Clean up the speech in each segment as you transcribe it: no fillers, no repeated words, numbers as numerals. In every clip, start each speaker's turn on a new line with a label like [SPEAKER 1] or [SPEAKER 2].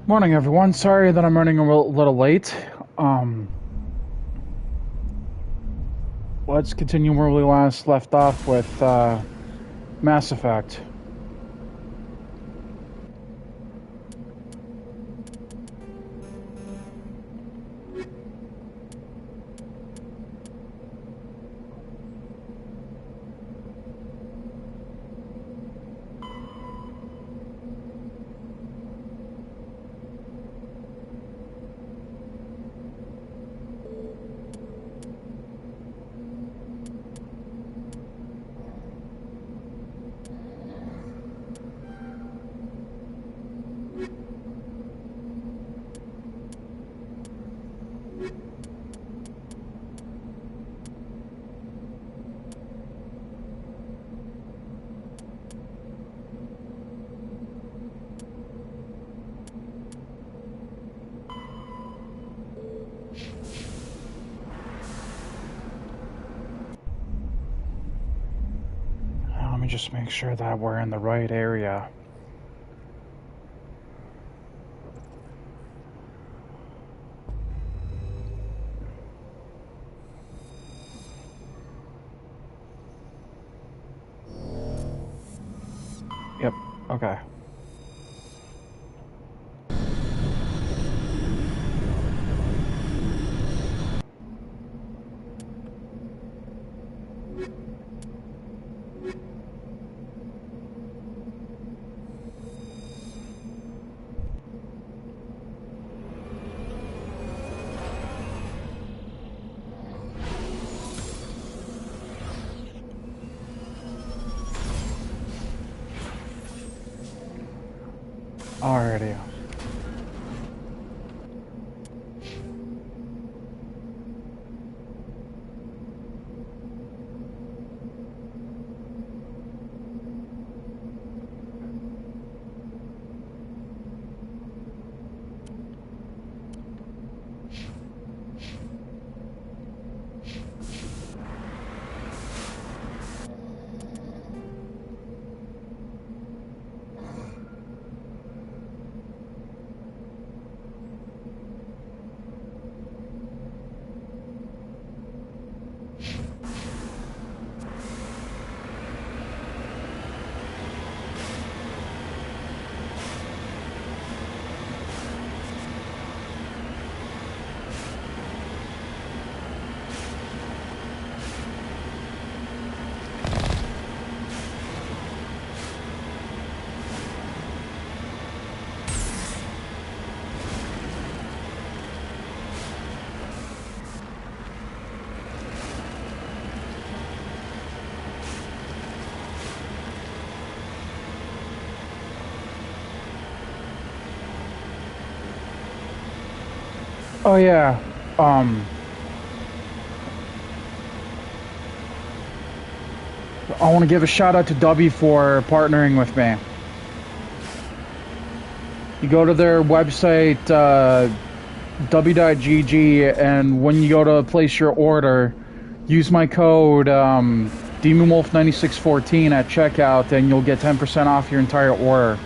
[SPEAKER 1] Morning, everyone. Sorry that I'm running a little late. Um, let's continue where we last left off with Mass Effect. Let me just make sure that we're in the right area. Yep, okay. Alrighty. Oh yeah. Um, I want to give a shout out to Dubby for partnering with me. You go to their website, w.gg, and when you go to place your order, use my code DemonWolf9614 at checkout, and you'll get 10% off your entire order.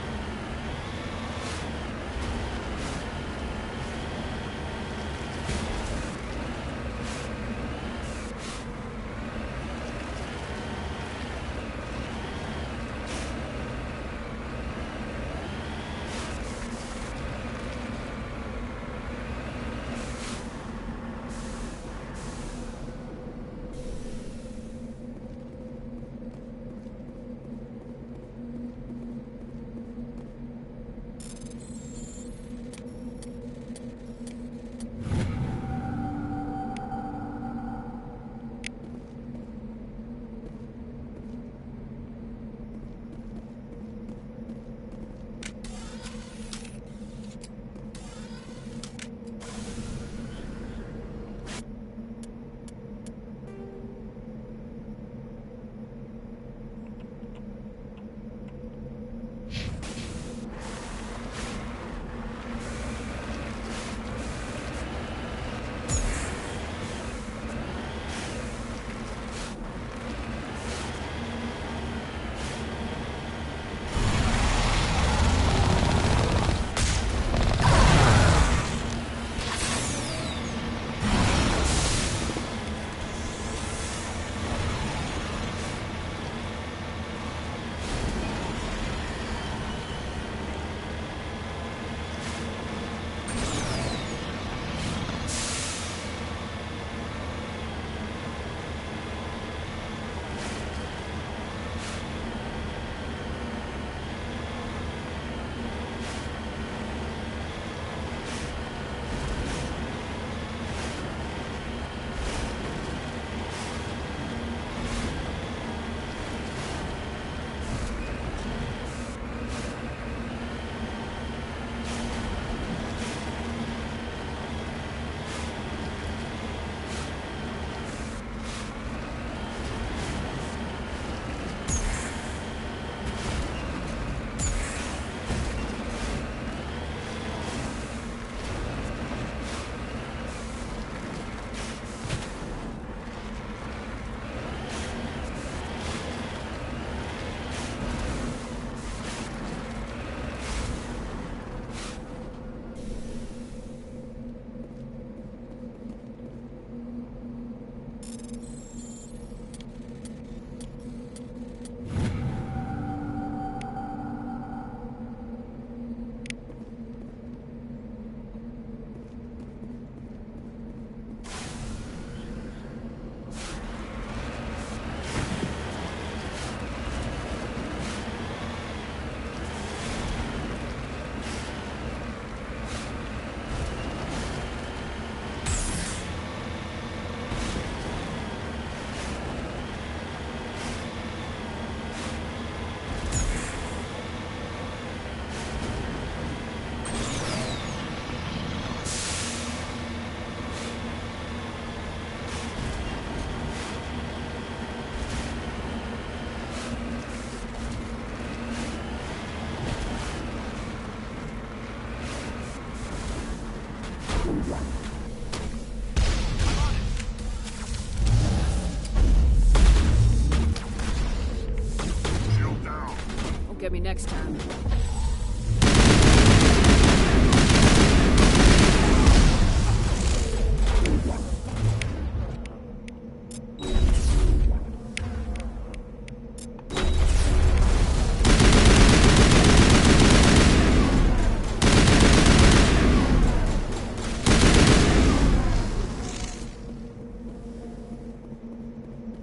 [SPEAKER 2] Won't get me next time.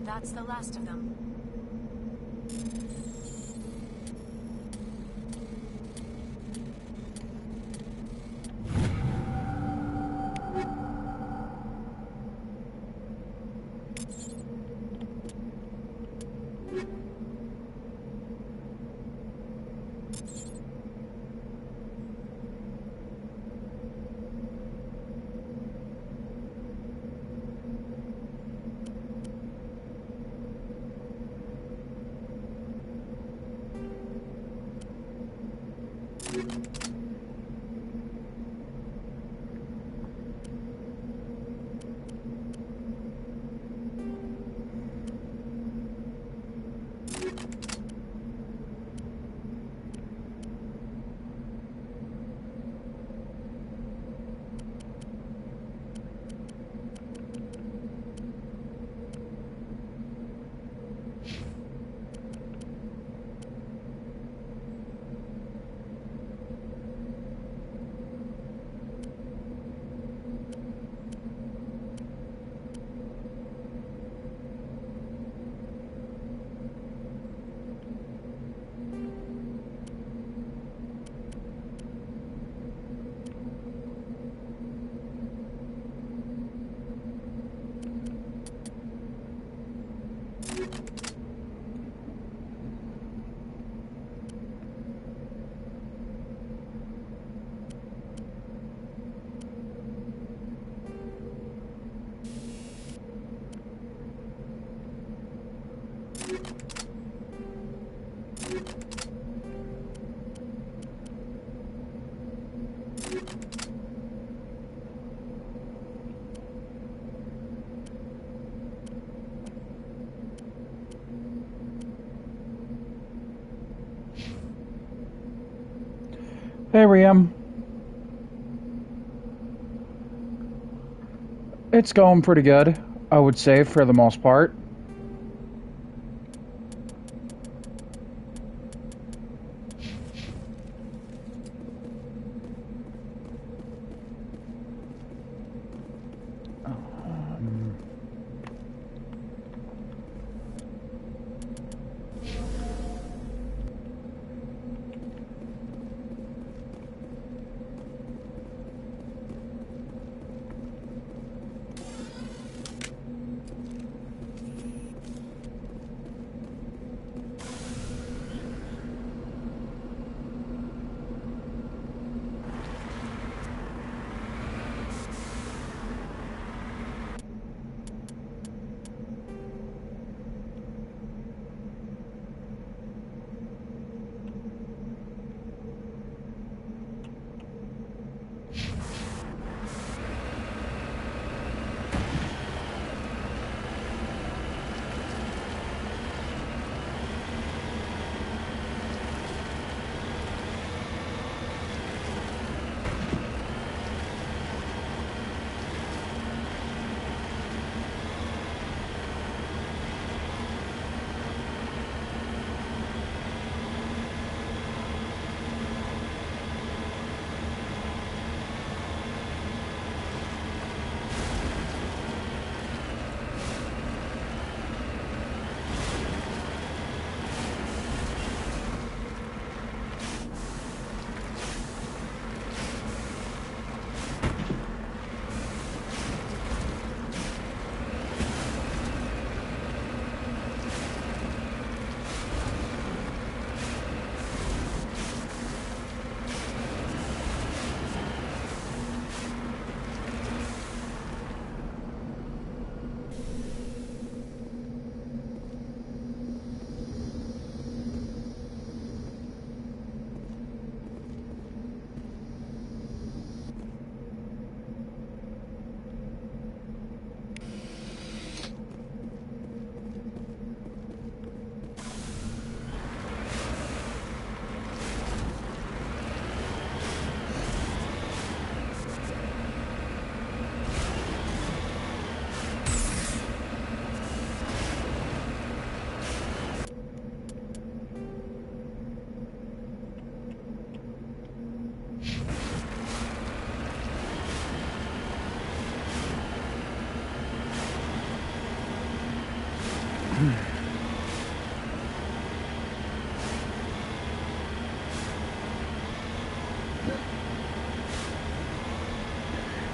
[SPEAKER 3] That's the last of them.
[SPEAKER 1] Hey, Riam. It's going pretty good, I would say, for the most part.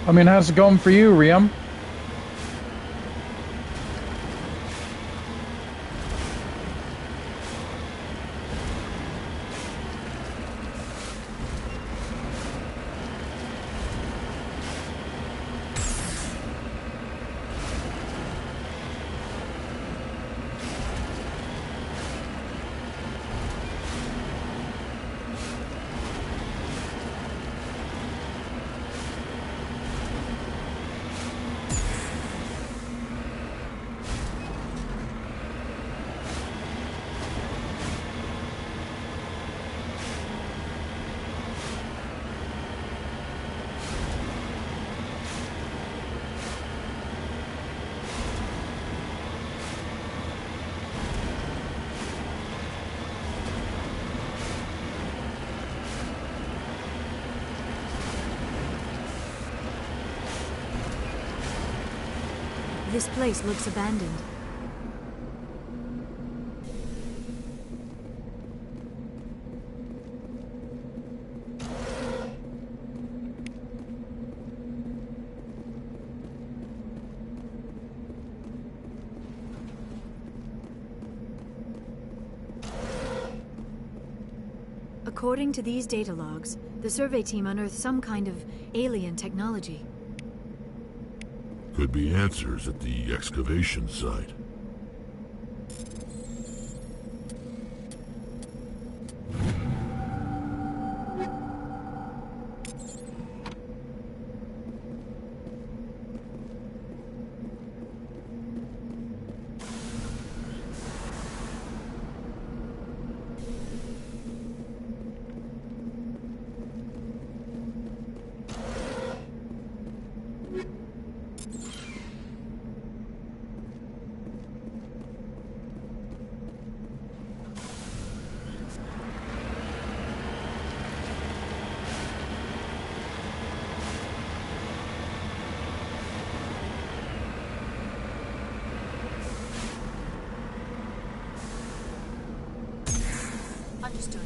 [SPEAKER 1] I mean, how's it going for you, Riam?
[SPEAKER 3] This place looks abandoned. According to these data logs, the survey team unearthed some kind of alien technology.
[SPEAKER 4] Could be answers at the excavation site.
[SPEAKER 3] Understood.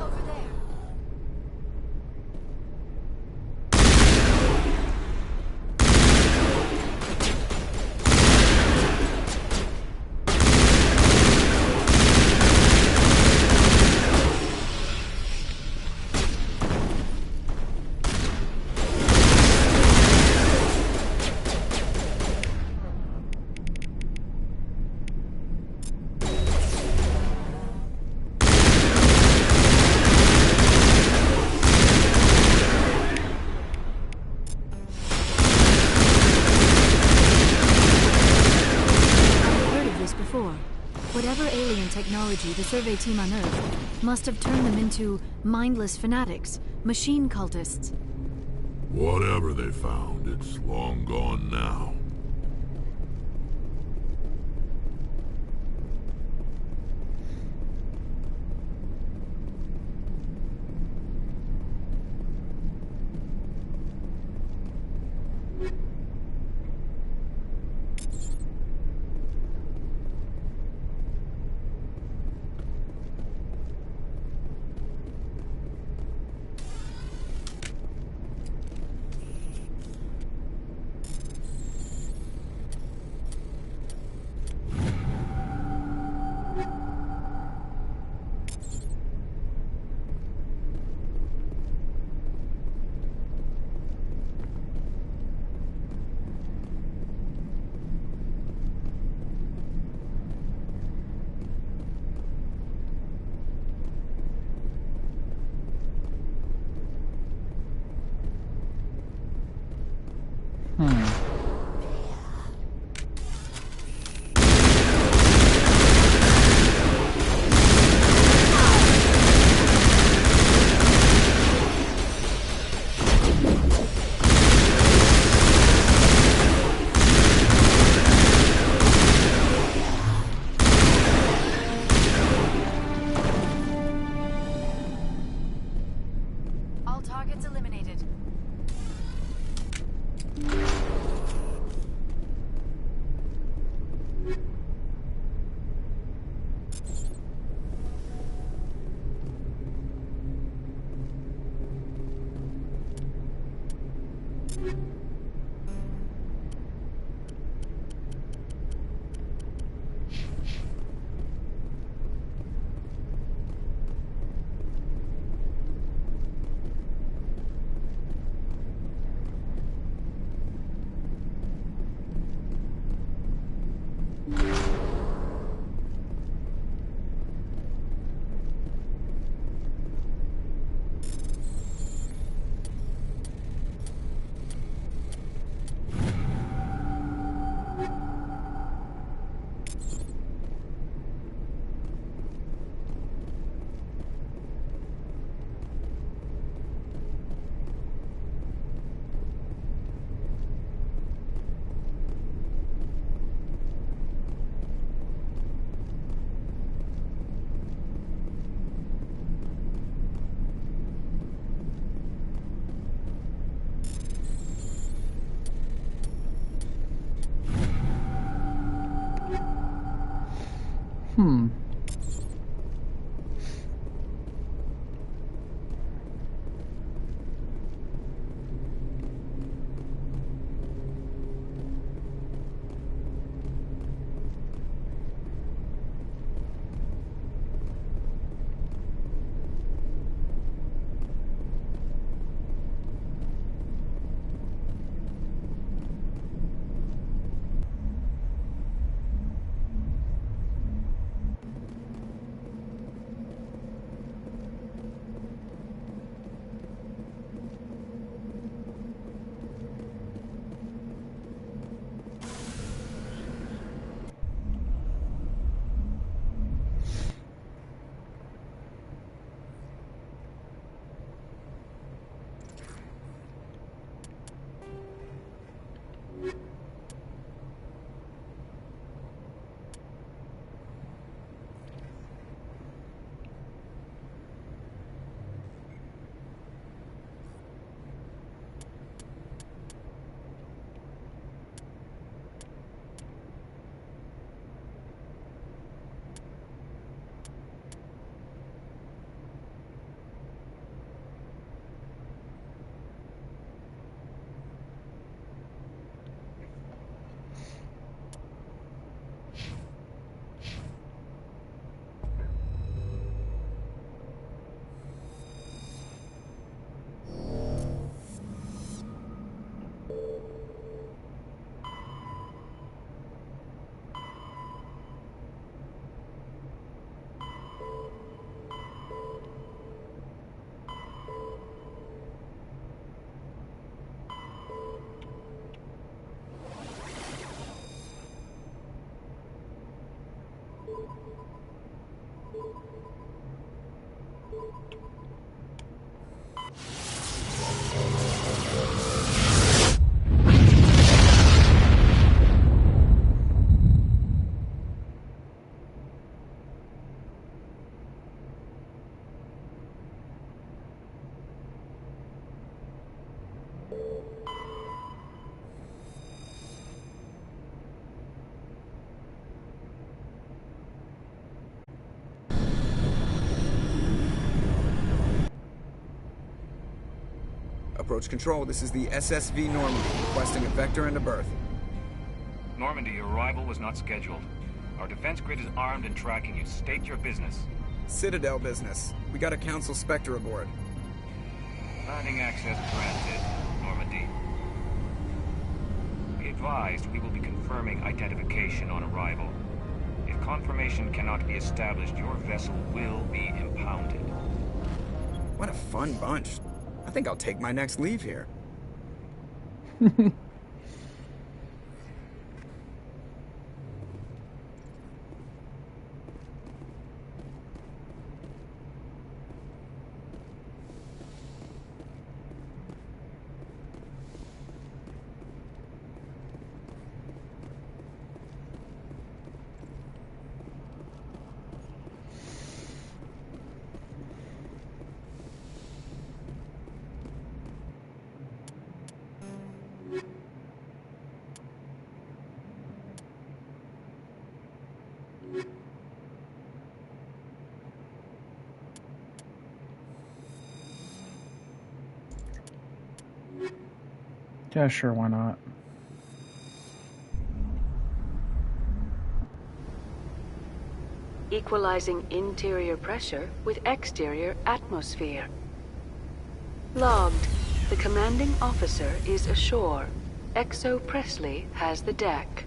[SPEAKER 3] Over there. Whatever alien technology the survey team unearthed must have turned them into mindless fanatics, machine cultists.
[SPEAKER 4] Whatever they found, it's long gone now.
[SPEAKER 3] targets eliminated.
[SPEAKER 5] Approach control, this is the SSV Normandy, requesting a vector and a berth.
[SPEAKER 6] Normandy, your arrival was not scheduled. Our defense grid is armed and tracking you. State your business.
[SPEAKER 5] Citadel business. We got a Council Spectre aboard.
[SPEAKER 6] Landing access granted, Normandy. Be advised, we will be confirming identification on arrival. If confirmation cannot be established, your vessel will be impounded.
[SPEAKER 5] What a fun bunch. I think I'll take my next leave here.
[SPEAKER 1] Yeah, sure, why not?
[SPEAKER 7] Equalizing interior pressure with exterior atmosphere. Logged. The commanding officer is ashore. Exo Presley has the deck.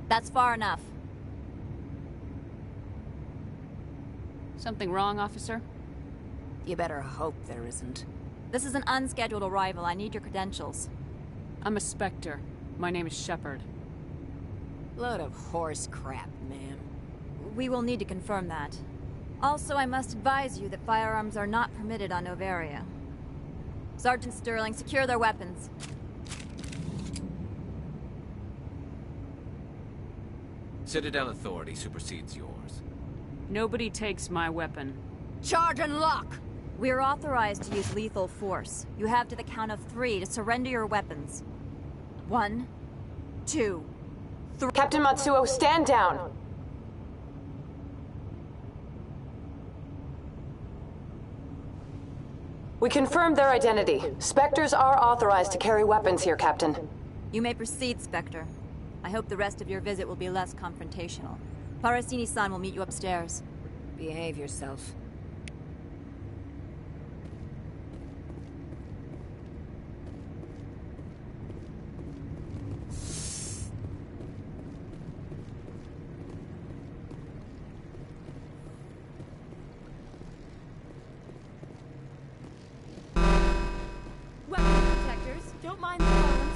[SPEAKER 3] That's far enough.
[SPEAKER 2] Something wrong, officer?
[SPEAKER 8] You better hope there isn't.
[SPEAKER 3] This is an unscheduled arrival. I need your credentials.
[SPEAKER 2] I'm a Spectre. My name is Shepard.
[SPEAKER 8] Load of horse crap, ma'am.
[SPEAKER 3] We will need to confirm that. Also, I must advise you that firearms are not permitted on Noveria. Sergeant Sterling, secure their weapons.
[SPEAKER 9] Citadel authority supersedes yours.
[SPEAKER 2] Nobody takes my weapon.
[SPEAKER 8] Charge and lock!
[SPEAKER 3] We're authorized to use lethal force. You have to the count of 3 to surrender your weapons. 1, 2, 3.
[SPEAKER 10] Captain Matsuo, stand down! We confirmed their identity. Spectres are authorized to carry weapons here, Captain.
[SPEAKER 3] You may proceed, Spectre. I hope the rest of your visit will be less confrontational. Parasini-san will meet you upstairs.
[SPEAKER 8] Behave yourself.
[SPEAKER 11] Weapon protectors, don't mind the arms.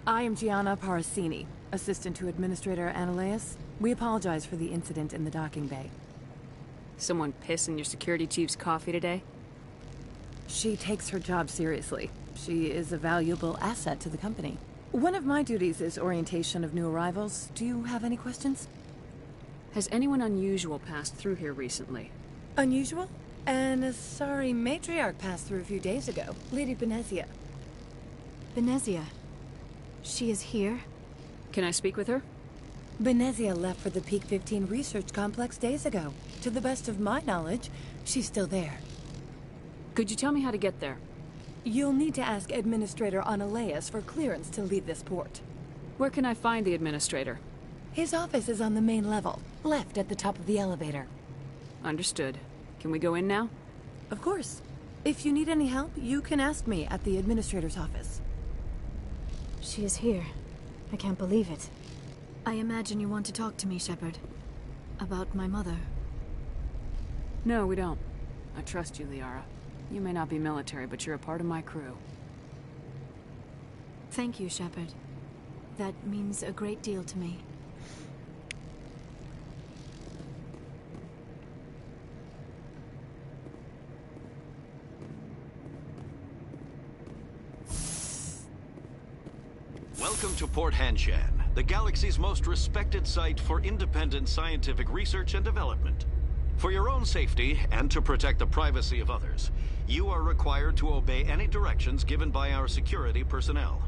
[SPEAKER 11] I am Gianna Parasini, assistant to Administrator Ananias. We apologize for the incident in the docking bay.
[SPEAKER 2] Someone piss in your security chief's coffee today?
[SPEAKER 11] She takes her job seriously. She is a valuable asset to the company. One of my duties is orientation of new arrivals. Do you have any questions?
[SPEAKER 2] Has anyone unusual passed through here recently?
[SPEAKER 11] Unusual? An Asari matriarch passed through a few days ago. Lady Benezia.
[SPEAKER 3] Benezia. She is here?
[SPEAKER 2] Can I speak with her?
[SPEAKER 11] Benezia left for the Peak 15 research complex days ago. To the best of my knowledge, she's still there.
[SPEAKER 2] Could you tell me how to get there?
[SPEAKER 11] You'll need to ask Administrator Ananias for clearance to leave this port.
[SPEAKER 2] Where can I find the Administrator?
[SPEAKER 11] His office is on the main level, left at the top of the elevator.
[SPEAKER 2] Understood. Can we go in now?
[SPEAKER 11] Of course. If you need any help, you can ask me at the Administrator's office.
[SPEAKER 12] She is here. I can't believe it. I imagine you want to talk to me, Shepard. About my mother.
[SPEAKER 2] No, we don't. I trust you, Liara. You may not be military, but you're a part of my crew.
[SPEAKER 12] Thank you, Shepard. That means a great deal to me.
[SPEAKER 13] Welcome to Port Hanshan, the galaxy's most respected site for independent scientific research and development. For your own safety, and to protect the privacy of others, you are required to obey any directions given by our security personnel.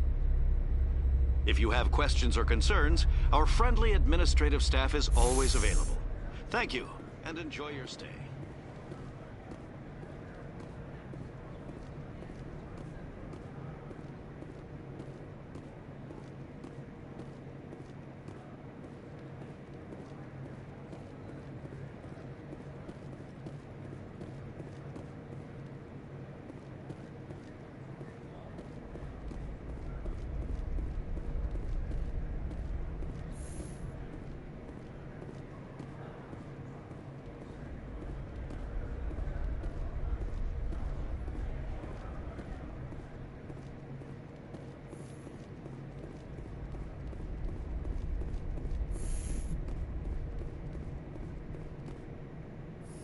[SPEAKER 13] If you have questions or concerns, our friendly administrative staff is always available. Thank you, and enjoy your stay.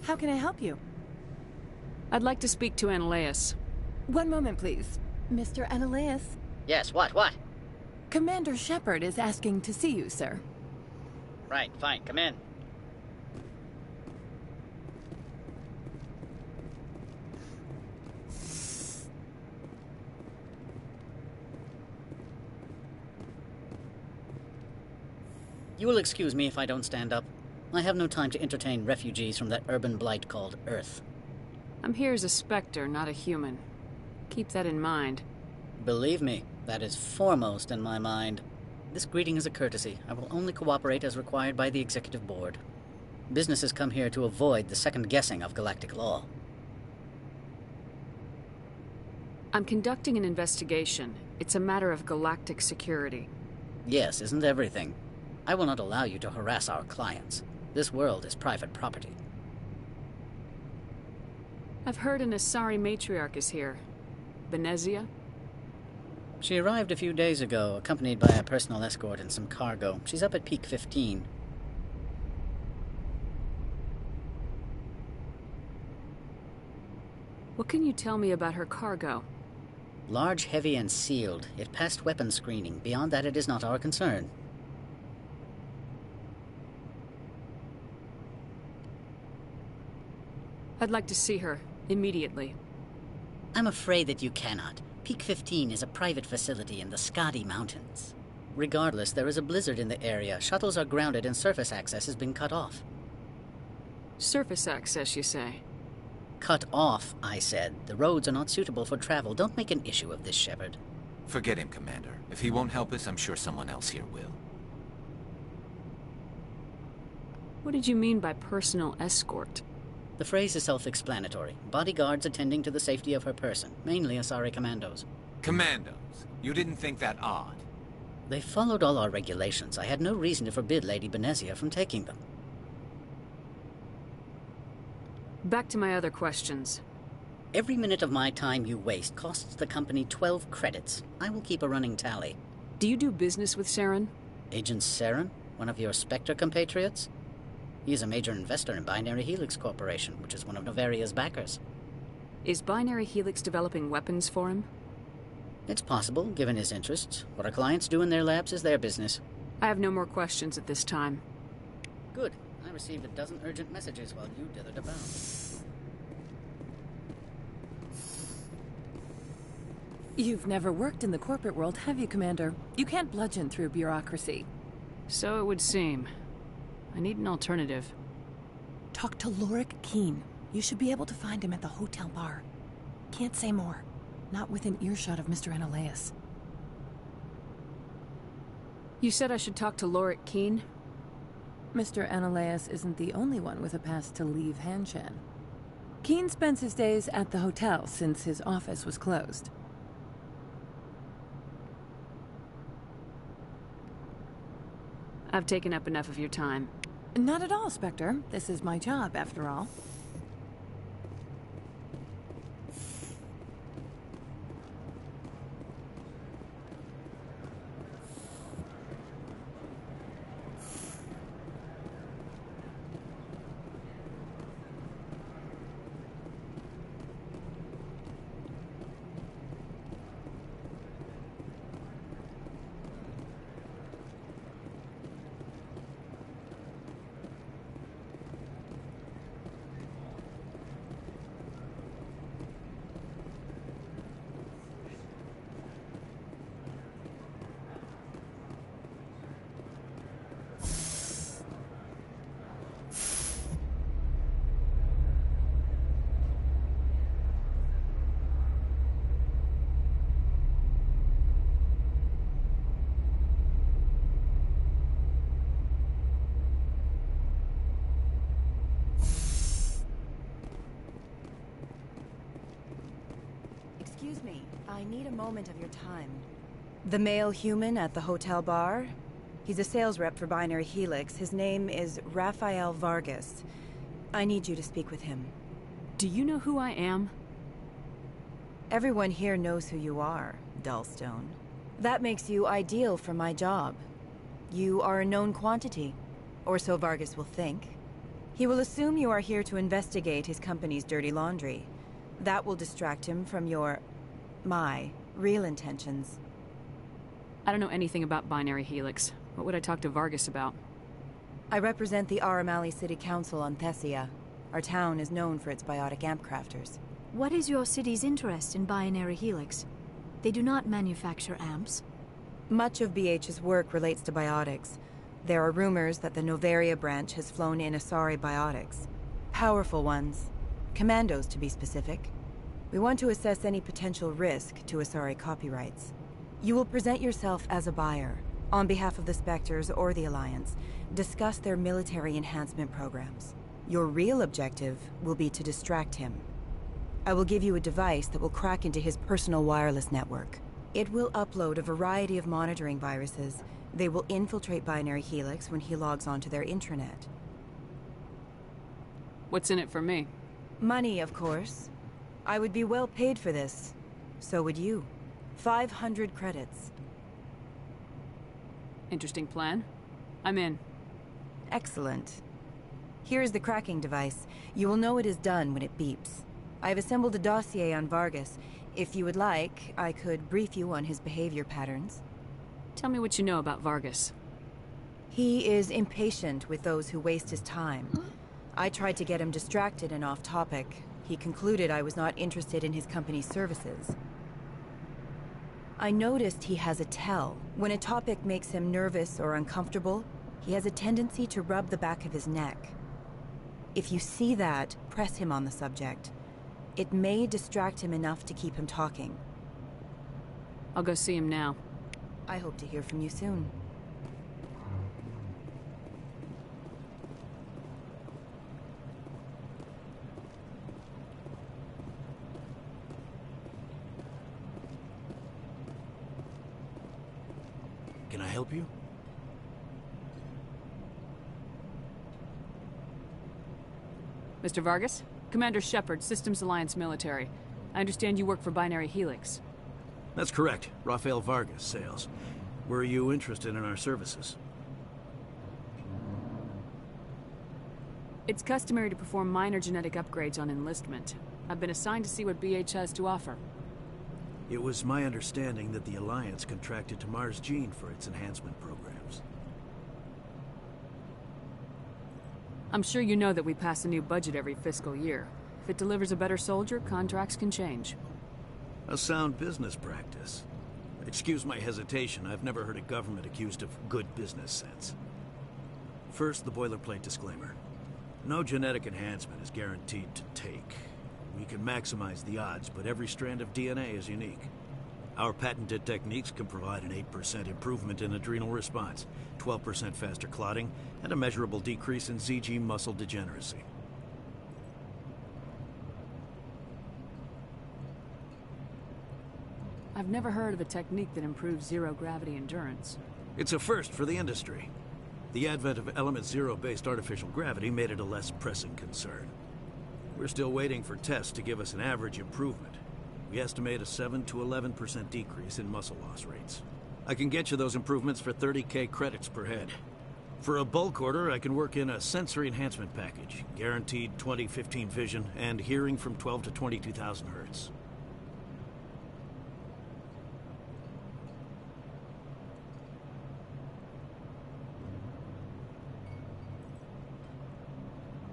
[SPEAKER 11] How can I help you?
[SPEAKER 2] I'd like to speak to Analeas.
[SPEAKER 11] One moment, please. Mr. Analeas?
[SPEAKER 14] Yes, what?
[SPEAKER 11] Commander Shepard is asking to see you, sir.
[SPEAKER 14] Right, fine, come in. You will excuse me if I don't stand up. I have no time to entertain refugees from that urban blight called Earth.
[SPEAKER 2] I'm here as a Spectre, not a human. Keep that in mind.
[SPEAKER 14] Believe me, that is foremost in my mind. This greeting is a courtesy. I will only cooperate as required by the Executive Board. Businesses come here to avoid the second guessing of galactic law.
[SPEAKER 2] I'm conducting an investigation. It's a matter of galactic security.
[SPEAKER 14] Yes, isn't everything? I will not allow you to harass our clients. This world is private property.
[SPEAKER 2] I've heard an Asari matriarch is here. Benezia?
[SPEAKER 14] She arrived a few days ago, accompanied by a personal escort and some cargo. She's up at Peak 15.
[SPEAKER 2] What can you tell me about her cargo?
[SPEAKER 14] Large, heavy, and sealed. It passed weapons screening. Beyond that, it is not our concern.
[SPEAKER 2] I'd like to see her, immediately.
[SPEAKER 14] I'm afraid that you cannot. Peak 15 is a private facility in the Skadi Mountains. Regardless, there is a blizzard in the area. Shuttles are grounded and surface access has been cut off.
[SPEAKER 2] Surface access, you say?
[SPEAKER 14] Cut off, I said. The roads are not suitable for travel. Don't make an issue of this, Shepard.
[SPEAKER 9] Forget him, Commander. If he won't help us, I'm sure someone else here will.
[SPEAKER 2] What did you mean by personal escort?
[SPEAKER 14] The phrase is self-explanatory. Bodyguards attending to the safety of her person, mainly Asari commandos.
[SPEAKER 9] Commandos? You didn't think that odd?
[SPEAKER 14] They followed all our regulations. I had no reason to forbid Lady Benezia from taking them.
[SPEAKER 2] Back to my other questions.
[SPEAKER 14] Every minute of my time you waste costs the company 12 credits. I will keep a running tally.
[SPEAKER 2] Do you do business with Saren?
[SPEAKER 14] Agent Saren? One of your Spectre compatriots? He is a major investor in Binary Helix Corporation, which is one of Novaria's backers.
[SPEAKER 2] Is Binary Helix developing weapons for him?
[SPEAKER 14] It's possible, given his interests. What our clients do in their labs is their business.
[SPEAKER 2] I have no more questions at this time.
[SPEAKER 14] Good. I received a dozen urgent messages while you dithered about.
[SPEAKER 11] You've never worked in the corporate world, have you, Commander? You can't bludgeon through bureaucracy.
[SPEAKER 2] So it would seem. I need an alternative.
[SPEAKER 11] Talk to Lorik Qiin. You should be able to find him at the hotel bar. Can't say more. Not within earshot of Mr. Analeas.
[SPEAKER 2] You said I should talk to Lorik Qiin?
[SPEAKER 11] Mr. Analeas isn't the only one with a pass to leave Hanshan. Qiin spends his days at the hotel since his office was closed.
[SPEAKER 2] I've taken up enough of your time.
[SPEAKER 11] Not at all, Spectre. This is my job, after all.
[SPEAKER 15] Excuse me, I need a moment of your time. The male human at the hotel bar? He's a sales rep for Binary Helix. His name is Rafael Vargas. I need you to speak with him.
[SPEAKER 2] Do you know who I am?
[SPEAKER 15] Everyone here knows who you are, Dullstone. That makes you ideal for my job. You are a known quantity, or so Vargas will think. He will assume you are here to investigate his company's dirty laundry. That will distract him from my real intentions.
[SPEAKER 2] I don't know anything about Binary Helix. What would I talk to Vargas about?
[SPEAKER 15] I represent the Aramali City Council on Thessia. Our town is known for its biotic amp crafters.
[SPEAKER 12] What is your city's interest in Binary Helix? They do not manufacture amps.
[SPEAKER 15] Much of BH's work relates to biotics. There are rumors that the Noveria branch has flown in Asari biotics. Powerful ones. Commandos, to be specific. We want to assess any potential risk to Asari copyrights. You will present yourself as a buyer, on behalf of the Spectres or the Alliance, discuss their military enhancement programs. Your real objective will be to distract him. I will give you a device that will crack into his personal wireless network. It will upload a variety of monitoring viruses. They will infiltrate Binary Helix when he logs onto their intranet.
[SPEAKER 2] What's in it for me?
[SPEAKER 15] Money, of course. I would be well paid for this. So would you. 500 credits.
[SPEAKER 2] Interesting plan. I'm in.
[SPEAKER 15] Excellent. Here is the cracking device. You will know it is done when it beeps. I have assembled a dossier on Vargas. If you would like, I could brief you on his behavior patterns.
[SPEAKER 2] Tell me what you know about Vargas.
[SPEAKER 15] He is impatient with those who waste his time. I tried to get him distracted and off topic. He concluded I was not interested in his company's services. I noticed he has a tell. When a topic makes him nervous or uncomfortable, he has a tendency to rub the back of his neck. If you see that, press him on the subject. It may distract him enough to keep him talking.
[SPEAKER 2] I'll go see him now.
[SPEAKER 15] I hope to hear from you soon.
[SPEAKER 16] Can I help you?
[SPEAKER 2] Mr. Vargas? Commander Shepard, Systems Alliance Military. I understand you work for Binary Helix.
[SPEAKER 16] That's correct. Rafael Vargas, sales. Were you interested in our services?
[SPEAKER 2] It's customary to perform minor genetic upgrades on enlistment. I've been assigned to see what BH has to offer.
[SPEAKER 16] It was my understanding that the Alliance contracted to Mars Gene for its enhancement programs.
[SPEAKER 2] I'm sure you know that we pass a new budget every fiscal year. If it delivers a better soldier, contracts can change.
[SPEAKER 16] A sound business practice. Excuse my hesitation, I've never heard a government accused of good business sense. First, the boilerplate disclaimer. No genetic enhancement is guaranteed to take. We can maximize the odds, but every strand of DNA is unique. Our patented techniques can provide an 8% improvement in adrenal response, 12% faster clotting, and a measurable decrease in ZG muscle degeneracy.
[SPEAKER 2] I've never heard of a technique that improves zero-gravity endurance.
[SPEAKER 16] It's a first for the industry. The advent of Element Zero-based artificial gravity made it a less pressing concern. We're still waiting for tests to give us an average improvement. We estimate a 7 to 11% decrease in muscle loss rates. I can get you those improvements for 30K credits per head. For a bulk order, I can work in a sensory enhancement package, guaranteed 20/15 vision, and hearing from 12 to 22,000 hertz.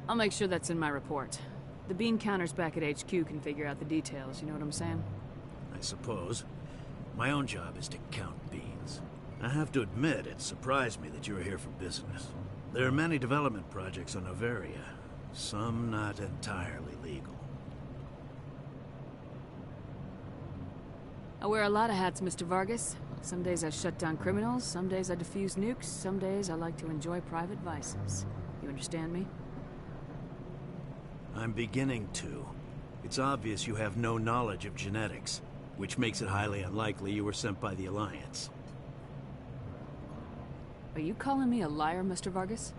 [SPEAKER 2] I'll make sure that's in my report. The bean counters back at HQ can figure out the details, you know what I'm saying?
[SPEAKER 16] I suppose. My own job is to count beans. I have to admit, it surprised me that you were here for business. There are many development projects on Noveria, some not entirely legal.
[SPEAKER 2] I wear a lot of hats, Mr. Vargas. Some days I shut down criminals, some days I defuse nukes, some days I like to enjoy private vices. You understand me?
[SPEAKER 16] I'm beginning to. It's obvious you have no knowledge of genetics, which makes it highly unlikely you were sent by the Alliance.
[SPEAKER 2] Are you calling me a liar, Mr. Vargas?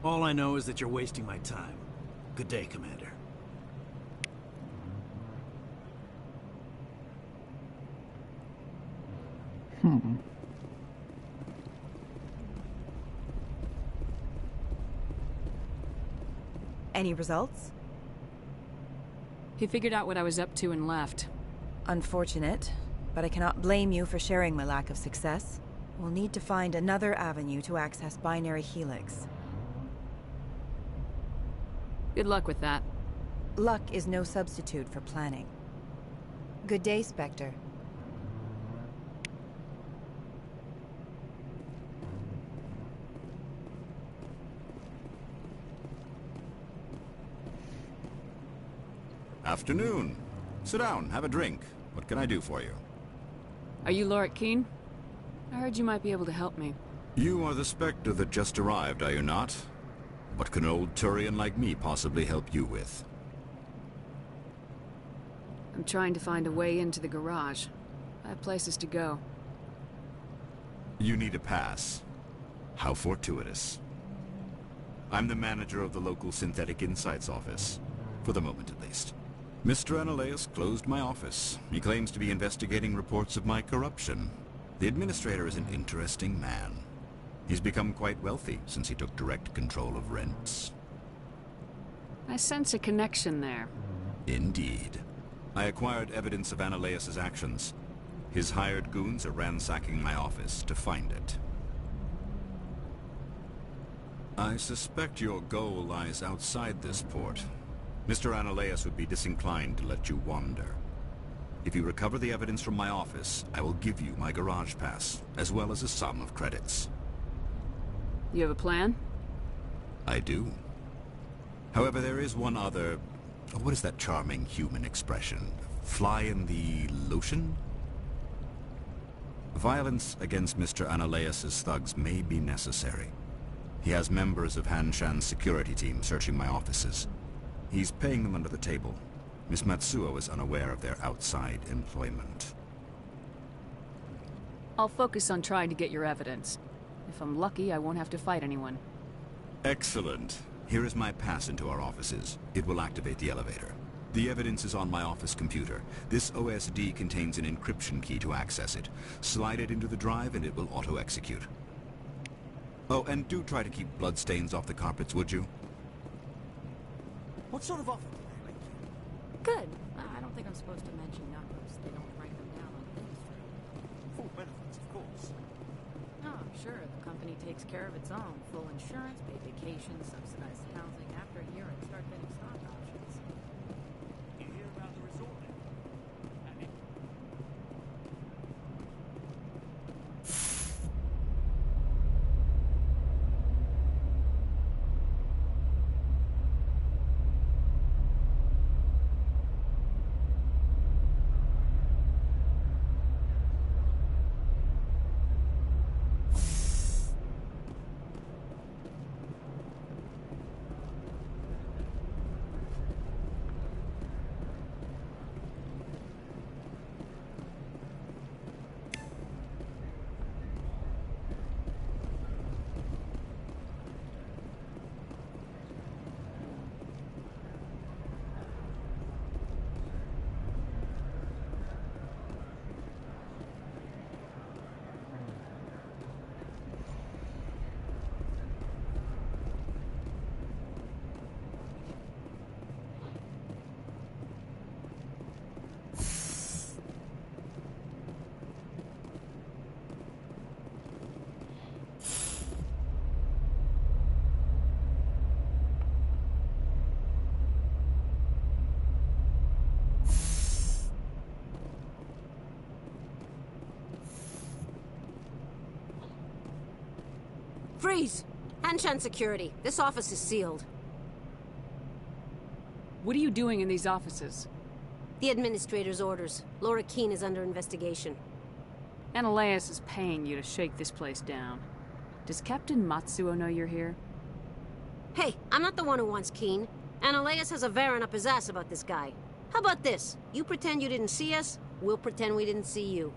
[SPEAKER 16] All I know is that you're wasting my time. Good day, Commander.
[SPEAKER 15] Any results?
[SPEAKER 2] He figured out what I was up to and left.
[SPEAKER 15] Unfortunate, but I cannot blame you for sharing my lack of success. We'll need to find another avenue to access Binary Helix.
[SPEAKER 2] Good luck with that.
[SPEAKER 15] Luck is no substitute for planning. Good day, Spectre.
[SPEAKER 17] Afternoon. Sit down, have a drink. What can I do for you?
[SPEAKER 2] Are you Lorik Keene? I heard you might be able to help me.
[SPEAKER 17] You are the Spectre that just arrived, are you not? What can an old Turian like me possibly help you with?
[SPEAKER 2] I'm trying to find a way into the garage. I have places to go.
[SPEAKER 17] You need a pass. How fortuitous. I'm the manager of the local Synthetic Insights office. For the moment, at least. Mr. Analaeus closed my office. He claims to be investigating reports of my corruption. The administrator is an interesting man. He's become quite wealthy since he took direct control of rents.
[SPEAKER 2] I sense a connection there.
[SPEAKER 17] Indeed. I acquired evidence of Analaeus' actions. His hired goons are ransacking my office to find it. I suspect your goal lies outside this port. Mr. Analaeus would be disinclined to let you wander. If you recover the evidence from my office, I will give you my garage pass, as well as a sum of credits.
[SPEAKER 2] You have a plan?
[SPEAKER 17] I do. However, there is one other... what is that charming human expression? Fly in the lotion? Violence against Mr. Analaeus' thugs may be necessary. He has members of Han Shan's security team searching my offices. He's paying them under the table. Miss Matsuo is unaware of their outside employment.
[SPEAKER 2] I'll focus on trying to get your evidence. If I'm lucky, I won't have to fight anyone.
[SPEAKER 17] Excellent. Here is my pass into our offices. It will activate the elevator. The evidence is on my office computer. This OSD contains an encryption key to access it. Slide it into the drive and it will auto-execute. Oh, and do try to keep bloodstains off the carpets, would you?
[SPEAKER 18] What sort of offer do they make you?
[SPEAKER 8] Good. I don't think I'm supposed to mention numbers. They don't write them down on the industry.
[SPEAKER 18] Full benefits, of course.
[SPEAKER 8] Oh, sure. The company takes care of its own. Full insurance, paid vacation, subsidized housing. After a year, I'd start getting stock options.
[SPEAKER 18] You hear about the resort then?
[SPEAKER 19] Freeze! Hanshan security. This office is sealed.
[SPEAKER 2] What are you doing in these offices?
[SPEAKER 19] The administrator's orders. Laura Keene is under investigation.
[SPEAKER 2] Ananias is paying you to shake this place down. Does Captain Matsuo know you're here?
[SPEAKER 19] Hey, I'm not the one who wants Keene. Ananias has a Varen up his ass about this guy. How about this? You pretend you didn't see us, we'll pretend we didn't see you.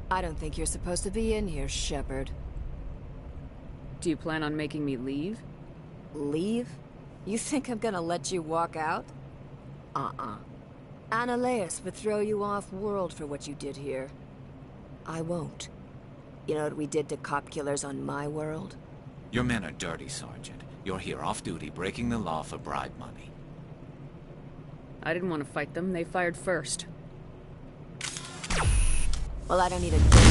[SPEAKER 20] I don't think you're supposed to be in here, Shepard.
[SPEAKER 2] Do you plan on making me leave?
[SPEAKER 20] Leave? You think I'm gonna let you walk out? Ananias would throw you off-world for what you did here. I won't. You know what we did to cop killers on my world?
[SPEAKER 9] Your men are dirty, Sergeant. You're here off-duty, breaking the law for bribe money.
[SPEAKER 2] I didn't want to fight them. They fired first.
[SPEAKER 20] Well, I don't need a...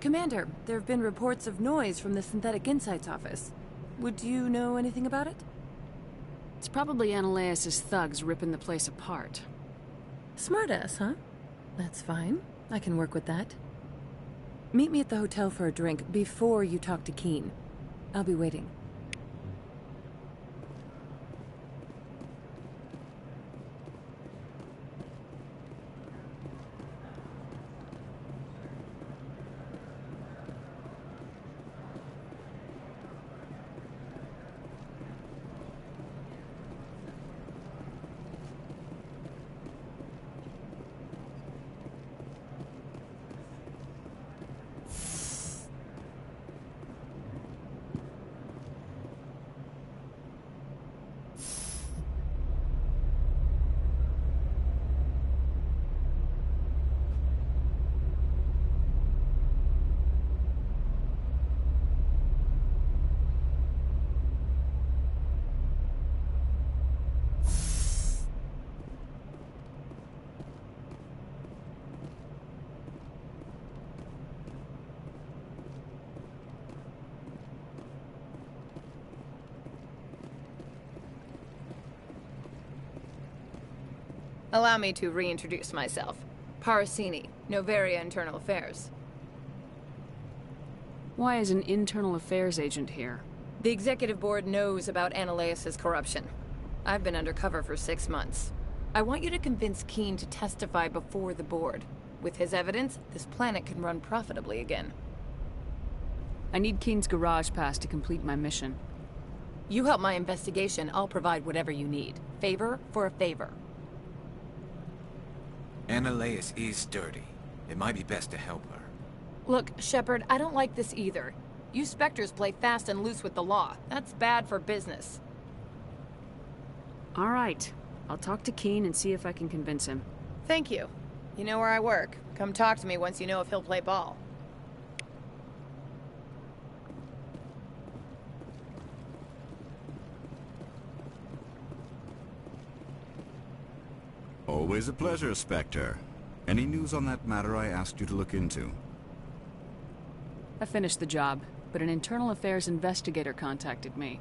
[SPEAKER 11] Commander, there have been reports of noise from the Synthetic Insights office. Would you know anything about it?
[SPEAKER 2] It's probably Ananias' thugs ripping the place apart.
[SPEAKER 11] Smartass, huh? That's fine. I can work with that. Meet me at the hotel for a drink before you talk to Keen. I'll be waiting.
[SPEAKER 21] Allow me to reintroduce myself. Parasini, Noveria Internal Affairs.
[SPEAKER 2] Why is an internal affairs agent here?
[SPEAKER 21] The executive board knows about Ananias' corruption. I've been undercover for 6 months. I want you to convince Keen to testify before the board. With his evidence, this planet can run profitably again.
[SPEAKER 2] I need Keen's garage pass to complete my mission.
[SPEAKER 21] You help my investigation, I'll provide whatever you need. Favor for a favor.
[SPEAKER 9] Ananias is dirty. It might be best to help her.
[SPEAKER 21] Look, Shepard, I don't like this either. You Spectres play fast and loose with the law. That's bad for business.
[SPEAKER 2] All right. I'll talk to Keen and see if I can convince him.
[SPEAKER 21] Thank you. You know where I work. Come talk to me once you know if he'll play ball.
[SPEAKER 17] Always a pleasure, Spectre. Any news on that matter I asked you to look into?
[SPEAKER 2] I finished the job, but an internal affairs investigator contacted me.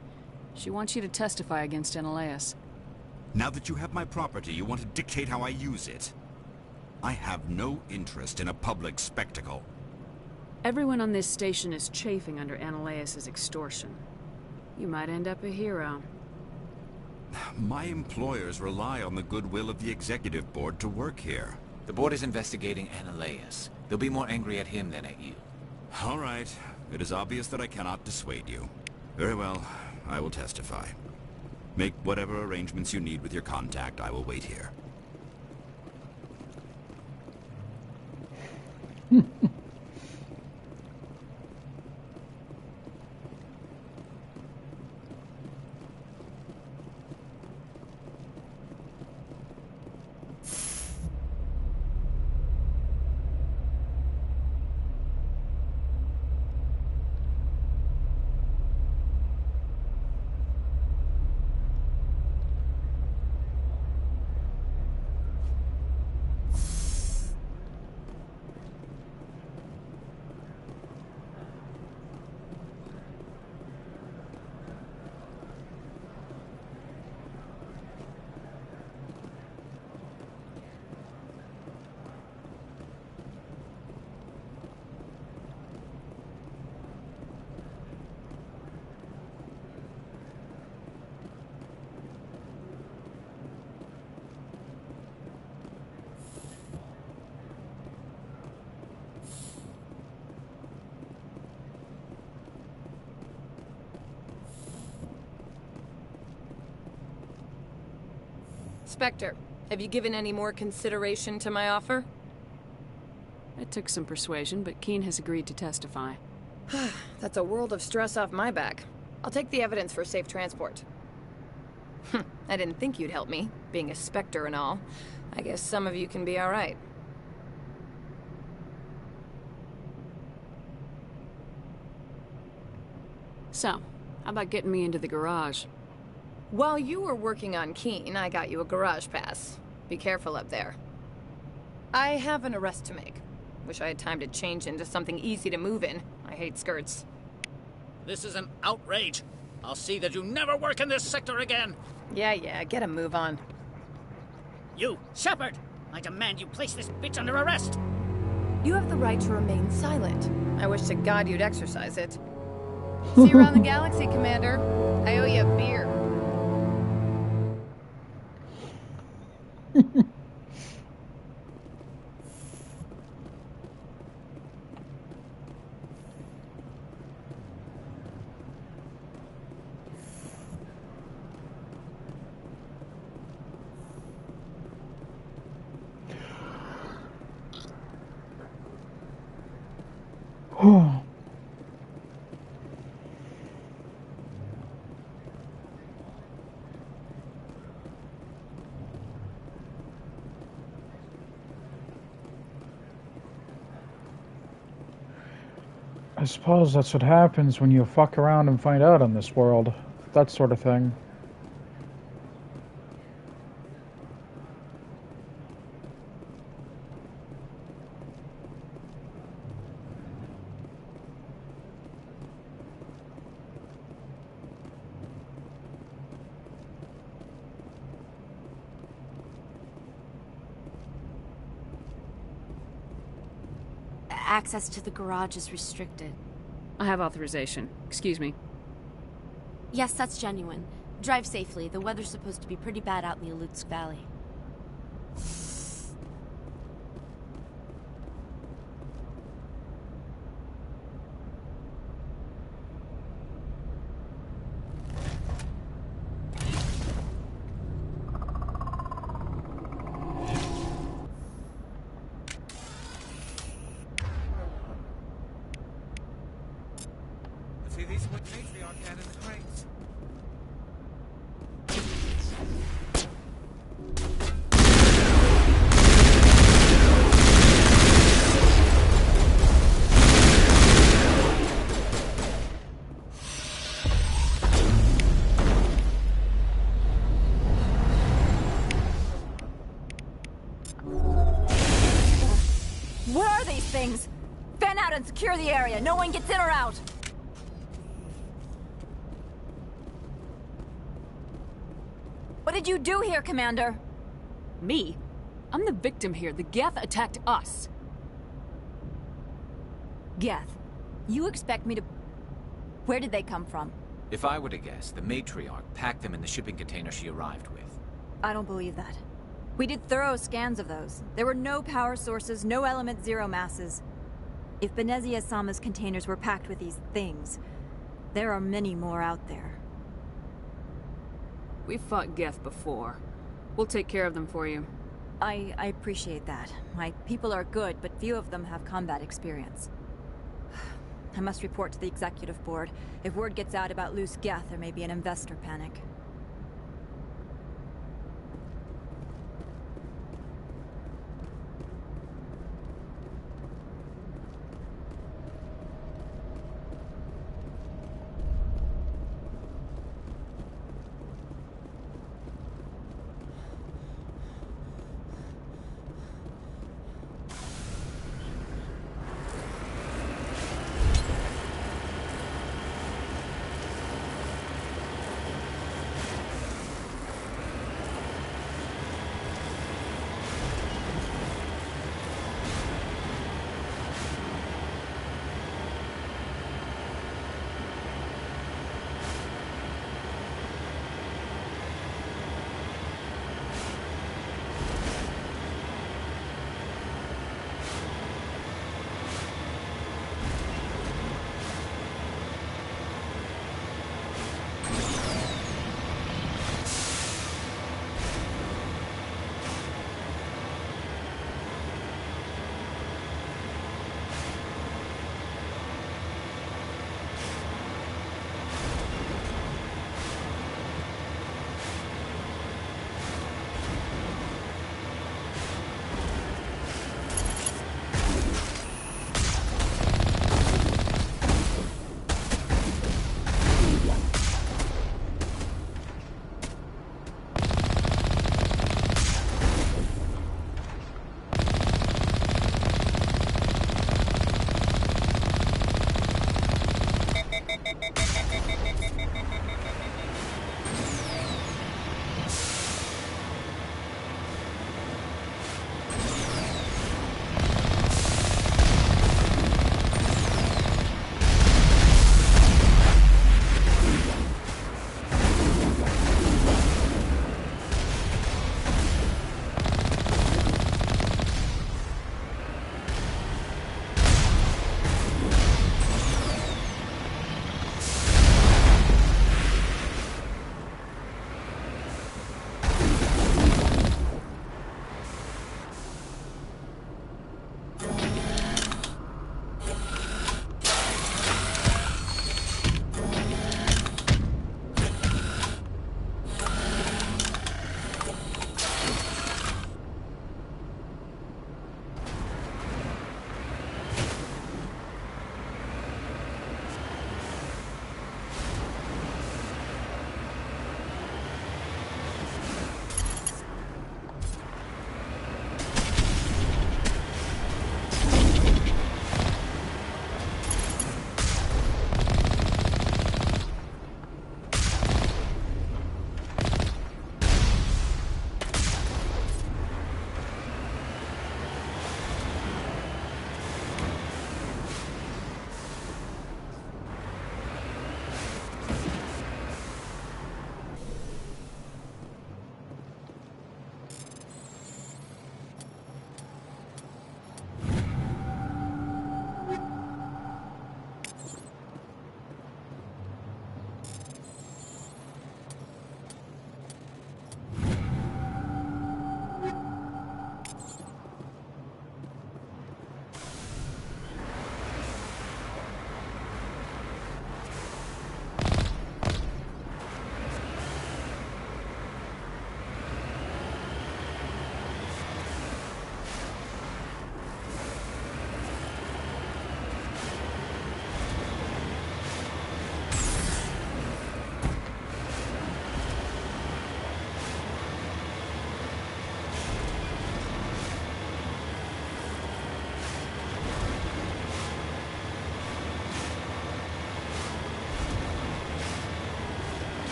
[SPEAKER 2] She wants you to testify against Ananias.
[SPEAKER 17] Now that you have my property, you want to dictate how I use it. I have no interest in a public spectacle.
[SPEAKER 2] Everyone on this station is chafing under Ananias' extortion. You might end up a hero.
[SPEAKER 17] My employers rely on the goodwill of the executive board to work here.
[SPEAKER 9] The board is investigating Ananias. They'll be more angry at him than at you.
[SPEAKER 17] All right. It is obvious that I cannot dissuade you. Very well. I will testify. Make whatever arrangements you need with your contact. I will wait here.
[SPEAKER 21] Spectre, have you given any more consideration to my offer?
[SPEAKER 2] It took some persuasion, but Keen has agreed to testify.
[SPEAKER 21] That's a world of stress off my back. I'll take the evidence for safe transport. I didn't think you'd help me, being a Spectre and all. I guess some of you can be all right.
[SPEAKER 2] So, how about getting me into the garage?
[SPEAKER 21] While you were working on Keen, I got you a garage pass. Be careful up there. I have an arrest to make. Wish I had time to change into something easy to move in. I hate skirts.
[SPEAKER 14] This is an outrage. I'll see that you never work in this sector again.
[SPEAKER 21] Yeah, get a move on.
[SPEAKER 14] You, Shepard! I demand you place this bitch under arrest!
[SPEAKER 21] You have the right to remain silent. I wish to God you'd exercise it. See you around the galaxy, Commander. I owe you a beer.
[SPEAKER 1] I suppose that's what happens when you fuck around and find out in this world. That sort of thing.
[SPEAKER 3] Access to the garage is restricted.
[SPEAKER 2] I have authorization. Excuse me.
[SPEAKER 3] Yes, that's genuine. Drive safely. The weather's supposed to be pretty bad out in the Alutsk Valley.
[SPEAKER 9] See, these are what Matriarch had in the crates.
[SPEAKER 3] What are these things? Fan out and secure the area. No one gets in or out. What did you do here, Commander?
[SPEAKER 2] Me? I'm the victim here. The Geth attacked us.
[SPEAKER 3] Geth, you expect me to... Where did they come from?
[SPEAKER 9] If I were to guess, the Matriarch packed them in the shipping container she arrived with.
[SPEAKER 3] I don't believe that. We did thorough scans of those. There were no power sources, no element zero masses. If Benezia Sama's containers were packed with these things, there are many more out there.
[SPEAKER 2] We've fought Geth before. We'll take care of them for you.
[SPEAKER 3] I appreciate that. My people are good, but few of them have combat experience. I must report to the executive board. If word gets out about loose Geth, there may be an investor panic.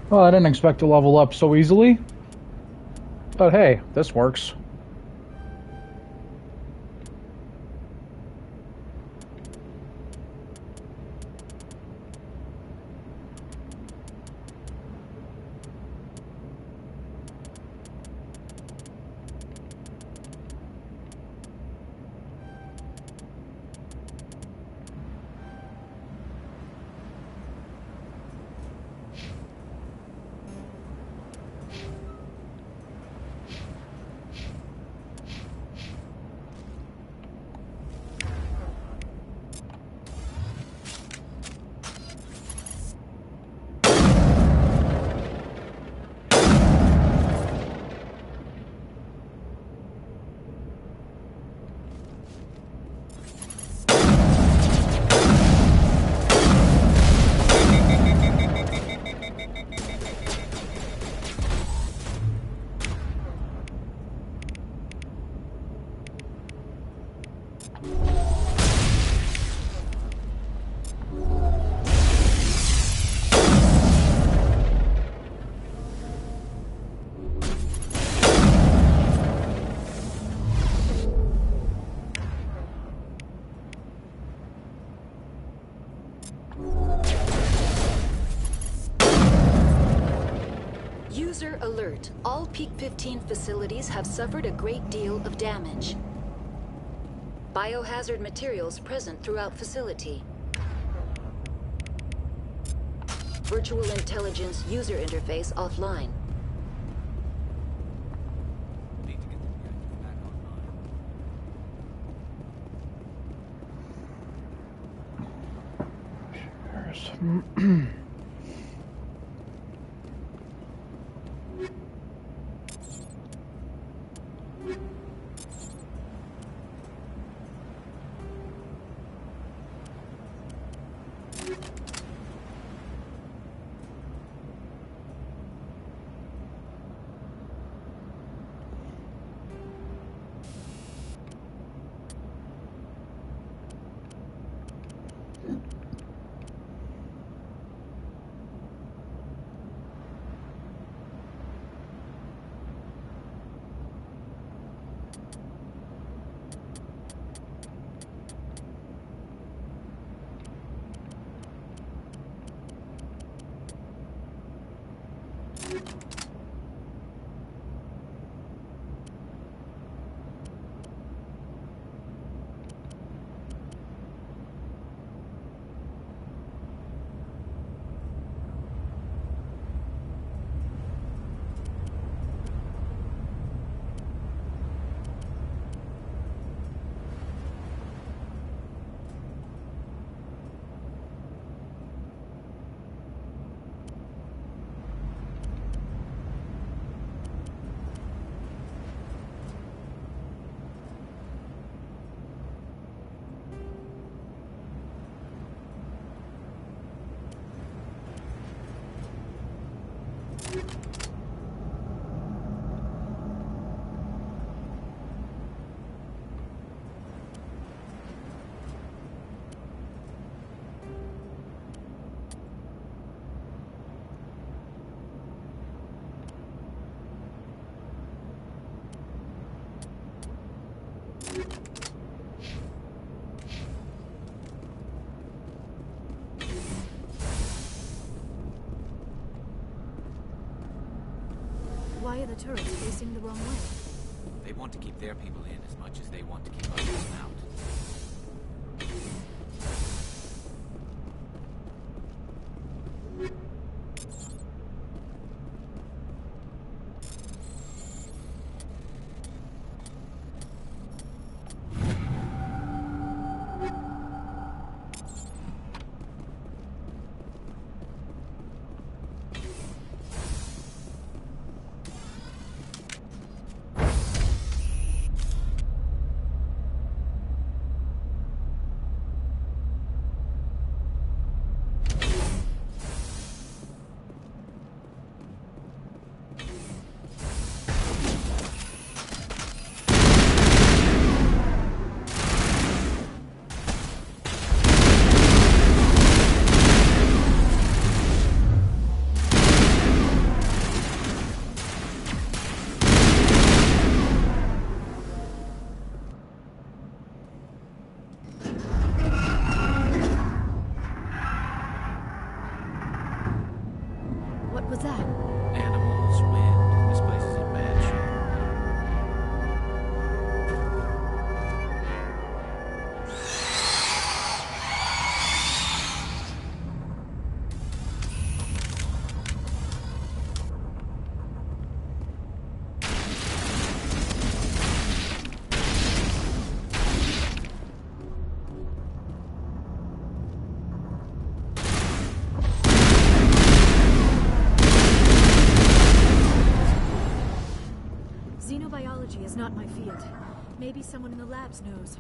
[SPEAKER 1] Well, I didn't expect to level up so easily. But hey, this works.
[SPEAKER 4] User alert. All Peak 15 facilities have suffered a great deal of damage. Biohazard materials present throughout facility. Virtual intelligence user interface offline.
[SPEAKER 12] Why are the turrets facing the wrong way?
[SPEAKER 9] They want to keep their people in as much as they want to keep others out.
[SPEAKER 12] What was that?
[SPEAKER 9] Animals, wind. This place is in bad shape.
[SPEAKER 12] Xenobiology is not my field. Maybe someone in the labs knows.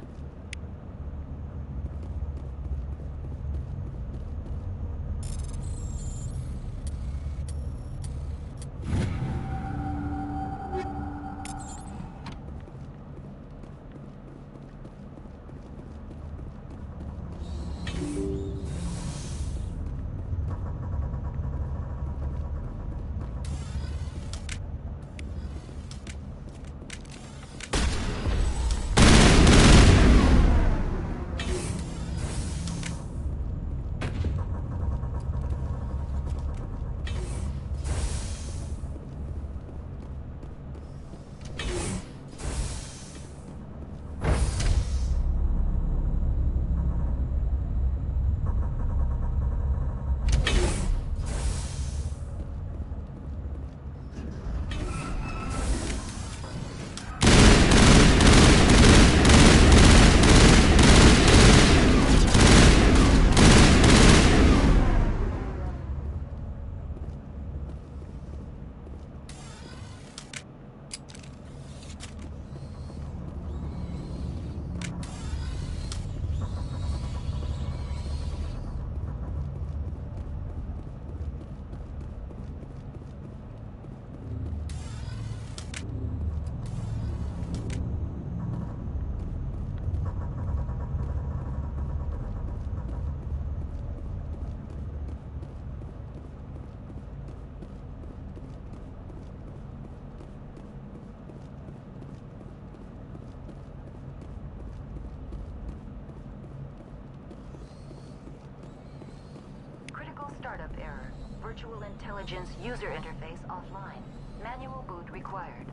[SPEAKER 15] Startup error.
[SPEAKER 6] Virtual Intelligence user interface offline. Manual boot required.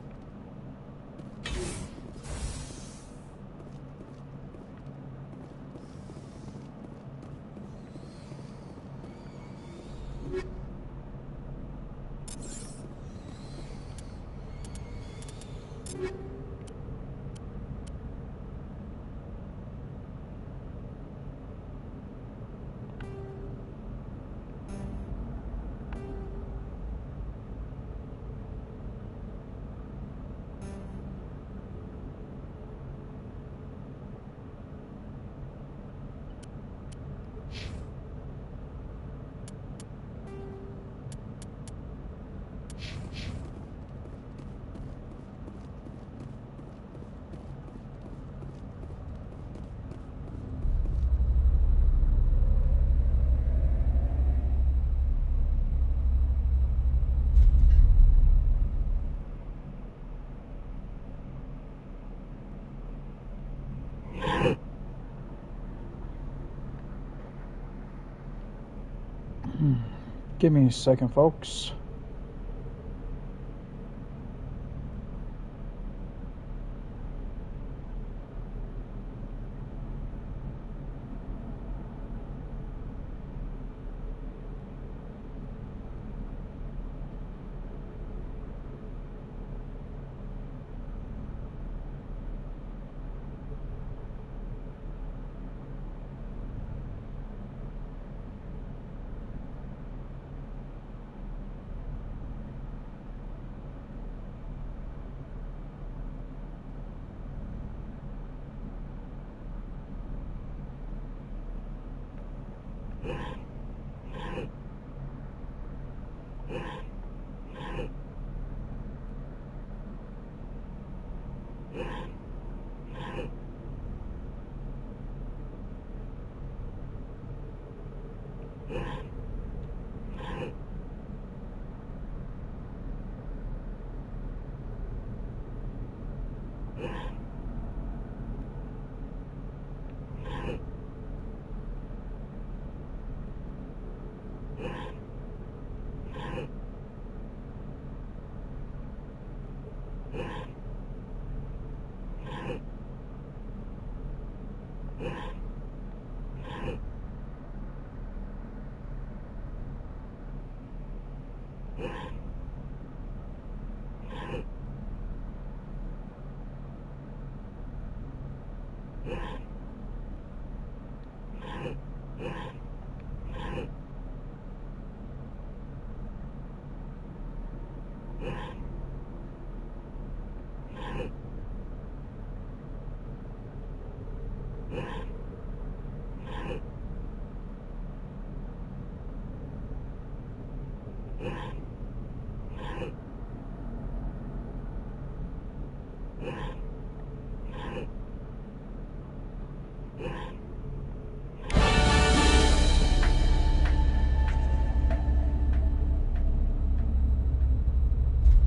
[SPEAKER 1] Give me a second, folks.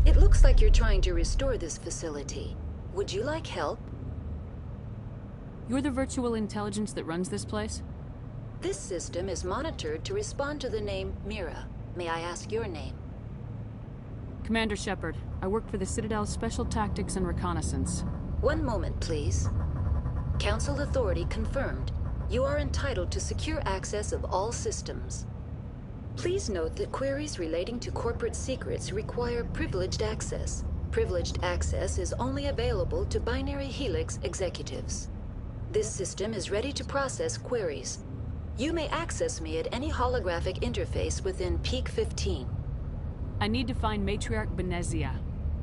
[SPEAKER 4] It looks like you're trying to restore this facility. Would you like help?
[SPEAKER 2] You're the virtual intelligence that runs this place?
[SPEAKER 4] This system is monitored to respond to the name Mira. May I ask your name?
[SPEAKER 2] Commander Shepard. I work for the Citadel's Special Tactics and Reconnaissance.
[SPEAKER 4] One moment, please. Council authority confirmed. You are entitled to secure access of all systems. Please note that queries relating to corporate secrets require privileged access. Privileged access is only available to Binary Helix executives. This system is ready to process queries. You may access me at any holographic interface within Peak 15.
[SPEAKER 2] I need to find Matriarch Benezia.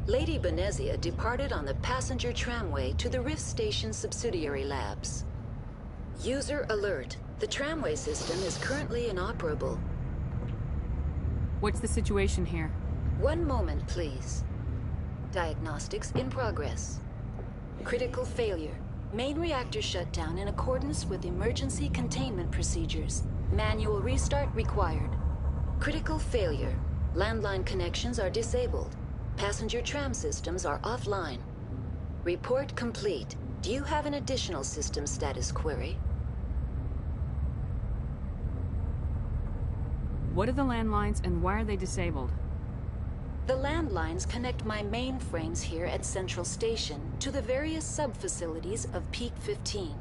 [SPEAKER 4] Lady Benezia departed on the passenger tramway to the Rift Station subsidiary labs. User alert. The tramway system is currently inoperable.
[SPEAKER 2] What's the situation here?
[SPEAKER 4] One moment, please. Diagnostics in progress. Critical failure. Main reactor shut down in accordance with emergency containment procedures. Manual restart required. Critical failure. Landline connections are disabled. Passenger tram systems are offline. Report complete. Do you have an additional system status query?
[SPEAKER 2] What are the landlines and why are they disabled?
[SPEAKER 4] The landlines connect my mainframes here at Central Station to the various sub-facilities of Peak 15.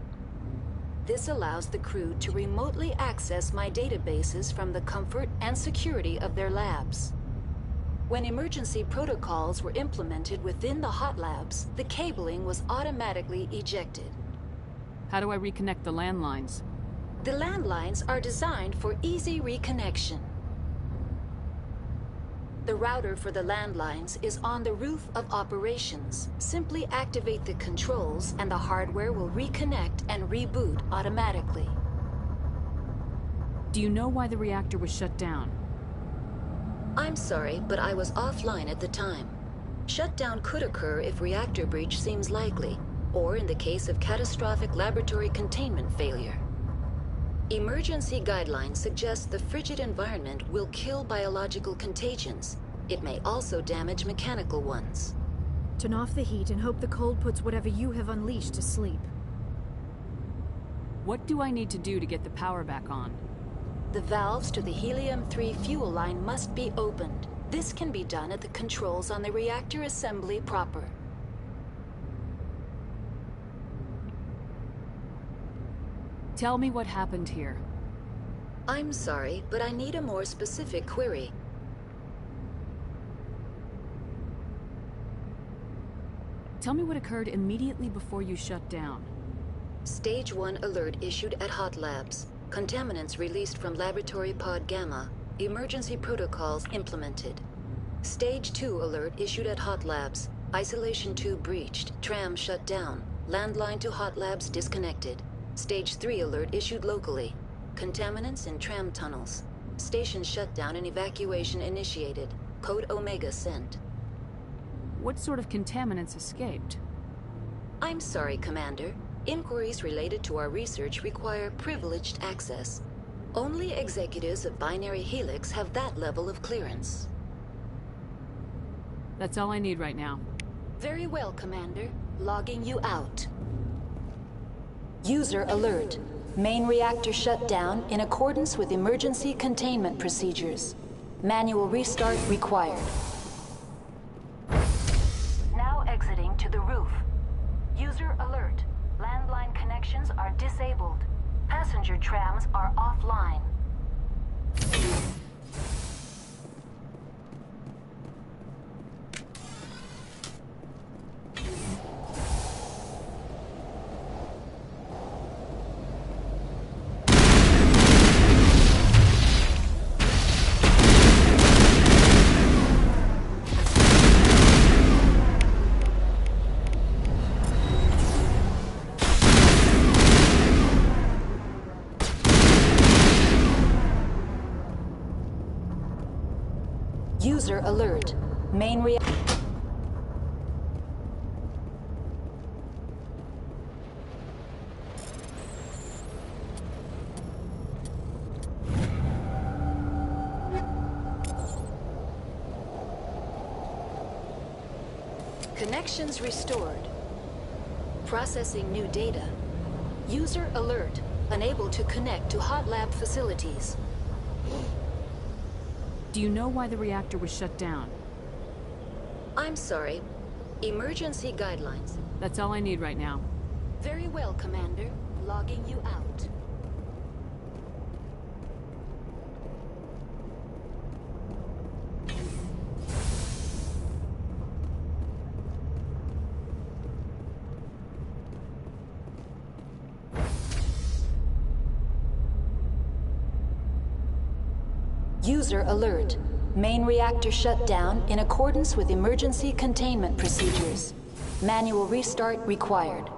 [SPEAKER 4] This allows the crew to remotely access my databases from the comfort and security of their labs. When emergency protocols were implemented within the hot labs, the cabling was automatically ejected.
[SPEAKER 2] How do I reconnect the landlines?
[SPEAKER 4] The landlines are designed for easy reconnection. The router for the landlines is on the roof of operations. Simply activate the controls and the hardware will reconnect and reboot automatically.
[SPEAKER 2] Do you know why the reactor was shut down?
[SPEAKER 4] I'm sorry, but I was offline at the time. Shutdown could occur if reactor breach seems likely, or in the case of catastrophic laboratory containment failure. Emergency guidelines suggest the frigid environment will kill biological contagions. It may also damage mechanical ones.
[SPEAKER 12] Turn off the heat and hope the cold puts whatever you have unleashed to sleep.
[SPEAKER 2] What do I need to do to get the power back on?
[SPEAKER 4] The valves to the helium-3 fuel line must be opened. This can be done at the controls on the reactor assembly proper.
[SPEAKER 2] Tell me what happened here.
[SPEAKER 4] I'm sorry, but I need a more specific query.
[SPEAKER 2] Tell me what occurred immediately before you shut down.
[SPEAKER 4] Stage 1 alert issued at Hot Labs. Contaminants released from Laboratory Pod Gamma. Emergency protocols implemented. Stage 2 alert issued at Hot Labs. Isolation tube breached. Tram shut down. Landline to Hot Labs disconnected. Stage 3 alert issued locally. Contaminants in tram tunnels. Station shutdown and evacuation initiated. Code Omega sent.
[SPEAKER 2] What sort of contaminants escaped?
[SPEAKER 4] I'm sorry, Commander. Inquiries related to our research require privileged access. Only executives of Binary Helix have that level of clearance.
[SPEAKER 2] That's all I need right now.
[SPEAKER 4] Very well, Commander. Logging you out. User alert. Main reactor shut down in accordance with emergency containment procedures. Manual restart required.
[SPEAKER 6] Now exiting to the roof. User alert. Landline connections are disabled. Passenger trams are offline.
[SPEAKER 4] User alert. Main reactor. Connections restored. Processing new data. User alert. Unable to connect to Hot Lab facilities.
[SPEAKER 2] Do you know why the reactor was shut down?
[SPEAKER 4] I'm sorry. Emergency guidelines.
[SPEAKER 2] That's all I need right now.
[SPEAKER 4] Very well, Commander. Logging you out. User alert. Main reactor shut down in accordance with emergency containment procedures. Manual restart required.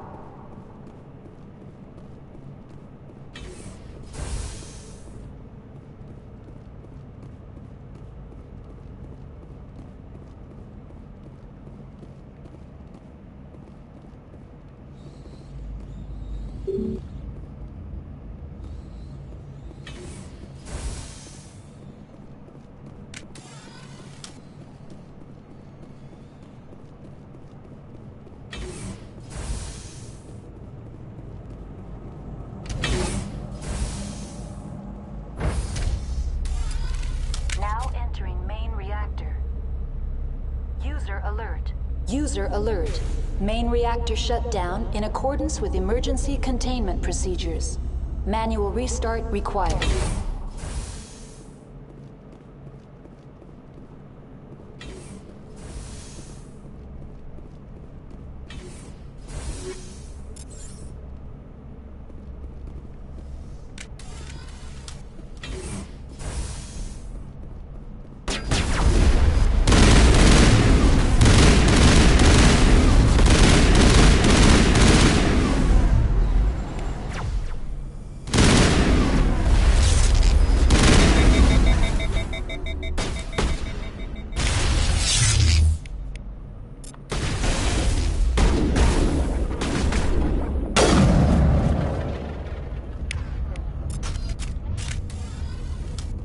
[SPEAKER 4] User alert. Main reactor shut down in accordance with emergency containment procedures. Manual restart required.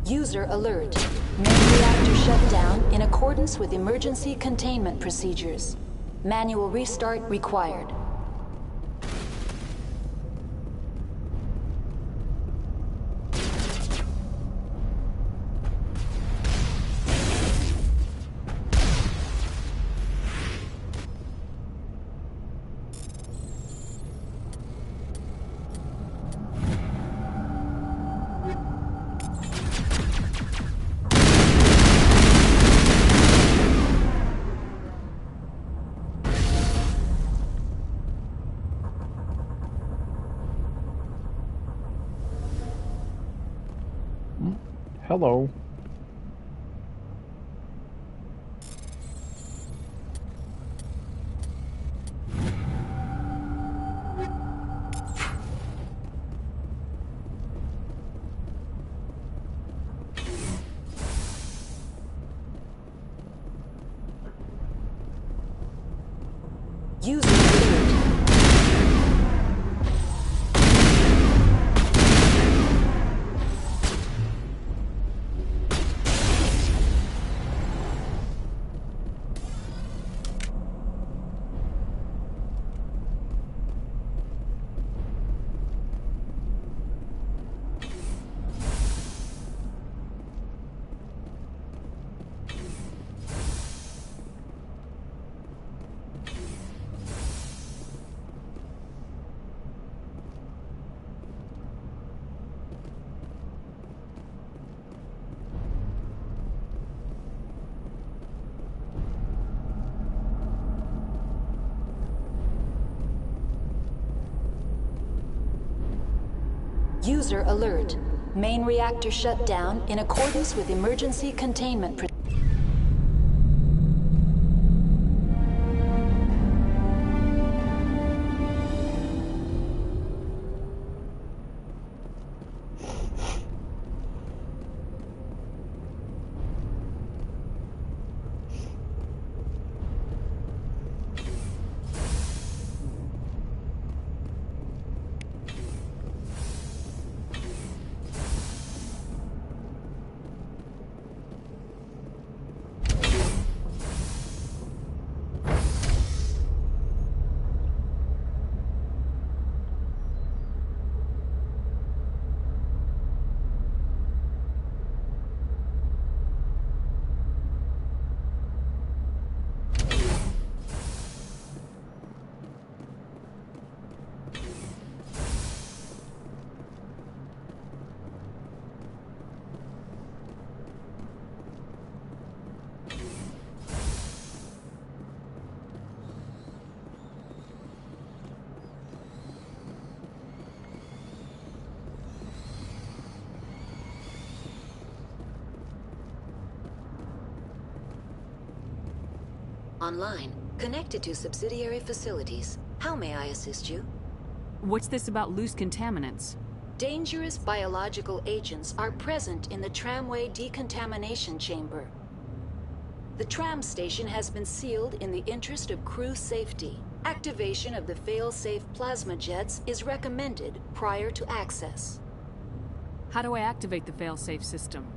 [SPEAKER 4] User alert. Main reactor shut down in accordance with emergency containment procedures. Manual restart required.
[SPEAKER 1] Hello.
[SPEAKER 4] User alert. User alert. Main reactor shut down in accordance with emergency containment procedures. Online, connected to subsidiary facilities. How may I assist you?
[SPEAKER 2] What's this about loose contaminants?
[SPEAKER 4] Dangerous biological agents are present in the tramway decontamination chamber. The tram station has been sealed in the interest of crew safety. Activation of the fail-safe plasma jets is recommended prior to access.
[SPEAKER 2] How do I activate the fail-safe system?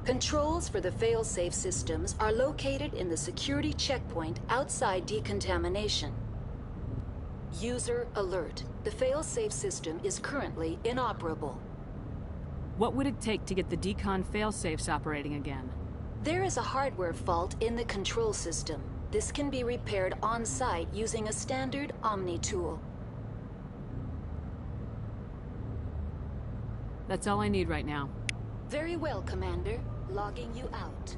[SPEAKER 4] Controls for the fail-safe systems are located in the security checkpoint outside decontamination. User alert. The fail-safe system is currently inoperable.
[SPEAKER 2] What would it take to get the decon fail-safes operating again?
[SPEAKER 4] There is a hardware fault in the control system. This can be repaired on-site using a standard Omni tool.
[SPEAKER 2] That's all I need right now.
[SPEAKER 4] Very well, Commander. Logging you out.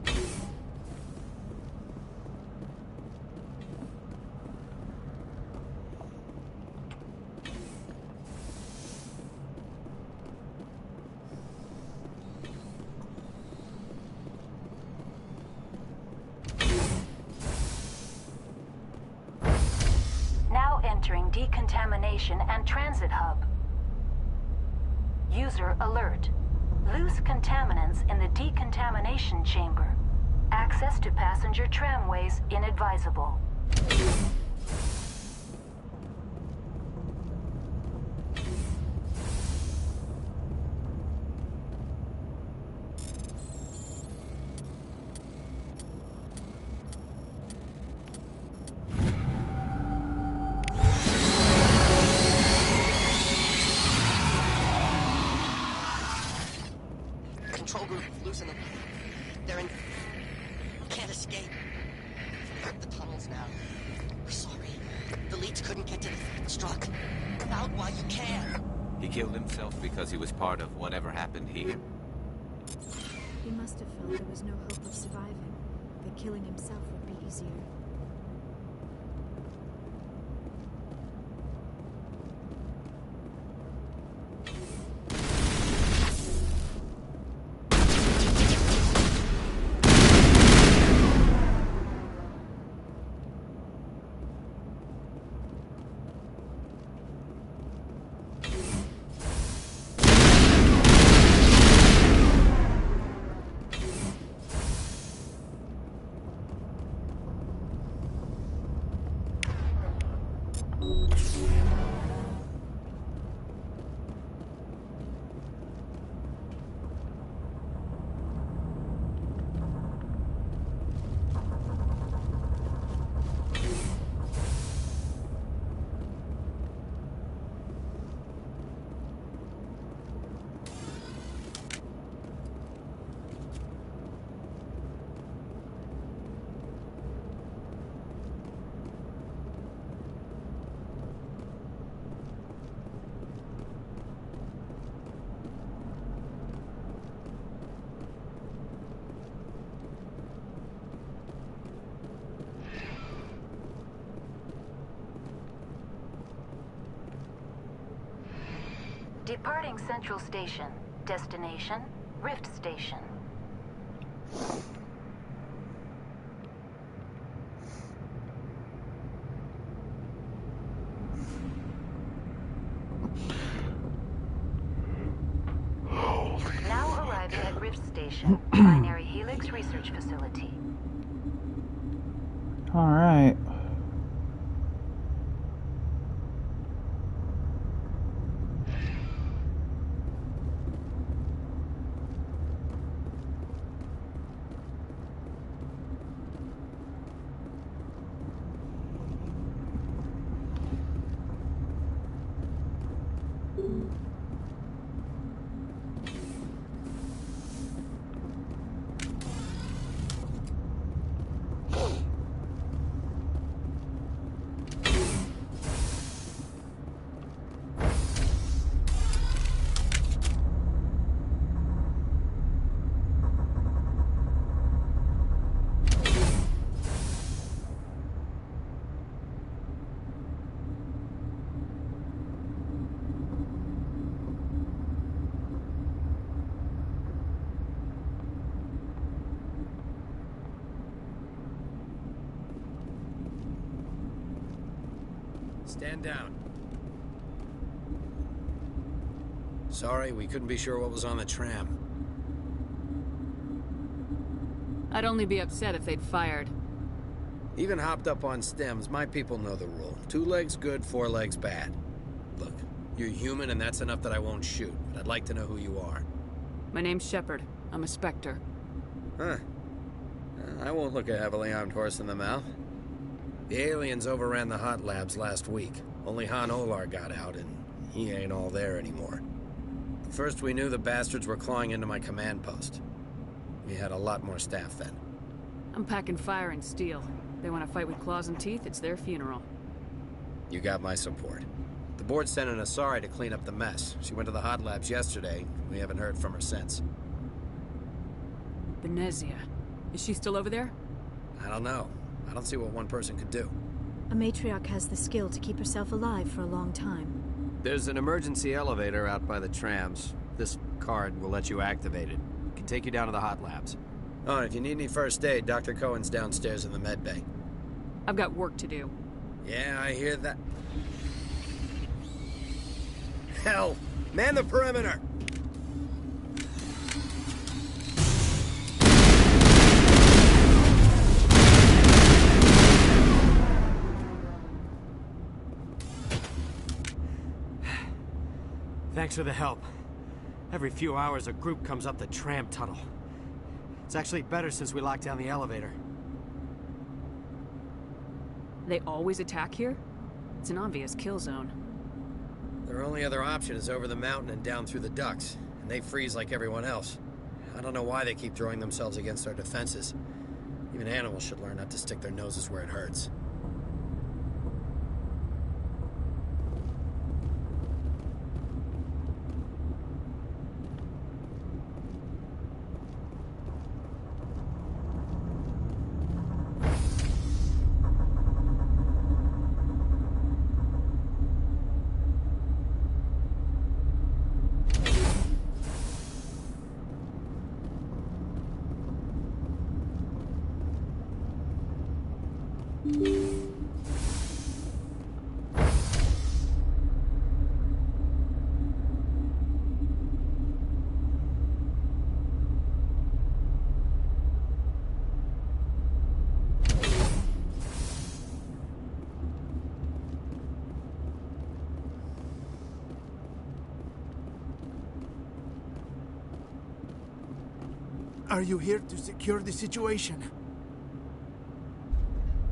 [SPEAKER 6] Now entering decontamination and transit hub. User alert. Loose contaminants in the decontamination chamber. Access to passenger tramways inadvisable.
[SPEAKER 5] Control group, loosen them. They're in... Can't escape. The tunnels now. We're sorry. The leads couldn't get to the struck. Come out while you can.
[SPEAKER 9] He killed himself because he was part of whatever happened here.
[SPEAKER 12] He must have felt there was no hope of surviving, that killing himself would be easier.
[SPEAKER 6] Departing Central Station. Destination, Rift Station. Now arriving at Rift Station, Binary Helix Research Facility.
[SPEAKER 1] All right.
[SPEAKER 22] Stand down. Sorry, we couldn't be sure what was on the tram.
[SPEAKER 2] I'd only be upset if they'd fired.
[SPEAKER 22] Even hopped up on stems, my people know the rule. 2 legs good, 4 legs bad. Look, you're human and that's enough that I won't shoot, but I'd like to know who you are.
[SPEAKER 2] My name's Shepard. I'm a Spectre.
[SPEAKER 22] Huh. I won't look a heavily armed horse in the mouth. The aliens overran the hot labs last week. Only Han Olar got out, and he ain't all there anymore. First we knew the bastards were clawing into my command post. We had a lot more staff then.
[SPEAKER 2] I'm packing fire and steel. They want to fight with claws and teeth, it's their funeral.
[SPEAKER 22] You got my support. The board sent an Asari to clean up the mess. She went to the hot labs yesterday. We haven't heard from her since.
[SPEAKER 2] Benezia. Is she still over there?
[SPEAKER 22] I don't know. I don't see what one person could do.
[SPEAKER 12] A matriarch has the skill to keep herself alive for a long time.
[SPEAKER 22] There's an emergency elevator out by the trams. This card will let you activate it. It can take you down to the hot labs. Oh, and if you need any first aid, Dr. Cohen's downstairs in the med bay.
[SPEAKER 2] I've got work to do.
[SPEAKER 22] Yeah, I hear that. Hell! Man the perimeter!
[SPEAKER 7] Thanks for the help. Every few hours, a group comes up the tram tunnel. It's actually better since we locked down the elevator.
[SPEAKER 2] They always attack here? It's an obvious kill zone.
[SPEAKER 22] Their only other option is over the mountain and down through the ducts, and they freeze like everyone else. I don't know why they keep throwing themselves against our defenses. Even animals should learn not to stick their noses where it hurts.
[SPEAKER 10] Are you here to secure the situation?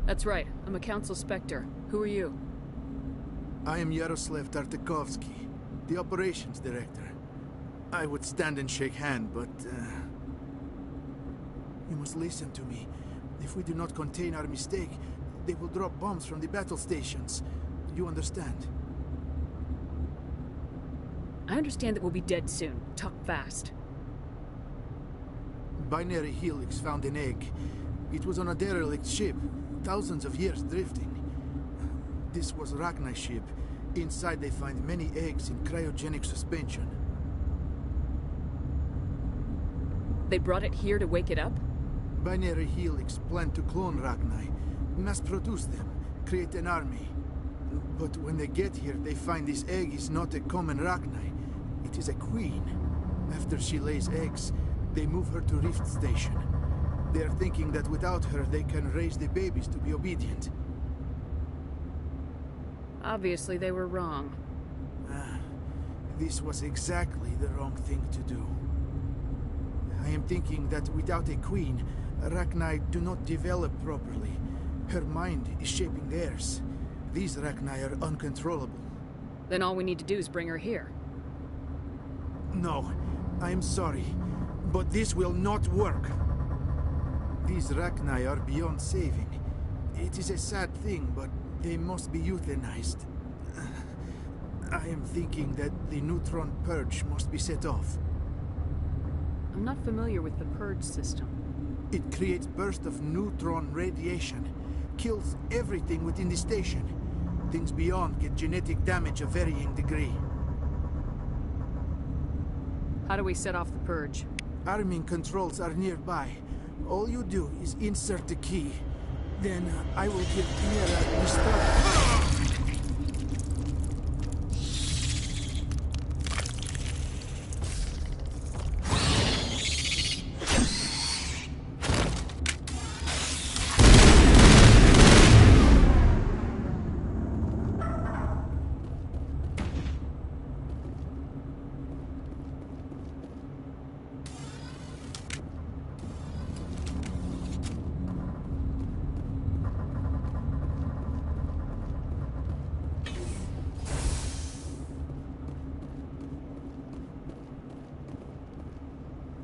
[SPEAKER 2] That's right. I'm a Council Spectre. Who are you?
[SPEAKER 10] I am Yaroslav Tartakovsky, the Operations Director. I would stand and shake hand, but... You must listen to me. If we do not contain our mistake, they will drop bombs from the battle stations. You understand?
[SPEAKER 2] I understand that we'll be dead soon. Talk fast.
[SPEAKER 10] Binary Helix found an egg. It was on a derelict ship, thousands of years drifting. This was Rachni's ship. Inside they find many eggs in cryogenic suspension.
[SPEAKER 2] They brought it here to wake it up?
[SPEAKER 10] Binary Helix planned to clone Rachni, mass-produce them, create an army. But when they get here, they find this egg is not a common Rachni. It is a queen. After she lays eggs, they move her to Rift Station. They are thinking that without her, they can raise the babies to be obedient.
[SPEAKER 2] Obviously, they were wrong.
[SPEAKER 10] This was exactly the wrong thing to do. I am thinking that without a queen, Rachni do not develop properly. Her mind is shaping theirs. These Rachni are uncontrollable.
[SPEAKER 2] Then all we need to do is bring her here.
[SPEAKER 10] No, I am sorry, but this will not work. These Rachni are beyond saving. It is a sad thing, but they must be euthanized. I am thinking that the neutron purge must be set off.
[SPEAKER 2] I'm not familiar with the purge system.
[SPEAKER 10] It creates bursts of neutron radiation, kills everything within the station. Things beyond get genetic damage of varying degree.
[SPEAKER 2] How do we set off the purge?
[SPEAKER 10] Arming controls are nearby. All you do is insert the key. Then I will give Mira the start.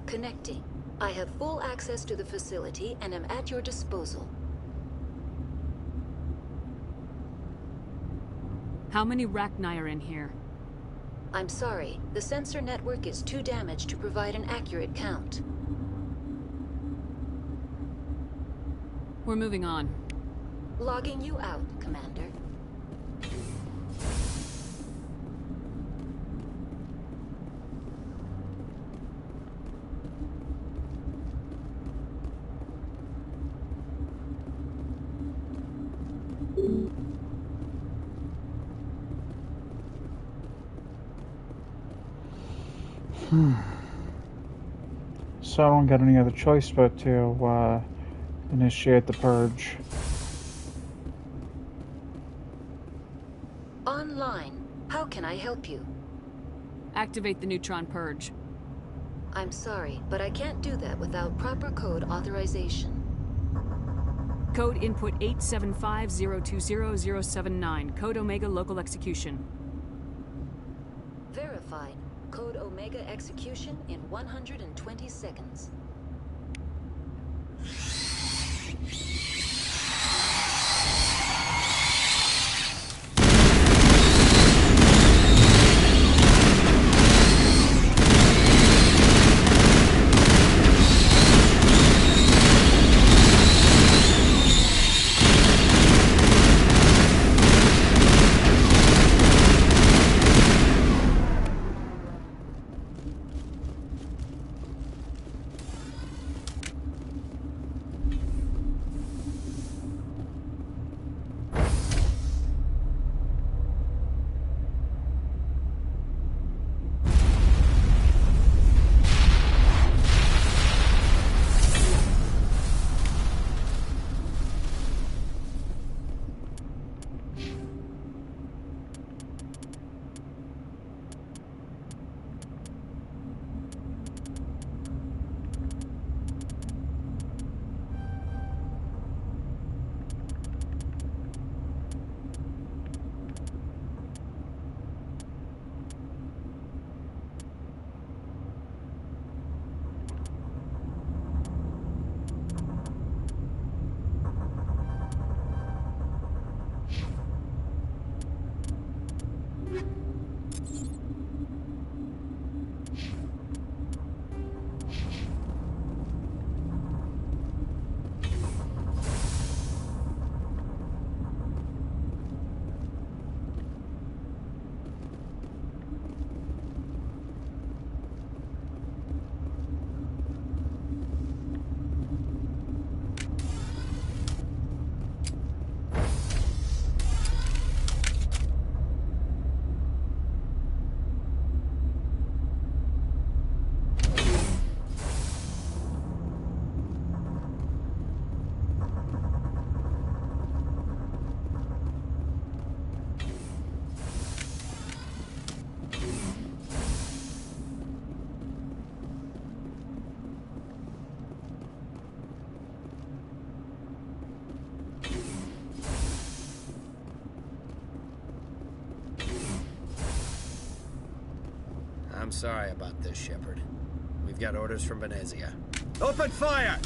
[SPEAKER 4] Connecting. I have full access to the facility and am at your disposal.
[SPEAKER 2] How many Rachni are in here?
[SPEAKER 4] I'm sorry, the sensor network is too damaged to provide an accurate count.
[SPEAKER 2] We're moving on.
[SPEAKER 4] Logging you out, Commander.
[SPEAKER 1] So I don't get any other choice but to initiate the purge.
[SPEAKER 4] Online. How can I help you?
[SPEAKER 2] Activate the neutron purge.
[SPEAKER 4] I'm sorry, but I can't do that without proper code authorization.
[SPEAKER 2] Code input 875020079. Code Omega local execution.
[SPEAKER 4] Verified. Code Omega execution in 120 seconds.
[SPEAKER 22] I'm sorry about this, Shepard. We've got orders from Venezia. Open fire!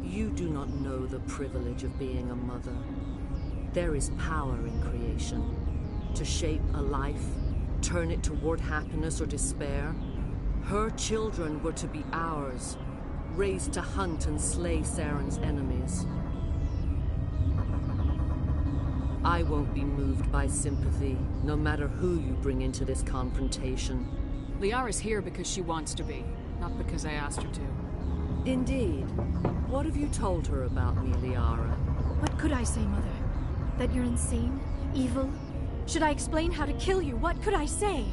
[SPEAKER 13] You do not know the privilege of being a mother. There is power in creation. To shape a life, turn it toward happiness or despair. Her children were to be ours, raised to hunt and slay Saren's enemies. I won't be moved by sympathy, no matter who you bring into this confrontation.
[SPEAKER 2] Liara's here because she wants to be, not because I asked her to.
[SPEAKER 13] Indeed. What have you told her about me, Liara?
[SPEAKER 12] What could I say, Mother? That you're insane? Evil? Should I explain how to kill you? What could I say?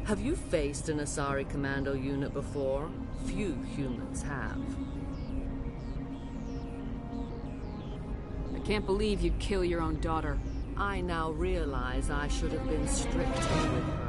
[SPEAKER 13] Have you faced an Asari commando unit before? Few humans have.
[SPEAKER 2] I can't believe you'd kill your own daughter.
[SPEAKER 13] I now realize I should have been stricter with her.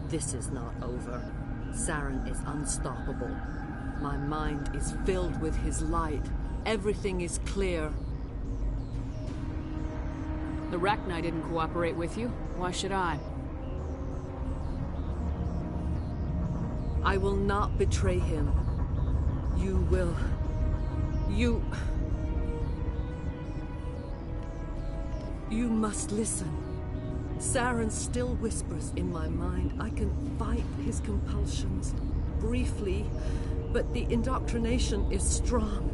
[SPEAKER 13] This is not over. Saren is unstoppable. My mind is filled with his light. Everything is clear.
[SPEAKER 2] The Rachni didn't cooperate with you. Why should I?
[SPEAKER 13] I will not betray him. You will. You must listen. Saren still whispers in my mind. I can fight his compulsions. Briefly, but the indoctrination is strong.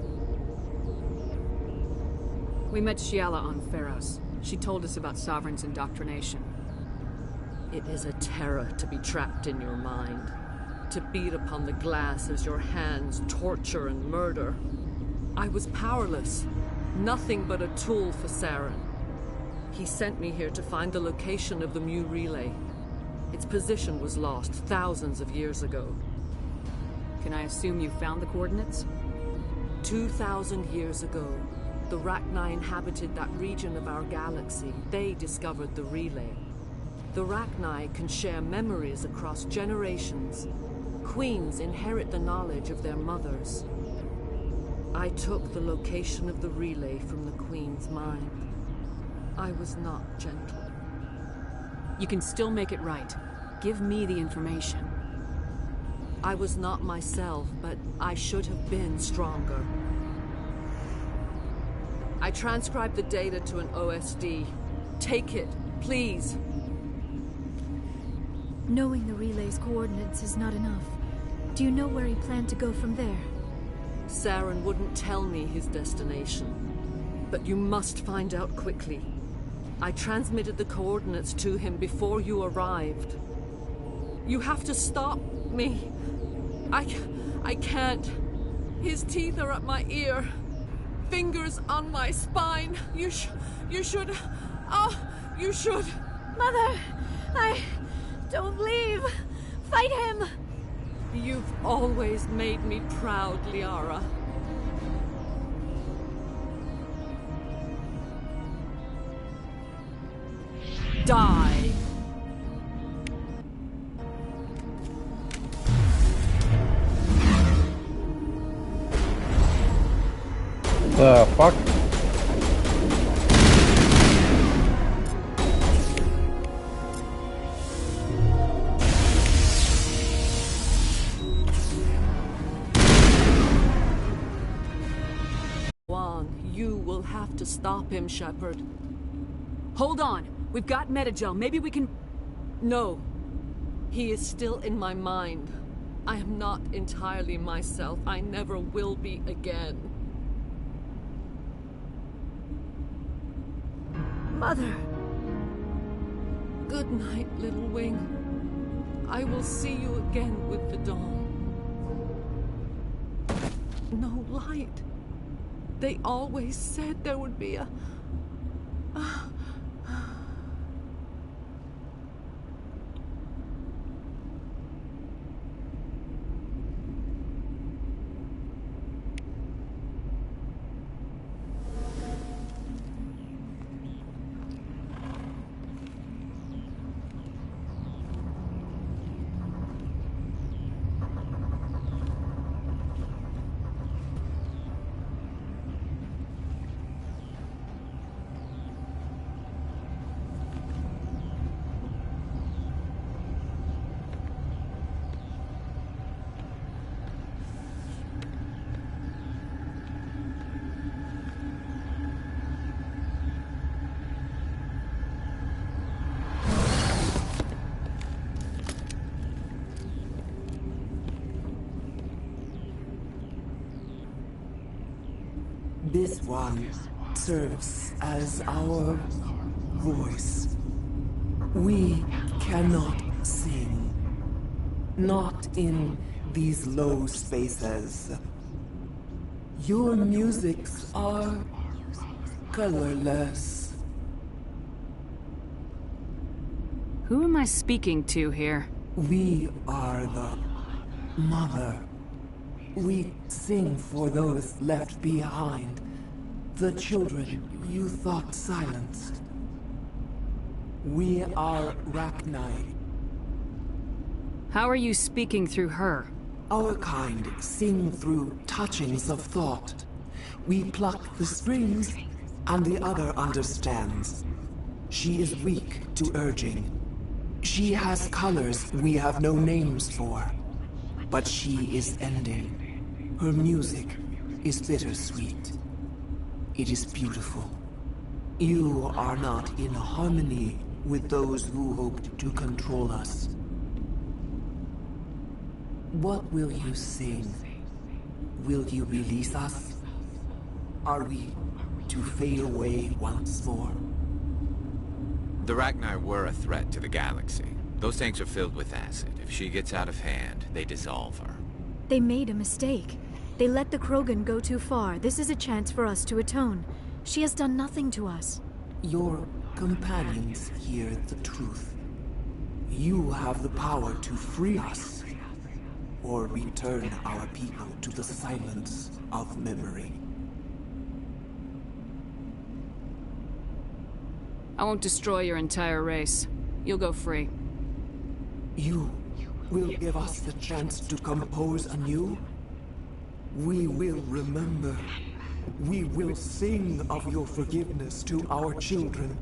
[SPEAKER 2] We met Shiala on Pharos. She told us about Sovereign's indoctrination.
[SPEAKER 13] It is a terror to be trapped in your mind. to beat upon the glass as your hands torture and murder. I was powerless, nothing but a tool for Saren. He sent me here to find the location of the Mu relay. Its position was lost thousands of years ago.
[SPEAKER 2] Can I assume you found the coordinates?
[SPEAKER 13] 2,000 years ago, the Rachni inhabited that region of our galaxy. They discovered the relay. The Rachni can share memories across generations. Queens inherit the knowledge of their mothers. I took the location of the relay from the Queen's mind. I was not gentle.
[SPEAKER 2] You can still make it right. Give me the information.
[SPEAKER 13] I was not myself, but I should have been stronger. I transcribed the data to an OSD. Take it, please.
[SPEAKER 12] Knowing the relay's coordinates is not enough. Do you know where he planned to go from there?
[SPEAKER 13] Saren wouldn't tell me his destination. But you must find out quickly. I transmitted the coordinates to him before you arrived. You have to stop me. I can't. His teeth are at my ear. Fingers on my spine. You should... Oh, you should...
[SPEAKER 12] Mother! Don't leave! Fight him!
[SPEAKER 13] You've always made me proud, Liara. Die!
[SPEAKER 1] The fuck?
[SPEAKER 13] You will have to stop him, Shepard.
[SPEAKER 2] Hold on. We've got Metagel. Maybe we can...
[SPEAKER 13] No. He is still in my mind. I am not entirely myself. I never will be again.
[SPEAKER 12] Mother!
[SPEAKER 13] Good night, little wing. I will see you again with the dawn. No light. They always said there would be a...
[SPEAKER 8] This one serves as our voice. We cannot sing. Not in these low spaces. Your musics are colorless.
[SPEAKER 2] Who am I speaking to here?
[SPEAKER 8] We are the mother. We sing for those left behind. The children you thought silenced. We are Rachni.
[SPEAKER 2] How are you speaking through her?
[SPEAKER 8] Our kind sing through touchings of thought. We pluck the strings, and the other understands. She is weak to urging. She has colors we have no names for. But she is ending. Her music is bittersweet. It is beautiful. You are not in harmony with those who hoped to control us. What will you sing? Will you release us? Are we to fade away once more?
[SPEAKER 9] The Rachni were a threat to the galaxy. Those tanks are filled with acid. If she gets out of hand, they dissolve her.
[SPEAKER 12] They made a mistake. They let the Krogan go too far. This is a chance for us to atone. She has done nothing to us.
[SPEAKER 8] Your companions hear the truth. You have the power to free us, or return our people to the silence of memory.
[SPEAKER 2] I won't destroy your entire race. You'll go free.
[SPEAKER 8] You will give us the chance to compose anew? We will remember. We will sing of your forgiveness to our children.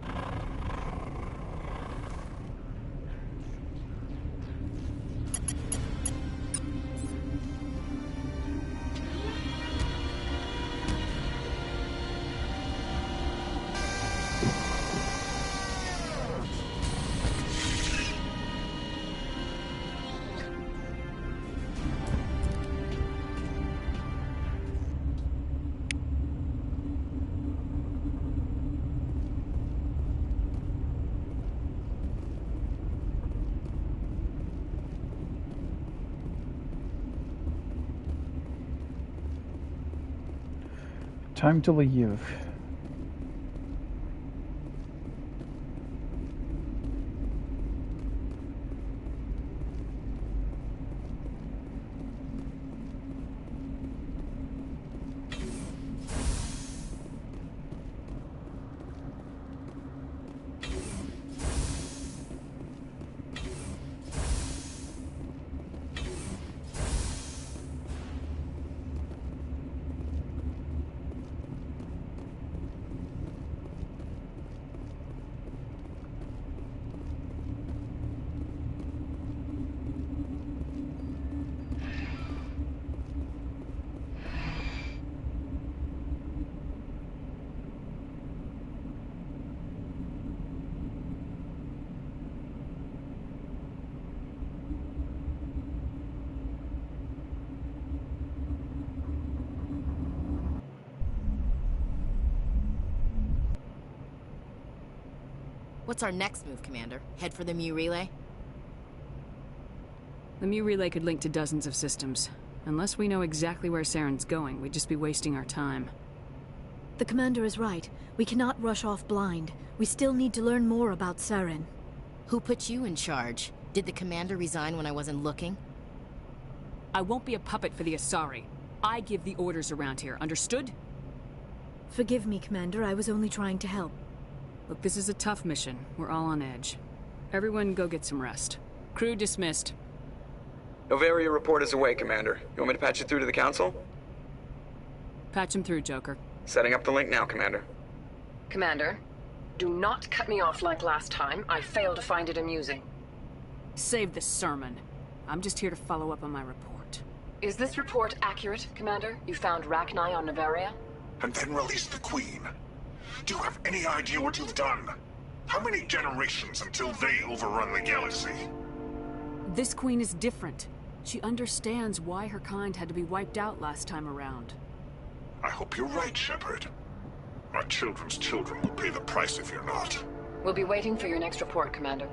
[SPEAKER 1] Time to leave.
[SPEAKER 16] What's our next move, Commander? Head for the Mu Relay?
[SPEAKER 2] The Mu Relay could link to dozens of systems. Unless we know exactly where Saren's going, we'd just be wasting our time.
[SPEAKER 12] The Commander is right. We cannot rush off blind. We still need to learn more about Saren.
[SPEAKER 16] Who put you in charge? Did the Commander resign when I wasn't looking?
[SPEAKER 2] I won't be a puppet for the Asari. I give the orders around here, understood?
[SPEAKER 12] Forgive me, Commander. I was only trying to help.
[SPEAKER 2] Look, this is a tough mission. We're all on edge. Everyone go get some rest. Crew dismissed.
[SPEAKER 18] Noveria report is away, Commander. You want me to patch it through to the Council?
[SPEAKER 2] Patch him through, Joker.
[SPEAKER 18] Setting up the link now, Commander.
[SPEAKER 23] Commander, do not cut me off like last time. I failed to find it amusing.
[SPEAKER 2] Save the sermon. I'm just here to follow up on my report.
[SPEAKER 23] Is this report accurate, Commander? You found Rachni on Noveria?
[SPEAKER 24] And then released the Queen. Do you have any idea what you've done? How many generations until they overrun the galaxy?
[SPEAKER 2] This Queen is different. She understands why her kind had to be wiped out last time around.
[SPEAKER 24] I hope you're right, Shepard. My children's children will pay the price if you're not.
[SPEAKER 23] We'll be waiting for your next report, Commander.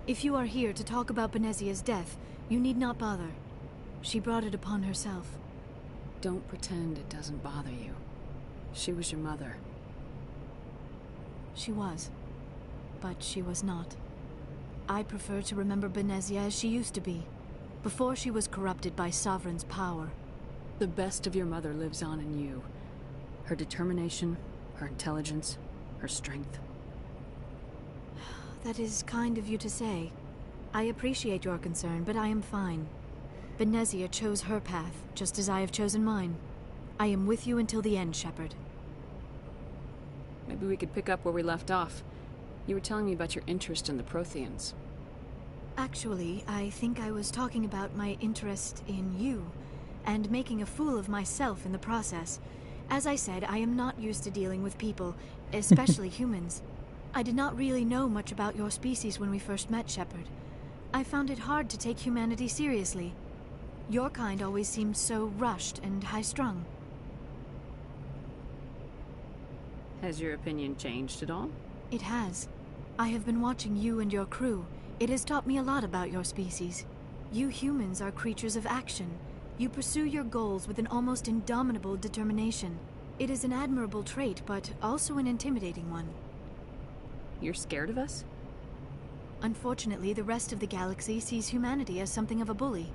[SPEAKER 12] If you are here to talk about Benezia's death, you need not bother. She brought it upon herself.
[SPEAKER 2] Don't pretend it doesn't bother you. She was your mother.
[SPEAKER 12] She was. But she was not. I prefer to remember Benezia as she used to be, before she was corrupted by Sovereign's power.
[SPEAKER 2] The best of your mother lives on in you. Her determination, her intelligence, her strength.
[SPEAKER 12] That is kind of you to say. I appreciate your concern, but I am fine. Benezia chose her path, just as I have chosen mine. I am with you until the end, Shepard.
[SPEAKER 2] Maybe we could pick up where we left off. You were telling me about your interest in the Protheans.
[SPEAKER 12] Actually, I think I was talking about my interest in you, and making a fool of myself in the process. As I said, I am not used to dealing with people, especially humans. I did not really know much about your species when we first met, Shepard. I found it hard to take humanity seriously. Your kind always seemed so rushed and high-strung.
[SPEAKER 2] Has your opinion changed at all?
[SPEAKER 12] It has. I have been watching you and your crew. It has taught me a lot about your species. You humans are creatures of action. You pursue your goals with an almost indomitable determination. It is an admirable trait, but also an intimidating one.
[SPEAKER 2] You're scared of us?
[SPEAKER 12] Unfortunately, the rest of the galaxy sees humanity as something of a bully.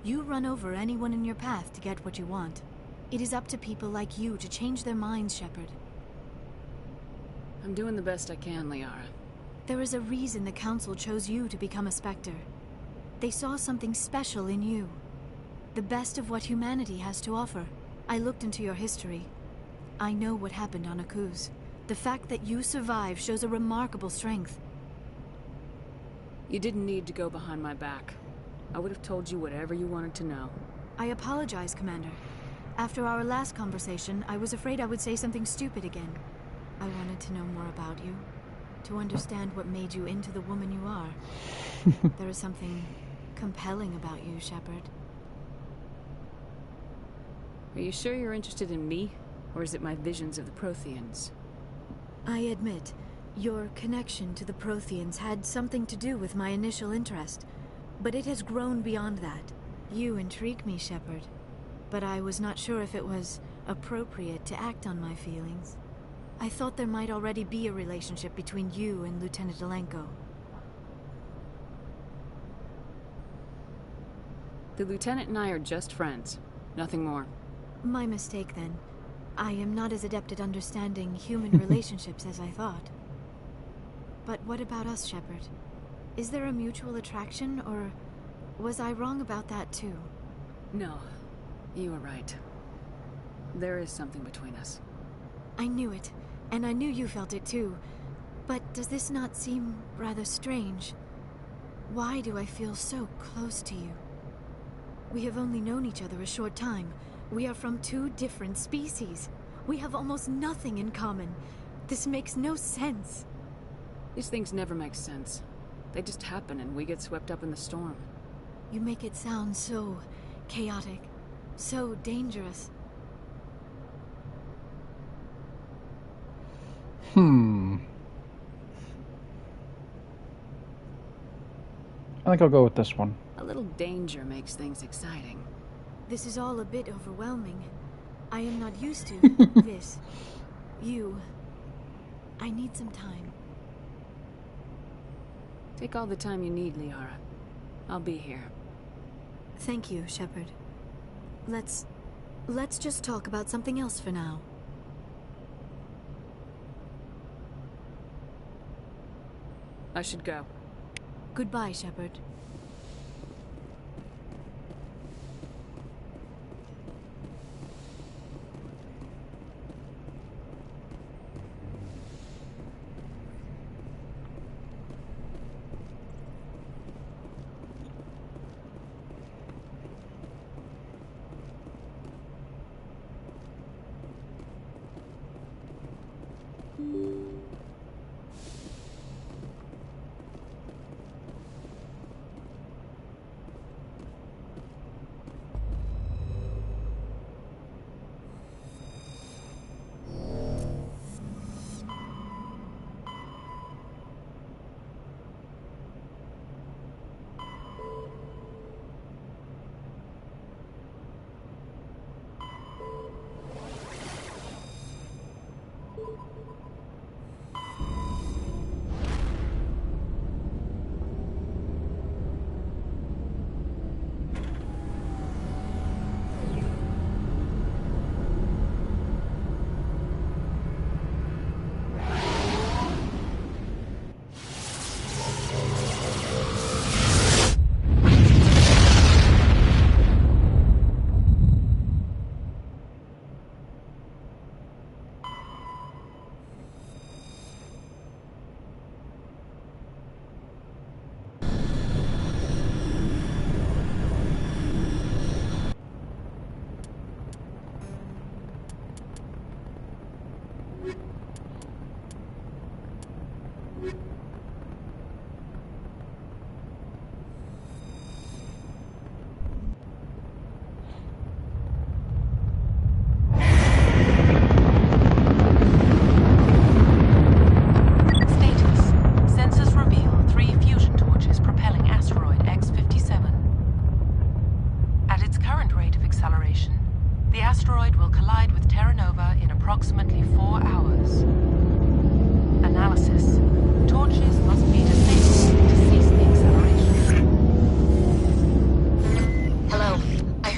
[SPEAKER 12] You run over anyone in your path to get what you want. It is up to people like you to change their minds, Shepard.
[SPEAKER 2] I'm doing the best I can, Liara.
[SPEAKER 12] There is a reason the Council chose you to become a Spectre. They saw something special in you. The best of what humanity has to offer. I looked into your history. I know what happened on Akuz. The fact that you survived shows a remarkable strength.
[SPEAKER 2] You didn't need to go behind my back. I would have told you whatever you wanted to know.
[SPEAKER 12] I apologize, Commander. After our last conversation, I was afraid I would say something stupid again. I wanted to know more about you. To understand what made you into the woman you are. There is something compelling about you, Shepard.
[SPEAKER 2] Are you sure you're interested in me? Or is it my visions of the Protheans?
[SPEAKER 12] I admit, your connection to the Protheans had something to do with my initial interest. But it has grown beyond that. You intrigue me, Shepard. But I was not sure if it was appropriate to act on my feelings. I thought there might already be a relationship between you and Lieutenant Alenko.
[SPEAKER 2] The Lieutenant and I are just friends. Nothing more.
[SPEAKER 12] My mistake, then. I am not as adept at understanding human relationships as I thought. But what about us, Shepard? Is there a mutual attraction, or was I wrong about that too?
[SPEAKER 2] No, you were right. There is something between us.
[SPEAKER 12] I knew it, and I knew you felt it too. But does this not seem rather strange? Why do I feel so close to you? We have only known each other a short time. We are from two different species. We have almost nothing in common. This makes no sense.
[SPEAKER 2] These things never make sense. They just happen and we get swept up in the storm.
[SPEAKER 12] You make it sound so chaotic, so dangerous.
[SPEAKER 1] I think I'll go with this one.
[SPEAKER 2] A little danger makes things exciting.
[SPEAKER 12] This is all a bit overwhelming. I am not used to this. You. I need some time.
[SPEAKER 2] Take all the time you need, Liara. I'll be here.
[SPEAKER 12] Thank you, Shepard. Let's just talk about something else for now.
[SPEAKER 2] I should go.
[SPEAKER 12] Goodbye, Shepard.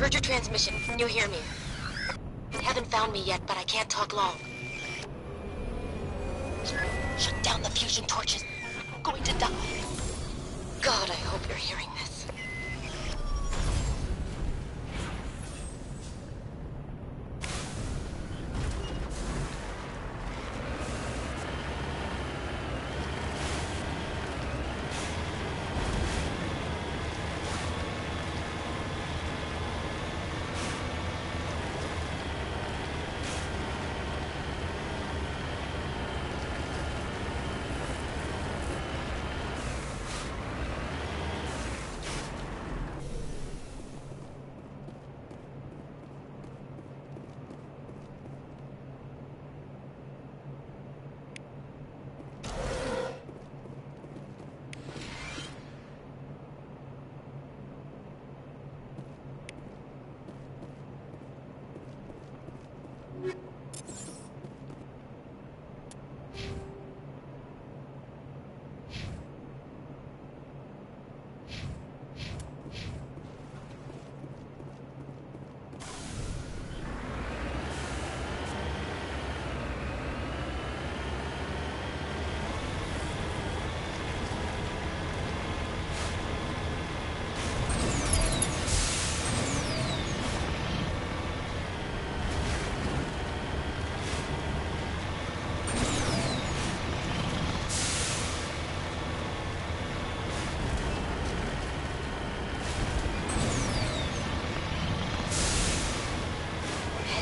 [SPEAKER 16] heard your transmission. Can you hear me? You haven't found me yet, but I can't talk long. Shut down the fusion torches. I'm going to die. God, I hope you're hearing this.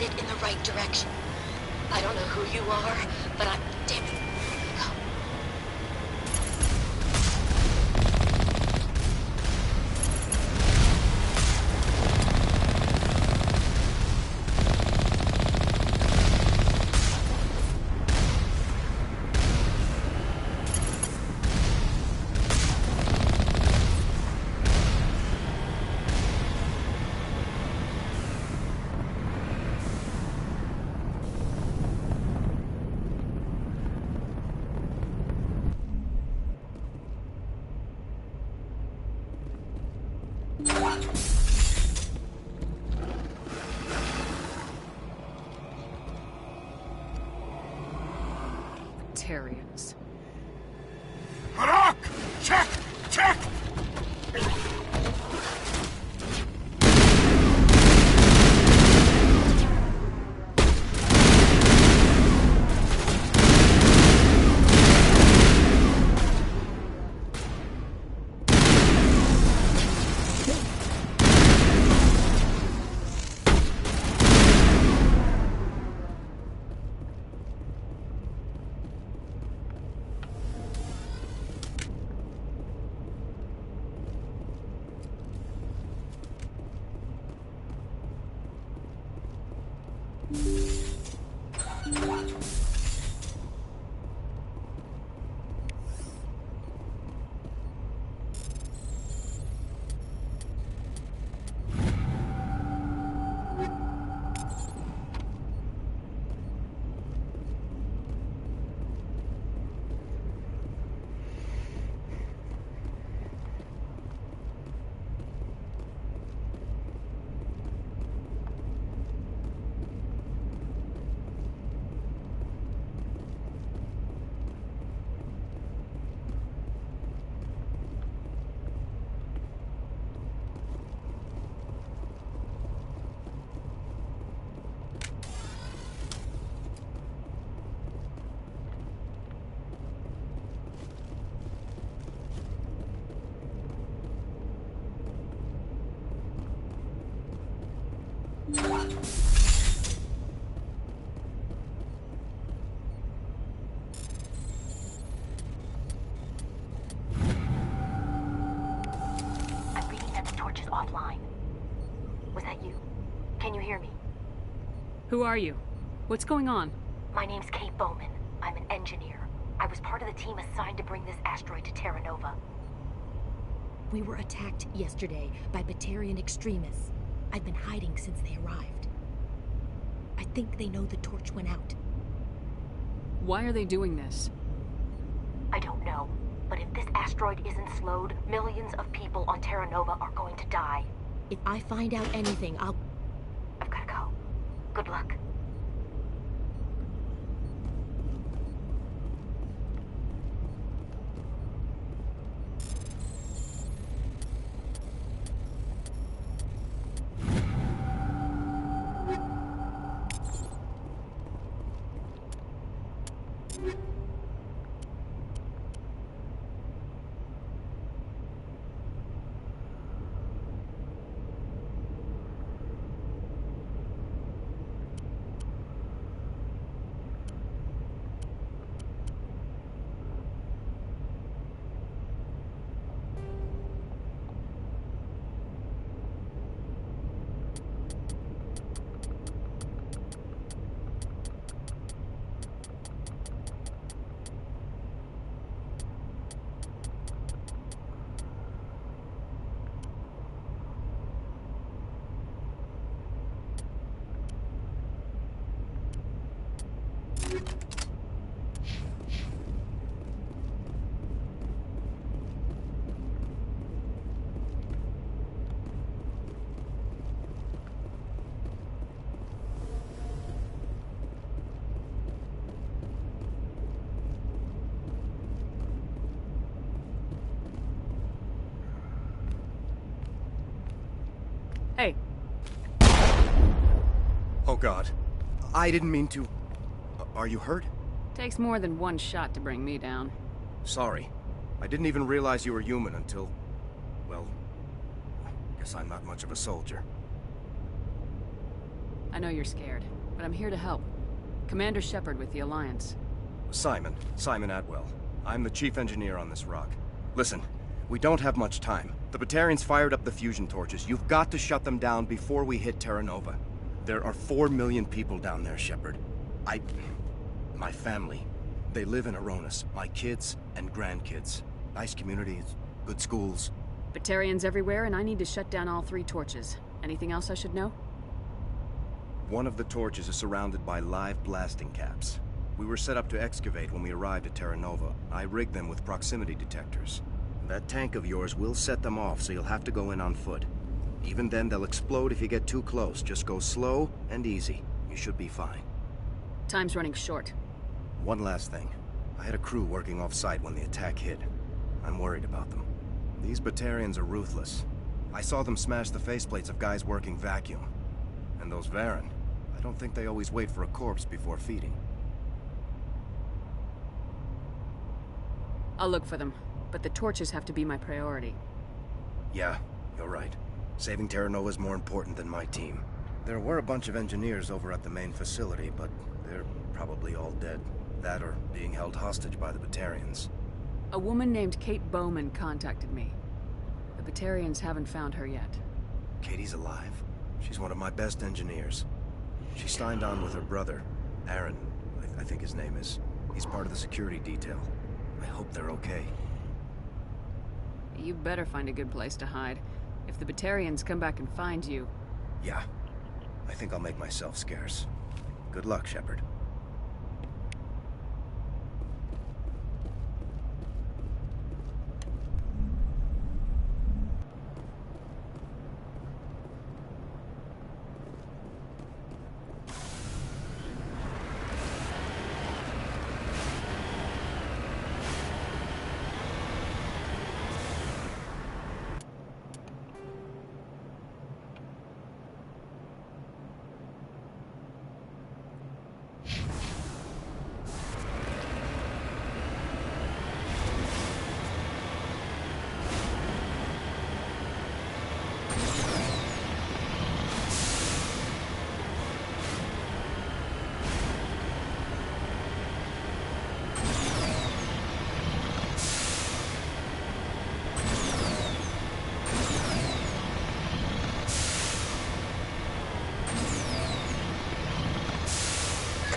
[SPEAKER 16] In the right direction. I don't know who you are, but I'm damn it. Go.
[SPEAKER 2] Batarians.
[SPEAKER 24] Harak! Check! Check!
[SPEAKER 16] I'm reading that the torch is offline. Was that you? Can you hear me?
[SPEAKER 2] Who are you? What's going on?
[SPEAKER 16] My name's Kate Bowman. I'm an engineer. I was part of the team assigned to bring this asteroid to Terra Nova. We were attacked yesterday by Batarian extremists. I've been hiding since they arrived. I think they know the torch went out.
[SPEAKER 2] Why are they doing this?
[SPEAKER 16] I don't know. But if this asteroid isn't slowed, millions of people on Terra Nova are going to die. If I find out anything, I've gotta go. Good luck.
[SPEAKER 2] Hey.
[SPEAKER 11] Oh God. I didn't mean to... Are you hurt?
[SPEAKER 2] Takes more than one shot to bring me down.
[SPEAKER 11] Sorry. I didn't even realize you were human until... Well... Guess I'm not much of a soldier.
[SPEAKER 2] I know you're scared, but I'm here to help. Commander Shepard with the Alliance.
[SPEAKER 11] Simon Atwell. I'm the chief engineer on this rock. Listen, we don't have much time. The Batarians fired up the fusion torches. You've got to shut them down before we hit Terra Nova. There are 4 million people down there, Shepard. My family. They live in Aronis. My kids and grandkids. Nice communities, good schools.
[SPEAKER 2] Batarians everywhere, and I need to shut down all 3 torches. Anything else I should know?
[SPEAKER 11] One of the torches is surrounded by live blasting caps. We were set up to excavate when we arrived at Terra Nova. I rigged them with proximity detectors. That tank of yours will set them off, so you'll have to go in on foot. Even then, they'll explode if you get too close. Just go slow and easy. You should be fine.
[SPEAKER 2] Time's running short.
[SPEAKER 11] One last thing. I had a crew working off-site when the attack hit. I'm worried about them. These Batarians are ruthless. I saw them smash the faceplates of guys working vacuum. And those Varren, I don't think they always wait for a corpse before feeding.
[SPEAKER 2] I'll look for them, but the torches have to be my priority.
[SPEAKER 11] Yeah, you're right. Saving Terra Nova is more important than my team. There were a bunch of engineers over at the main facility, but they're probably all dead. That or being held hostage by the Batarians.
[SPEAKER 2] A woman named Kate Bowman contacted me. The Batarians haven't found her yet.
[SPEAKER 11] Katie's alive? She's one of my best engineers. She signed on with her brother, Aaron, I think his name is. He's part of the security detail. I hope they're okay.
[SPEAKER 2] You better find a good place to hide. If the Batarians come back and find you...
[SPEAKER 11] Yeah. I think I'll make myself scarce. Good luck, Shepard.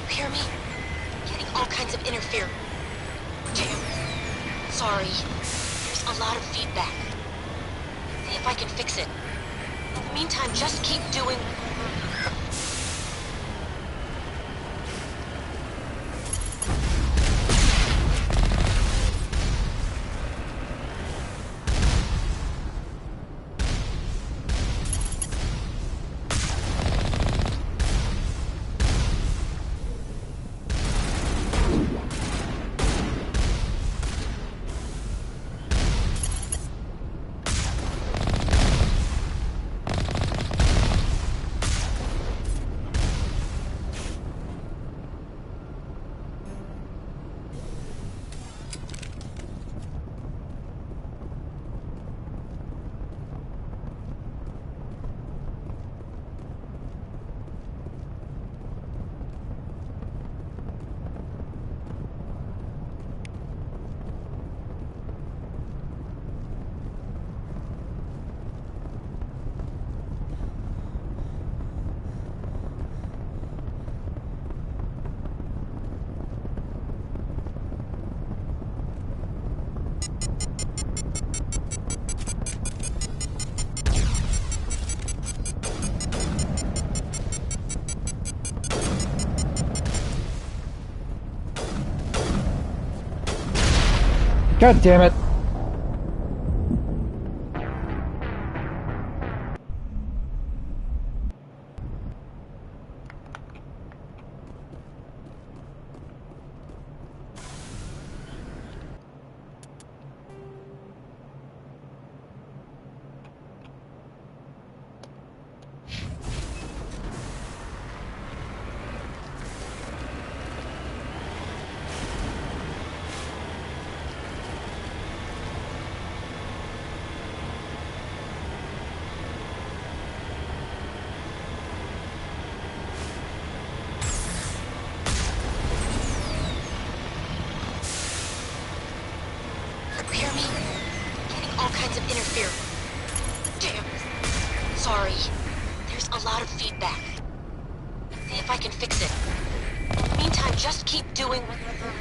[SPEAKER 16] Hear me? Getting all kinds of interference. Damn. Sorry. There's a lot of feedback. See if I can fix it. In the meantime, just keep doing...
[SPEAKER 1] God damn it.
[SPEAKER 16] Hear me? Getting all kinds of interference. Damn. Sorry. There's a lot of feedback. See if I can fix it. In the meantime, just keep doing what you're doing.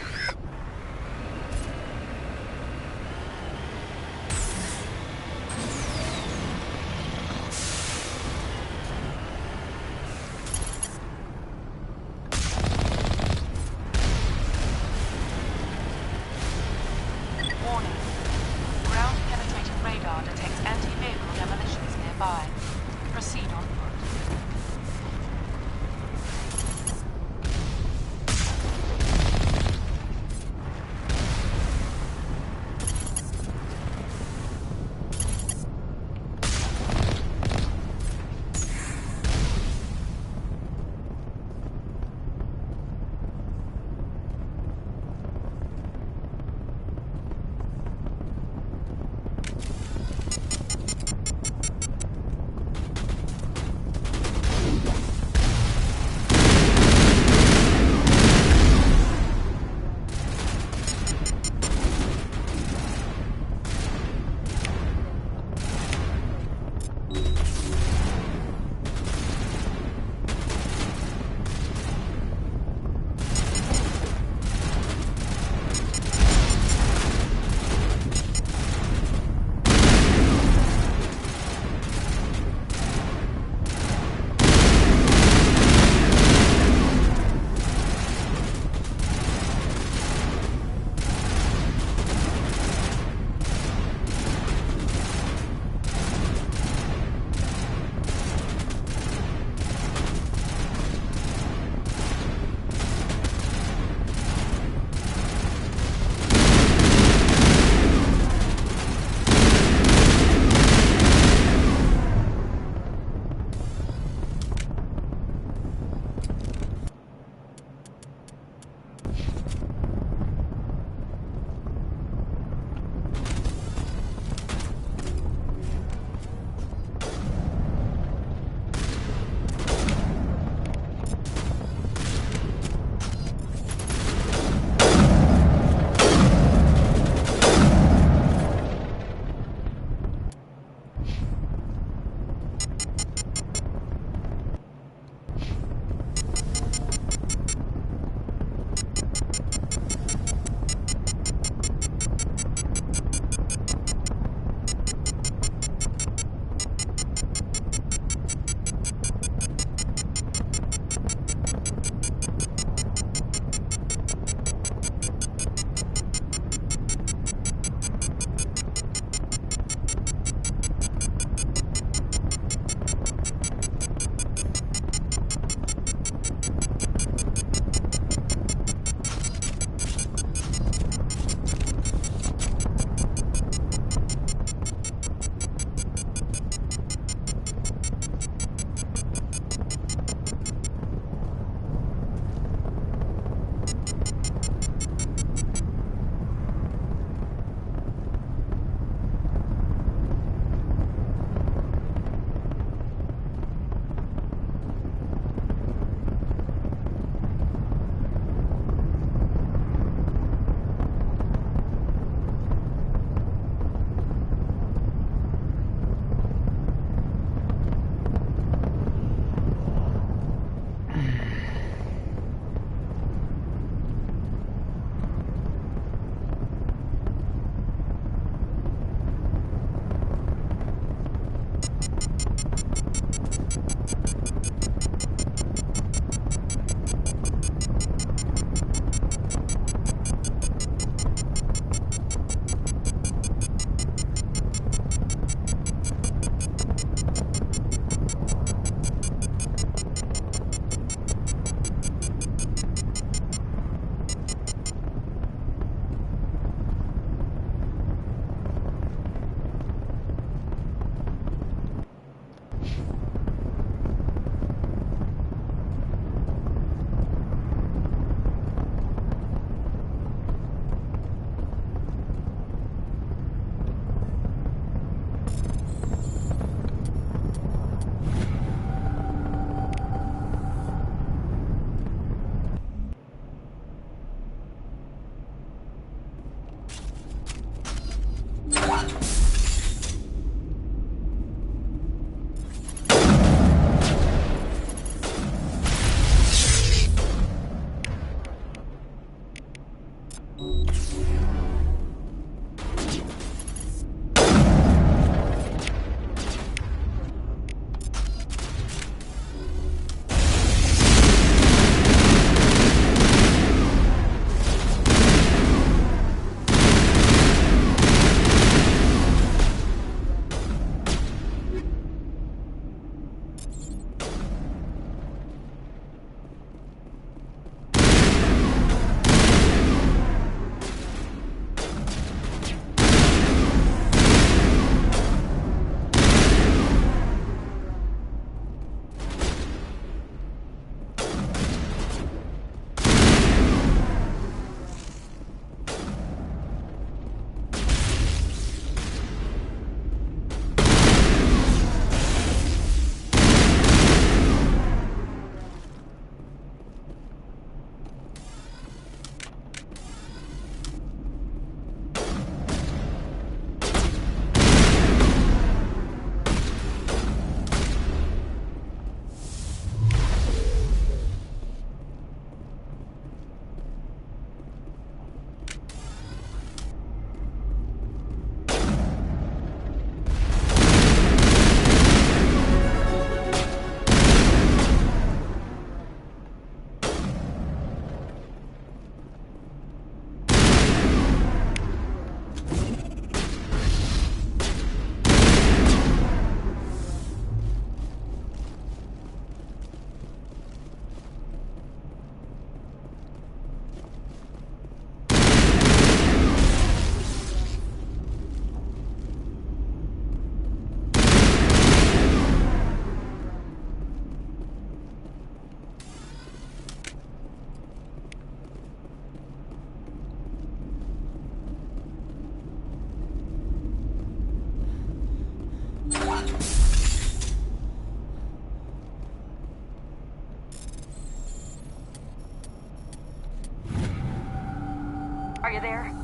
[SPEAKER 16] Are you there?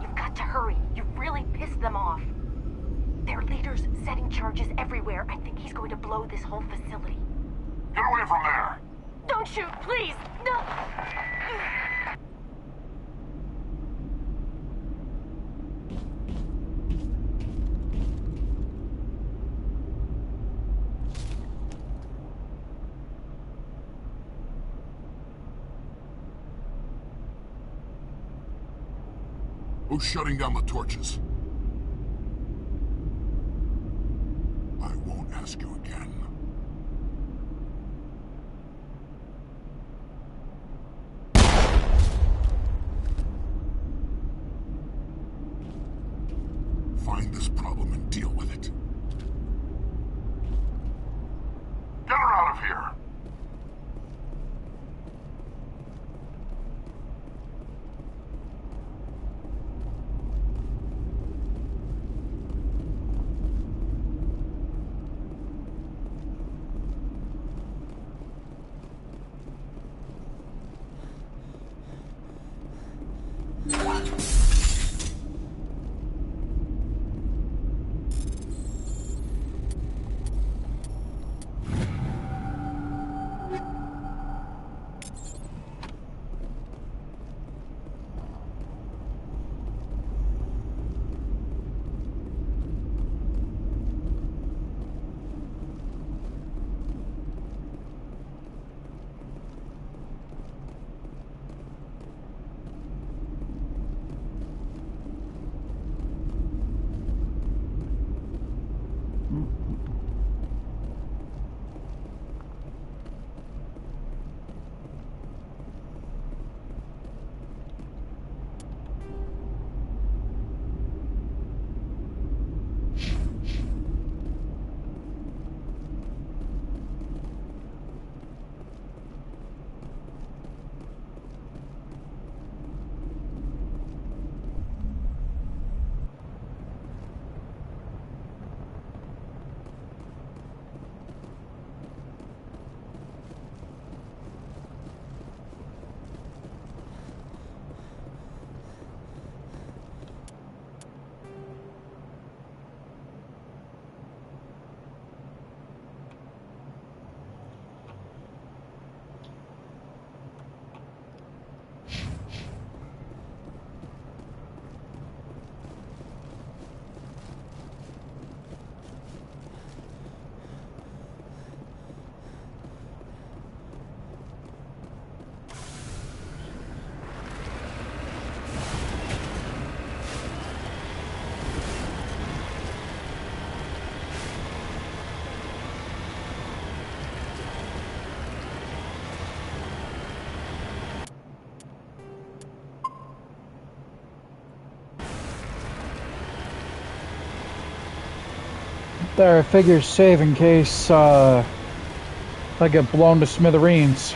[SPEAKER 16] You've got to hurry. You've really pissed them off. Their leader's setting charges everywhere. I think he's going to blow this whole facility.
[SPEAKER 24] Get away from there!
[SPEAKER 16] Don't shoot, please! No!
[SPEAKER 24] Who's shutting down the torches? I won't ask you again. Find this problem and deal with it. Get her out of here!
[SPEAKER 1] There, I figure save in case I get blown to smithereens.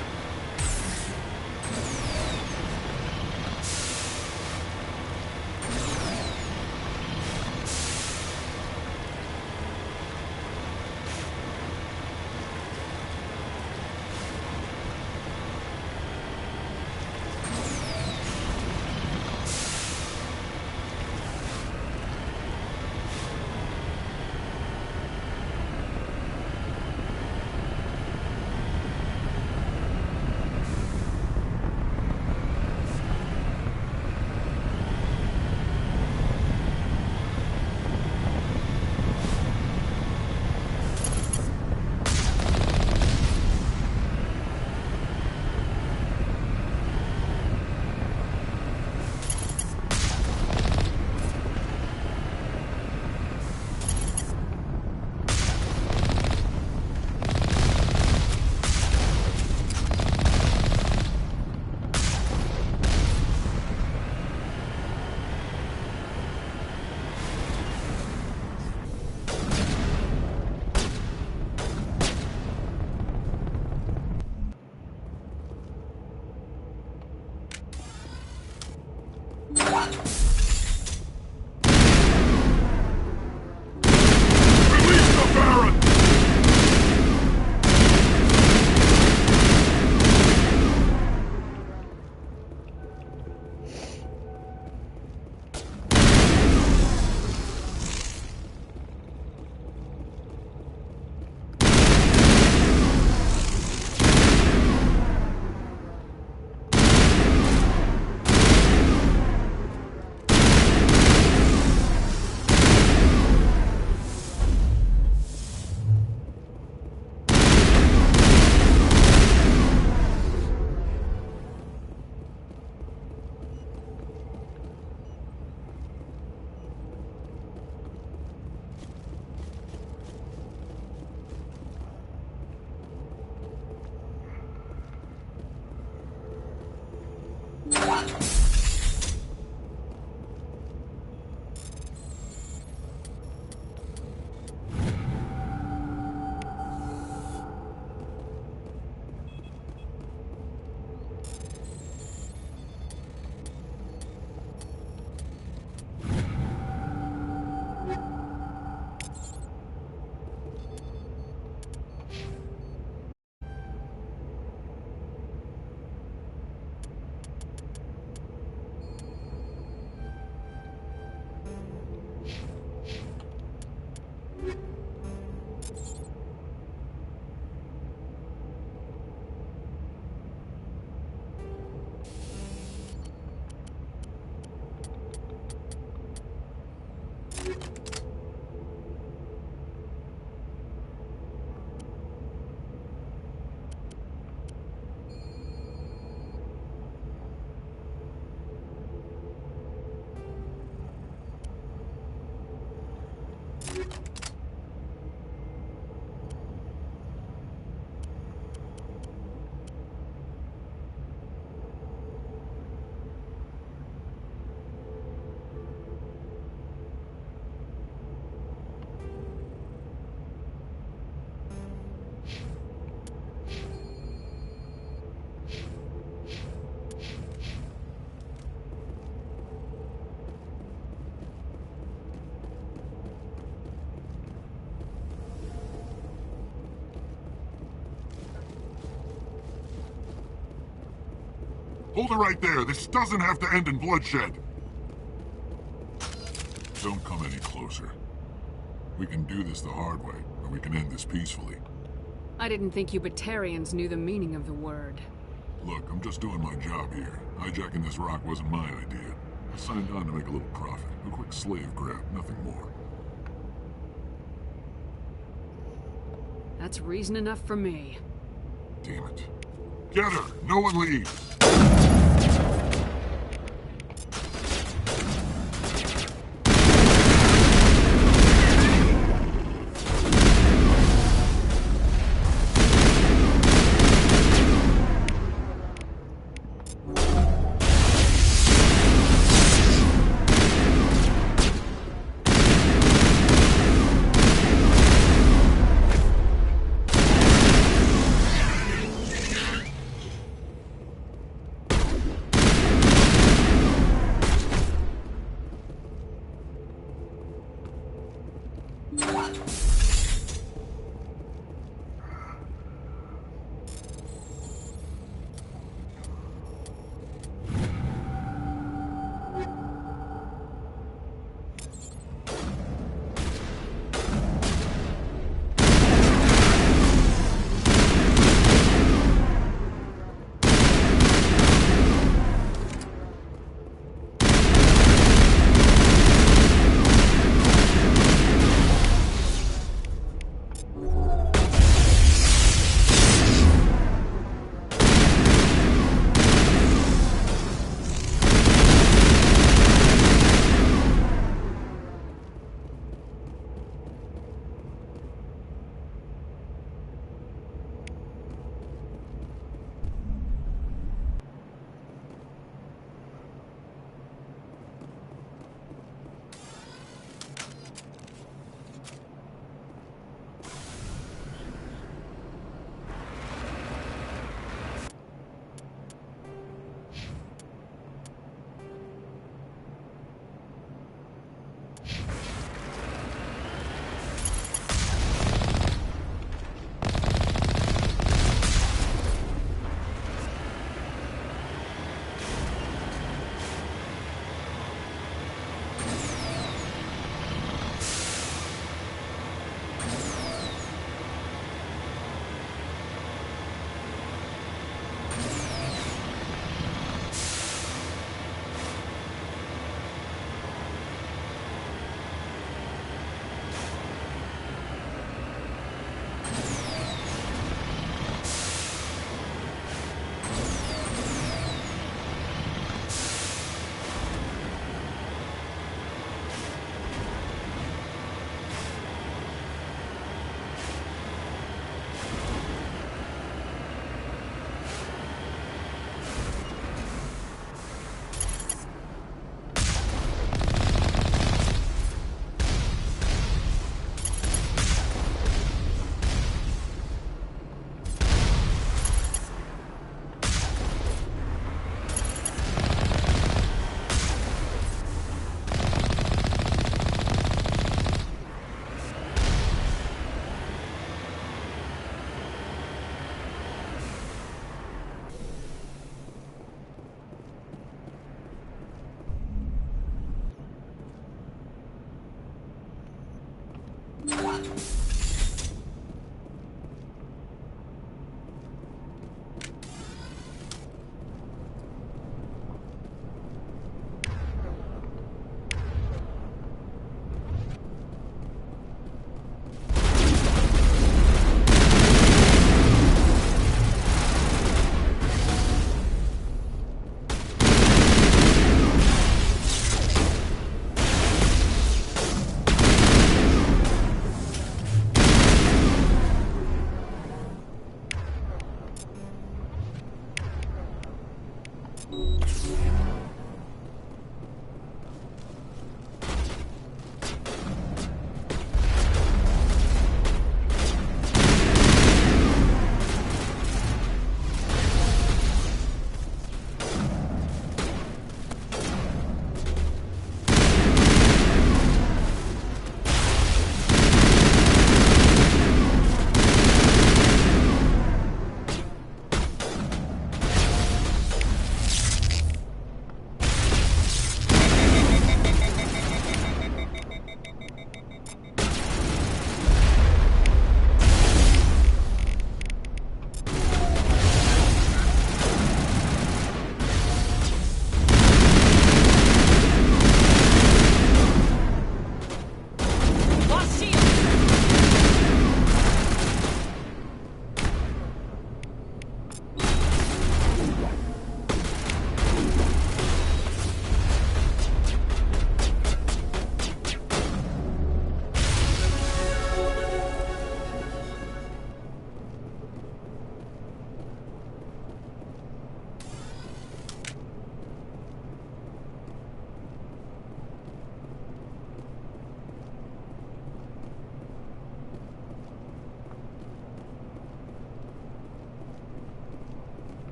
[SPEAKER 24] Hold it right there. This doesn't have to end in bloodshed. Don't come any closer. We can do this the hard way, or we can end this peacefully.
[SPEAKER 2] I didn't think you Batarians knew the meaning of the word.
[SPEAKER 24] Look, I'm just doing my job here. Hijacking this rock wasn't my idea. I signed on to make a little profit. A quick slave grab, nothing more.
[SPEAKER 2] That's reason enough for me.
[SPEAKER 24] Damn it. Get her! No one leaves!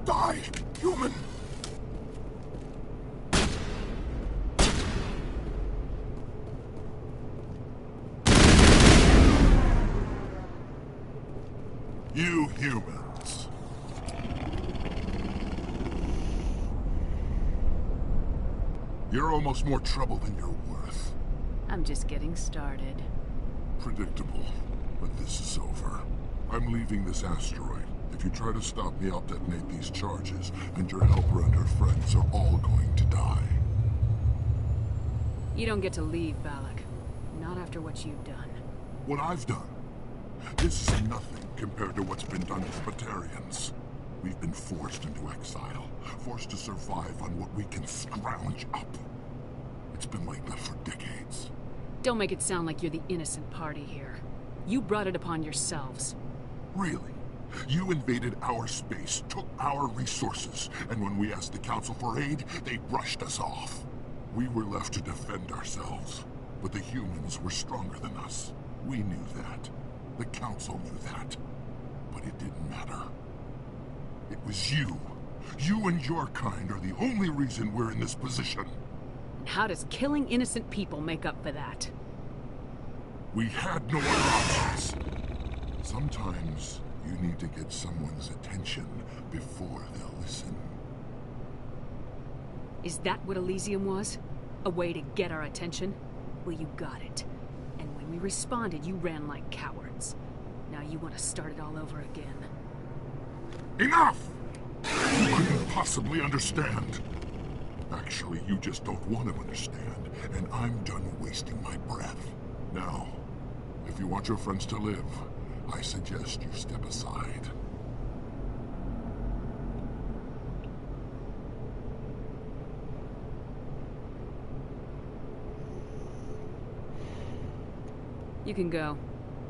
[SPEAKER 24] Die, human! You humans. You're almost more trouble than you're worth.
[SPEAKER 2] I'm just getting started.
[SPEAKER 24] Predictable, but this is over. I'm leaving this asteroid. If you try to stop me, I'll detonate these charges, and your helper and her friends are all going to die.
[SPEAKER 2] You don't get to leave, Balak. Not after what you've done.
[SPEAKER 24] What I've done? This is nothing compared to what's been done to the Batarians. We've been forced into exile, forced to survive on what we can scrounge up. It's been like that for decades.
[SPEAKER 2] Don't make it sound like you're the innocent party here. You brought it upon yourselves.
[SPEAKER 24] Really? You invaded our space, took our resources, and when we asked the Council for aid, they brushed us off. We were left to defend ourselves, but the humans were stronger than us. We knew that. The Council knew that. But it didn't matter. It was you. You and your kind are the only reason we're in this position.
[SPEAKER 2] And how does killing innocent people make up for that?
[SPEAKER 24] We had no other options. Sometimes you need to get someone's attention before they'll listen.
[SPEAKER 2] Is that what Elysium was? A way to get our attention? Well, you got it. And when we responded, you ran like cowards. Now you want to start it all over again.
[SPEAKER 24] Enough! You couldn't possibly understand. Actually, you just don't want to understand, and I'm done wasting my breath. Now, if you want your friends to live, I suggest you step aside.
[SPEAKER 2] You can go,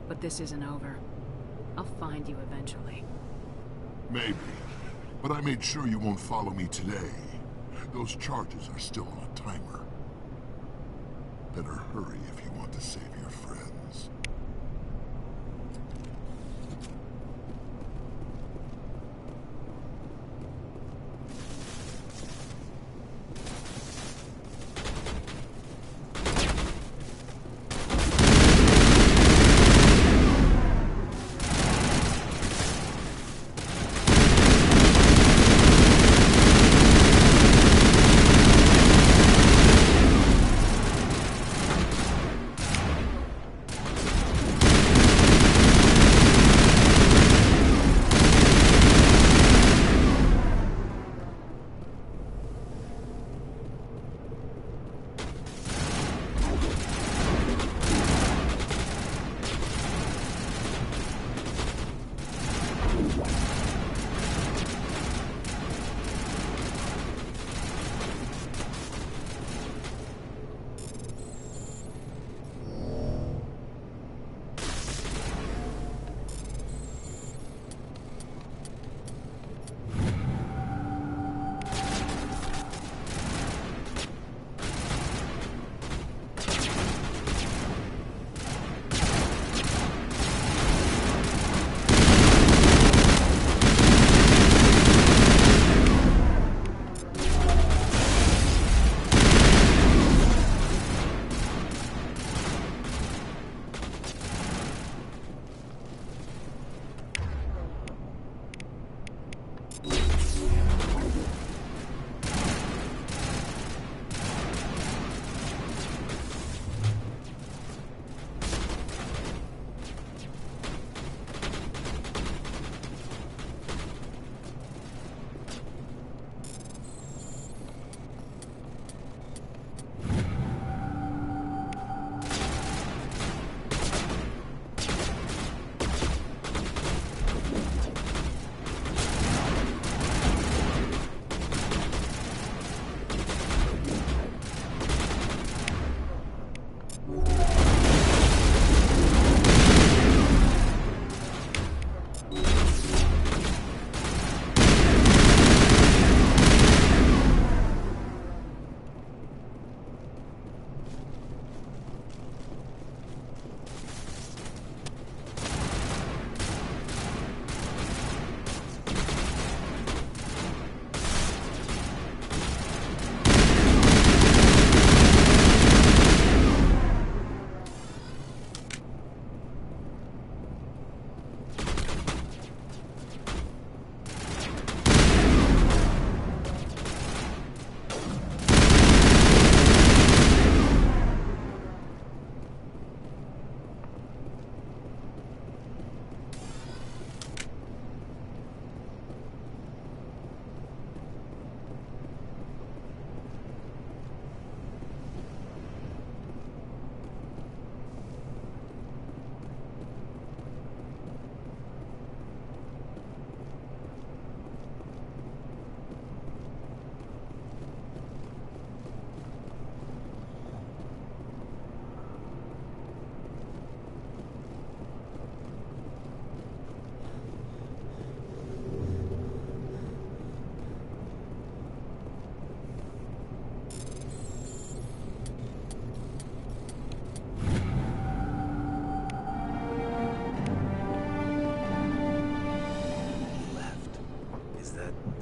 [SPEAKER 2] but this isn't over. I'll find you eventually.
[SPEAKER 24] Maybe, but I made sure you won't follow me today. Those charges are still on a timer. Better hurry if you want to save your friends.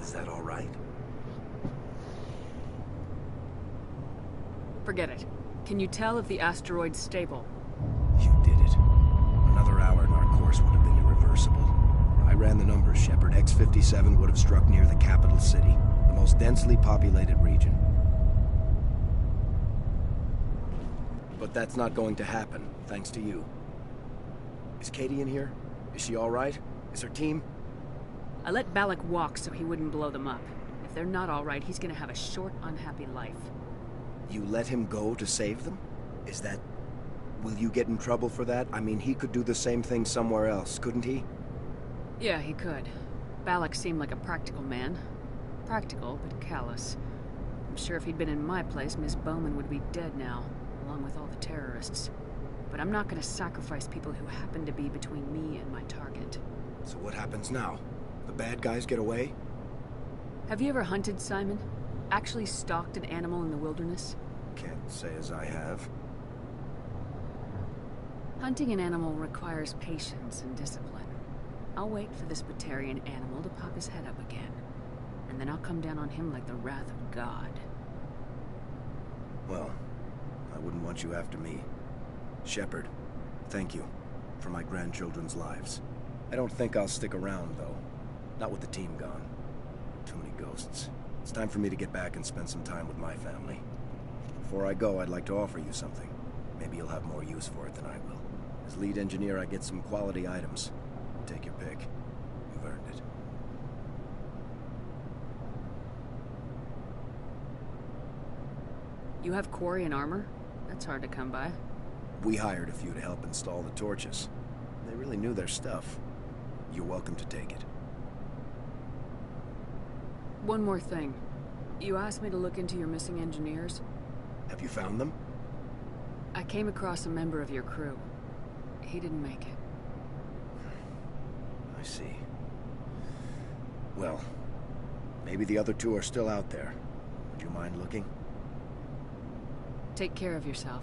[SPEAKER 11] Is that all right?
[SPEAKER 2] Forget it. Can you tell if the asteroid's stable?
[SPEAKER 11] You did it. Another hour and our course would have been irreversible. I ran the numbers, Shepard. X-57 would have struck near the capital city, the most densely populated region. But that's not going to happen, thanks to you. Is Katie in here? Is she all right? Is her team?
[SPEAKER 2] I let Balak walk so he wouldn't blow them up. If they're not all right, he's gonna have a short, unhappy life.
[SPEAKER 11] You let him go to save them? Is that... Will you get in trouble for that? I mean, he could do the same thing somewhere else, couldn't he?
[SPEAKER 2] Yeah, he could. Balak seemed like a practical man. Practical, but callous. I'm sure if he'd been in my place, Miss Bowman would be dead now, along with all the terrorists. But I'm not gonna sacrifice people who happen to be between me and my target.
[SPEAKER 11] So what happens now? The bad guys get away?
[SPEAKER 2] Have you ever hunted, Simon? Actually stalked an animal in the wilderness?
[SPEAKER 11] Can't say as I have.
[SPEAKER 2] Hunting an animal requires patience and discipline. I'll wait for this Batarian animal to pop his head up again. And then I'll come down on him like the wrath of God.
[SPEAKER 11] Well, I wouldn't want you after me. Shepard, thank you for my grandchildren's lives. I don't think I'll stick around, though. Not with the team gone. Too many ghosts. It's time for me to get back and spend some time with my family. Before I go, I'd like to offer you something. Maybe you'll have more use for it than I will. As lead engineer, I get some quality items. Take your pick. You've earned it.
[SPEAKER 2] You have quarry and armor? That's hard to come by.
[SPEAKER 11] We hired a few to help install the torches. They really knew their stuff. You're welcome to take it.
[SPEAKER 2] One more thing. You asked me to look into your missing engineers.
[SPEAKER 11] Have you found them?
[SPEAKER 2] I came across a member of your crew. He didn't make it.
[SPEAKER 11] I see. Well, maybe the other two are still out there. Would you mind looking?
[SPEAKER 2] Take care of yourself.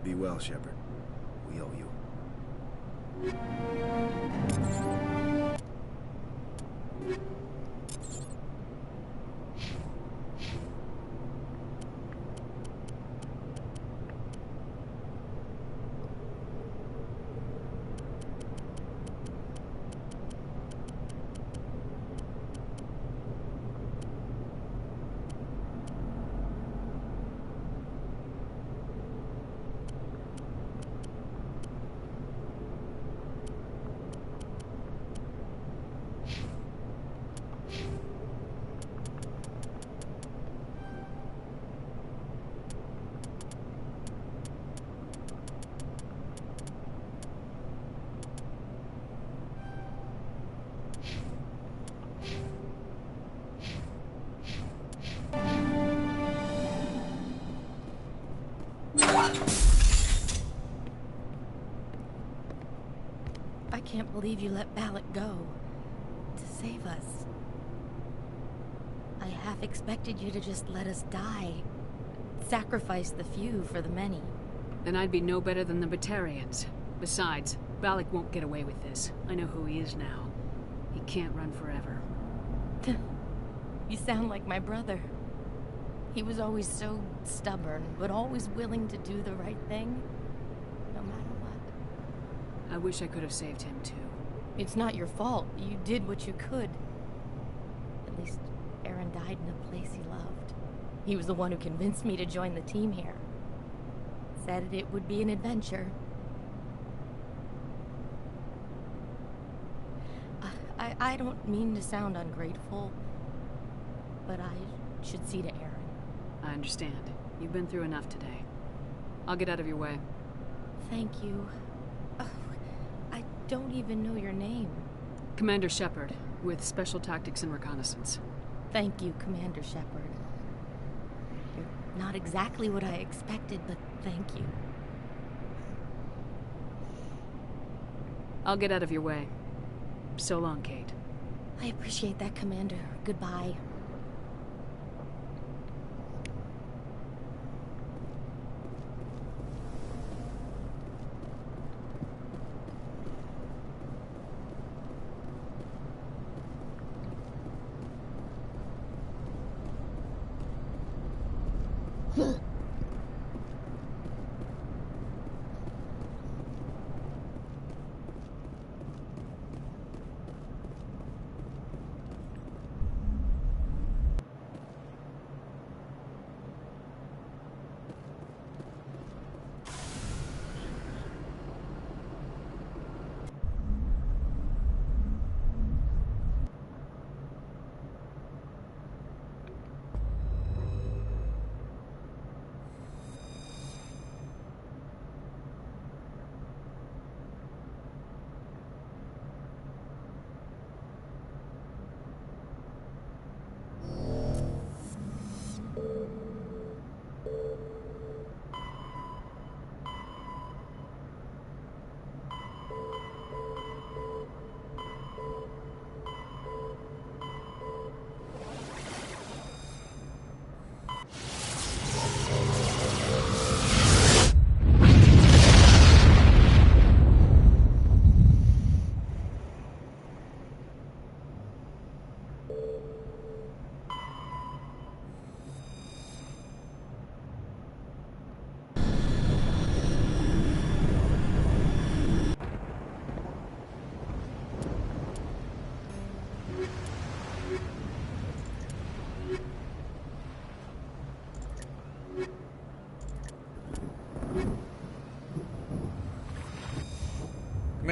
[SPEAKER 11] Be well, Shepard. We owe you.
[SPEAKER 16] I can't believe you let Balak go. To save us. I half expected you to just let us die. Sacrifice the few for the many.
[SPEAKER 2] Then I'd be no better than the Batarians. Besides, Balak won't get away with this. I know who he is now. He can't run forever.
[SPEAKER 16] You sound like my brother. He was always so stubborn, but always willing to do the right thing, no matter what.
[SPEAKER 2] I wish I could have saved him too.
[SPEAKER 16] It's not your fault. You did what you could. At least Aaron died in a place he loved. He was the one who convinced me to join the team here. Said it would be an adventure. I don't mean to sound ungrateful, but I should see to Aaron.
[SPEAKER 2] I understand. You've been through enough today. I'll get out of your way.
[SPEAKER 16] Thank you. I don't even know your name.
[SPEAKER 2] Commander Shepard, with Special Tactics and Reconnaissance.
[SPEAKER 16] Thank you, Commander Shepard. You're not exactly what I expected, but thank you.
[SPEAKER 2] I'll get out of your way. So long, Kate.
[SPEAKER 16] I appreciate that, Commander. Goodbye.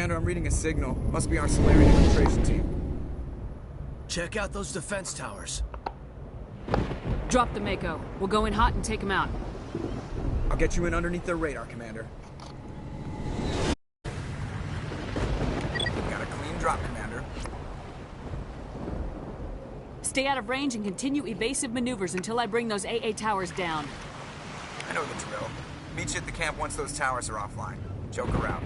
[SPEAKER 14] Commander, I'm reading a signal. Must be our Solarian infiltration team.
[SPEAKER 17] Check out those defense towers.
[SPEAKER 2] Drop the Mako. We'll go in hot and take him out.
[SPEAKER 14] I'll get you in underneath their radar, Commander. Got a clean drop, Commander.
[SPEAKER 2] Stay out of range and continue evasive maneuvers until I bring those AA towers down.
[SPEAKER 14] I know the drill. Meet you at the camp once those towers are offline. Joke around.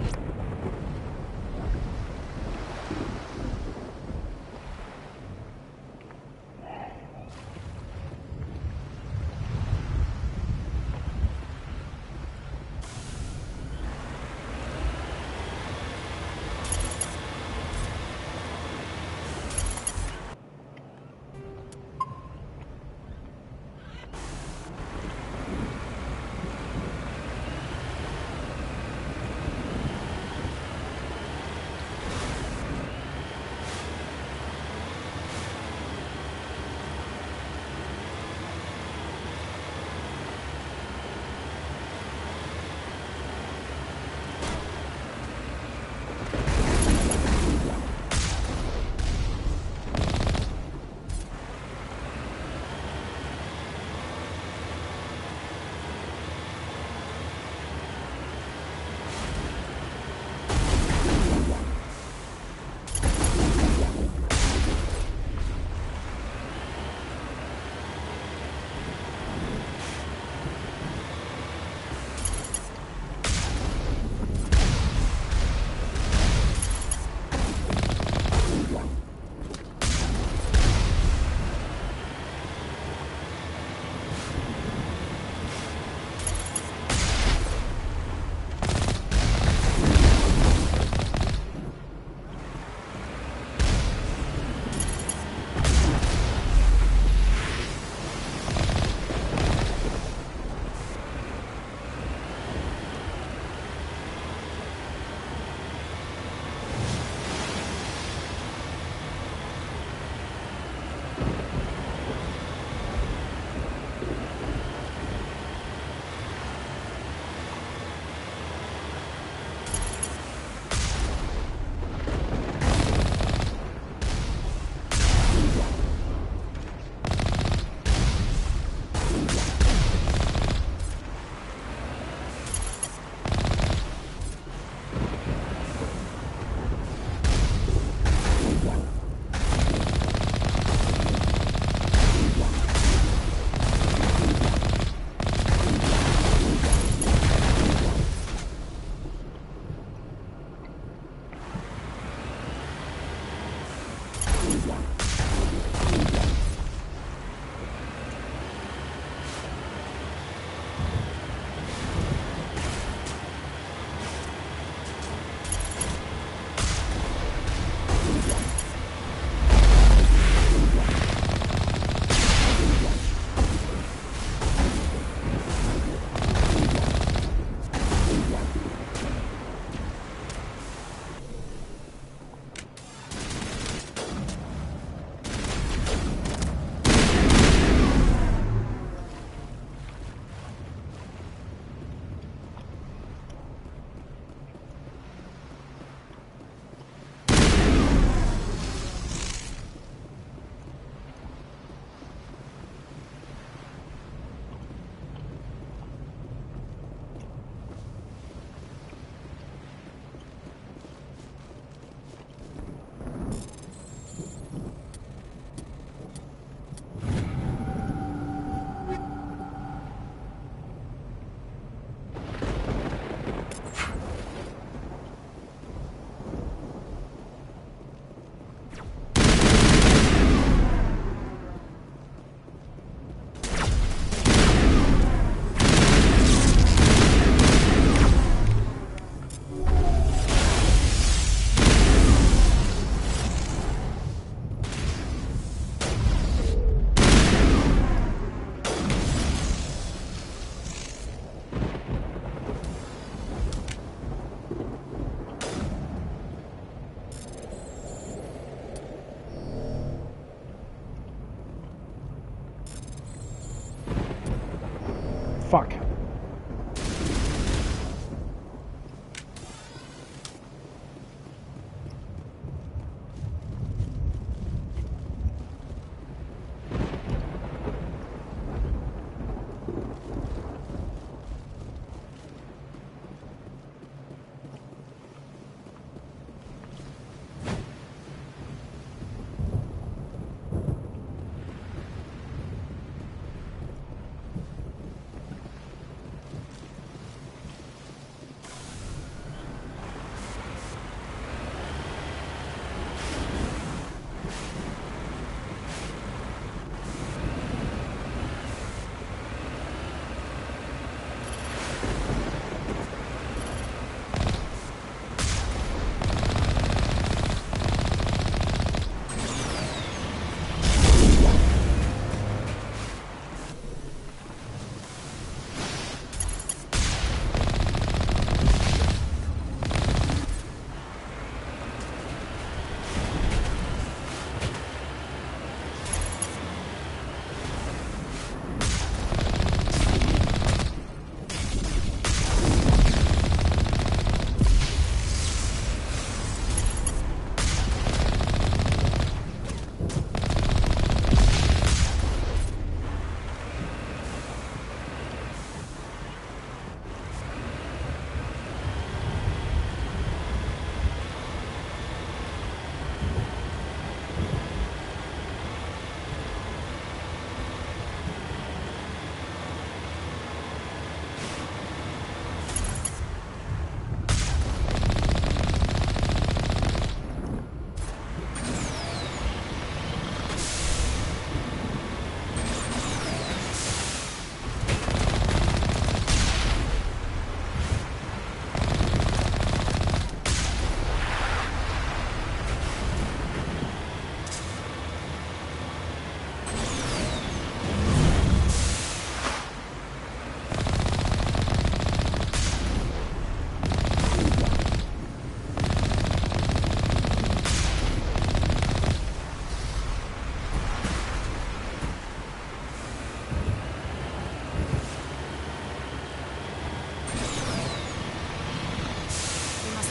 [SPEAKER 1] Fuck.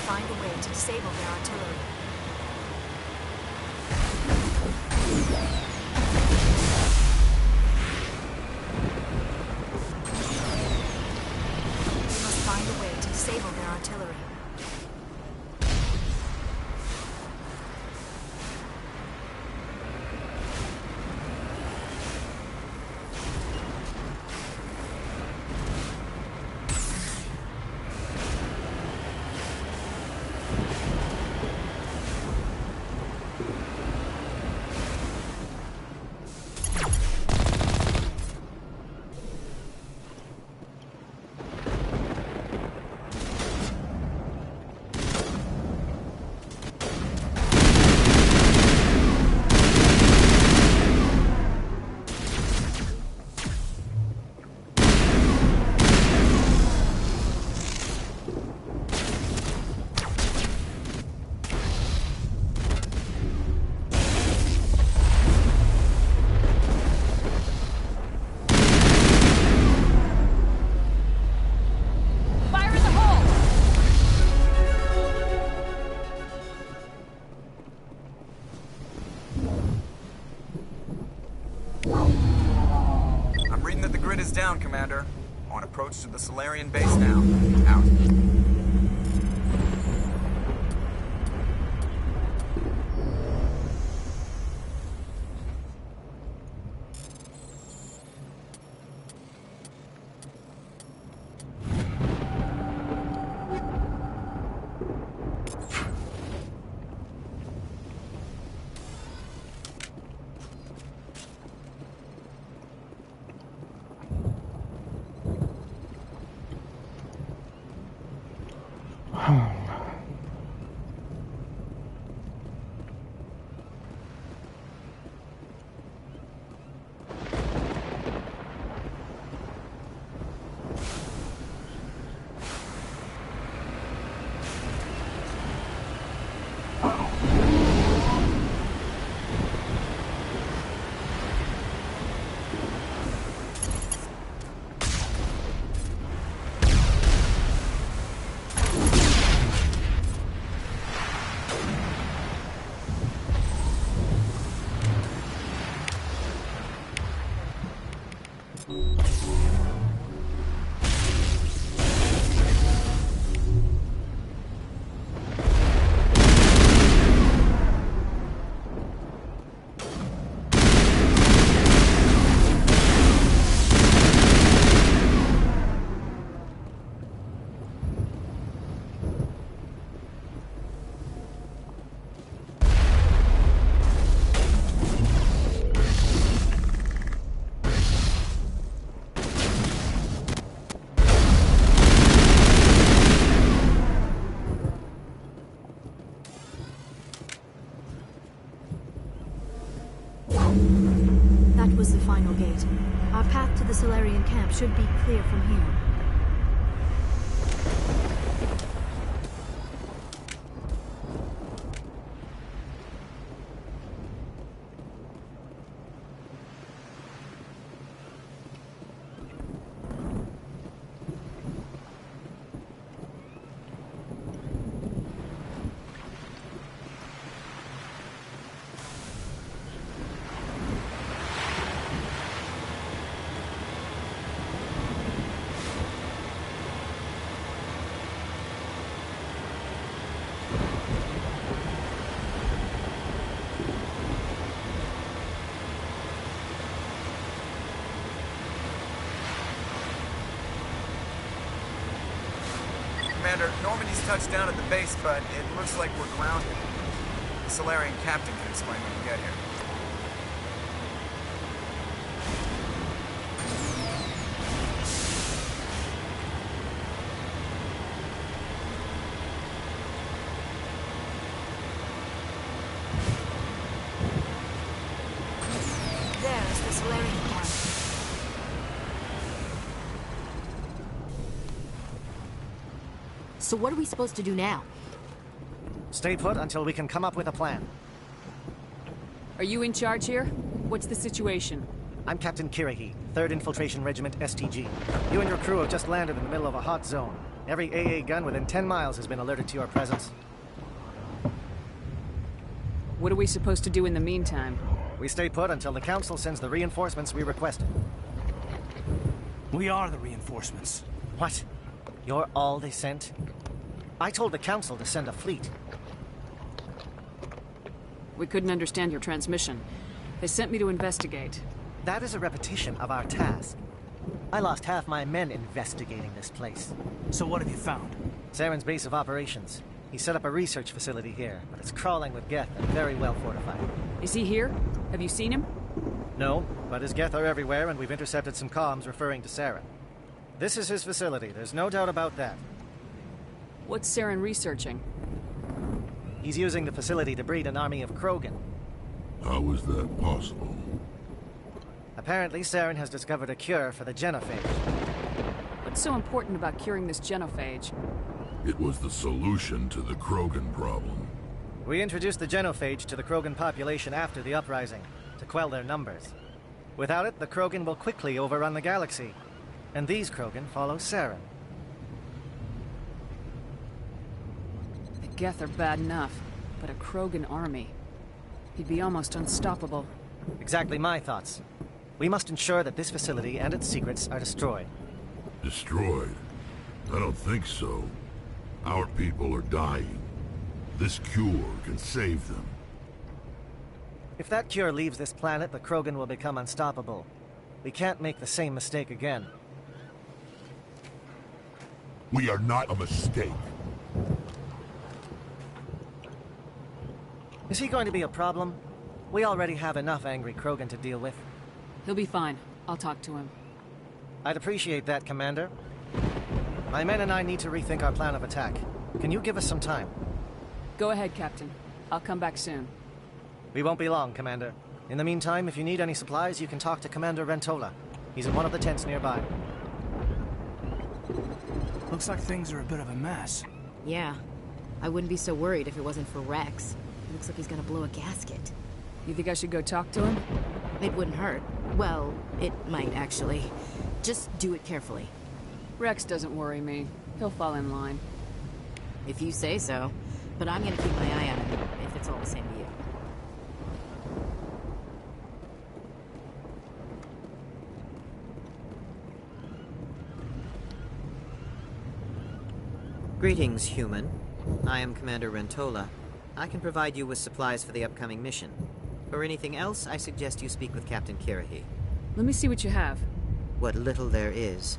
[SPEAKER 12] Find a way to disable their artillery. We must find a way to disable their artillery.
[SPEAKER 14] Is down, Commander. On approach to the Solarian base now. Out.
[SPEAKER 12] was the final gate. Our path to the Solarian camp should be clear from here.
[SPEAKER 14] Commander, Normandy's touched down at the base, but it looks like we're grounded. The Solarian captain can explain when we get here.
[SPEAKER 12] There's the Solarian camp.
[SPEAKER 16] So what are we supposed to do now?
[SPEAKER 3] Stay put until we can come up with a plan.
[SPEAKER 2] Are you in charge here? What's the situation?
[SPEAKER 3] I'm Captain Kirrahe, 3rd Infiltration Regiment STG. You and your crew have just landed in the middle of a hot zone. Every AA gun within 10 miles has been alerted to your presence.
[SPEAKER 2] What are we supposed to do in the meantime?
[SPEAKER 3] We stay put until the Council sends the reinforcements we requested.
[SPEAKER 17] We are the reinforcements.
[SPEAKER 3] What? You're all they sent? I told the Council to send a fleet.
[SPEAKER 2] We couldn't understand your transmission. They sent me to investigate.
[SPEAKER 3] That is a repetition of our task. I lost half my men investigating this place.
[SPEAKER 17] So what have you found?
[SPEAKER 3] Saren's base of operations. He set up a research facility here, but it's crawling with Geth and very well fortified.
[SPEAKER 2] Is he here? Have you seen him?
[SPEAKER 3] No, but his Geth are everywhere, and we've intercepted some comms referring to Saren. This is his facility, there's no doubt about that.
[SPEAKER 2] What's Saren researching?
[SPEAKER 3] He's using the facility to breed an army of Krogan.
[SPEAKER 24] How is that possible?
[SPEAKER 3] Apparently, Saren has discovered a cure for the genophage.
[SPEAKER 2] What's so important about curing this genophage?
[SPEAKER 24] It was the solution to the Krogan problem.
[SPEAKER 3] We introduced the genophage to the Krogan population after the uprising, to quell their numbers. Without it, the Krogan will quickly overrun the galaxy. And these Krogan follow Saren.
[SPEAKER 2] The Geth are bad enough, but a Krogan army. He'd be almost unstoppable.
[SPEAKER 3] Exactly my thoughts. We must ensure that this facility and its secrets are destroyed.
[SPEAKER 24] Destroyed? I don't think so. Our people are dying. This cure can save them.
[SPEAKER 3] If that cure leaves this planet, the Krogan will become unstoppable. We can't make the same mistake again.
[SPEAKER 24] We are not a mistake.
[SPEAKER 3] Is he going to be a problem? We already have enough angry Krogan to deal with.
[SPEAKER 2] He'll be fine. I'll talk to him.
[SPEAKER 3] I'd appreciate that, Commander. My men and I need to rethink our plan of attack. Can you give us some time?
[SPEAKER 2] Go ahead, Captain. I'll come back soon.
[SPEAKER 3] We won't be long, Commander. In the meantime, if you need any supplies, you can talk to Commander Rentola. He's in one of the tents nearby.
[SPEAKER 17] Looks like things are a bit of a mess.
[SPEAKER 16] Yeah. I wouldn't be so worried if it wasn't for Rex. Looks like he's gonna blow a gasket.
[SPEAKER 2] You think I should go talk to him?
[SPEAKER 16] It wouldn't hurt. Well, it might actually. Just do it carefully.
[SPEAKER 2] Rex doesn't worry me. He'll fall in line.
[SPEAKER 16] If you say so. But I'm gonna keep my eye on him, if it's all the same to you.
[SPEAKER 19] Greetings, human. I am Commander Rentola. I can provide you with supplies for the upcoming mission. For anything else, I suggest you speak with Captain Kirrahe.
[SPEAKER 2] Let me see what you have.
[SPEAKER 19] What little there is.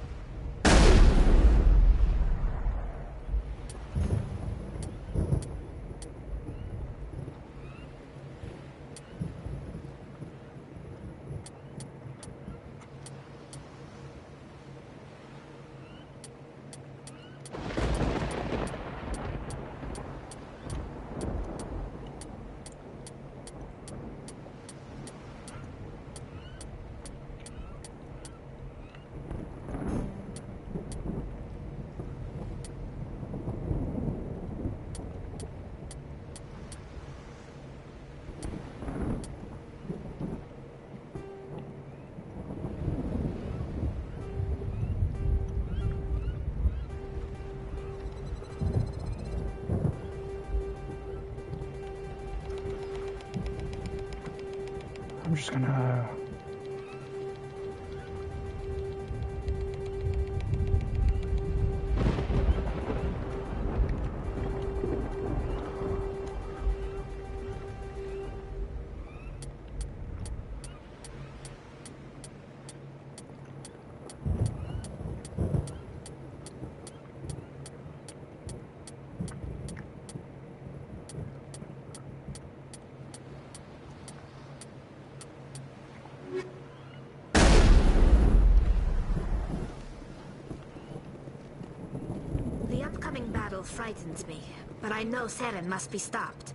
[SPEAKER 1] just gonna...
[SPEAKER 16] The upcoming battle frightens me, but I know Saren must be stopped.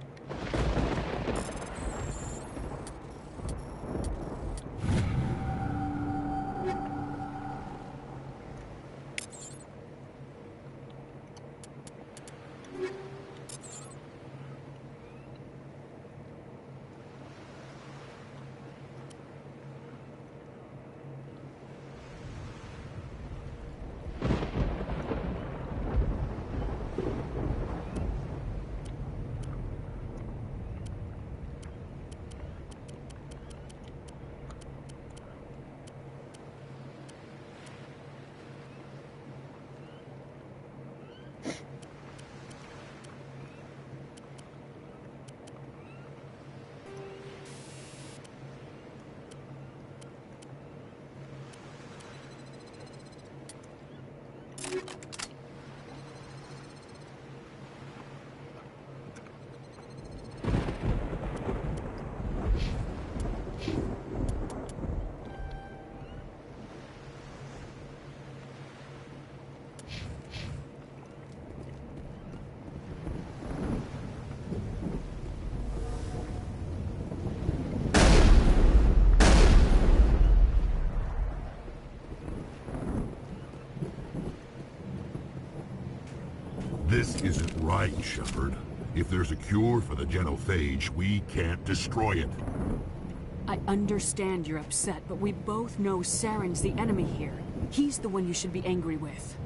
[SPEAKER 24] This isn't right, Shepard. If there's a cure for the genophage, we can't destroy it.
[SPEAKER 2] I understand you're upset, but we both know Saren's the enemy here. He's the one you should be angry with.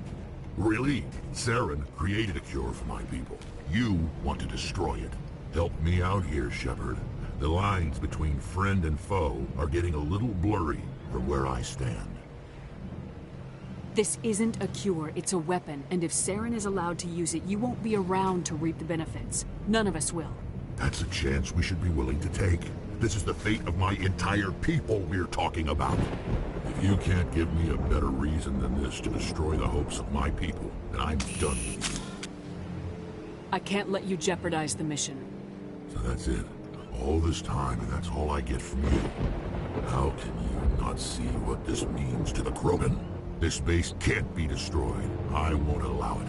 [SPEAKER 24] Really? Saren created a cure for my people. You want to destroy it. Help me out here, Shepard. The lines between friend and foe are getting a little blurry from where I stand.
[SPEAKER 2] This isn't a cure, it's a weapon, and if Saren is allowed to use it, you won't be around to reap the benefits. None of us will.
[SPEAKER 24] That's a chance we should be willing to take. This is the fate of my entire people we're talking about. If you can't give me a better reason than this to destroy the hopes of my people, then I'm done with you.
[SPEAKER 2] I can't let you jeopardize the mission.
[SPEAKER 24] So that's it. All this time, and that's all I get from you. How can you not see what this means to the Krogan? This base can't be destroyed. I won't allow it.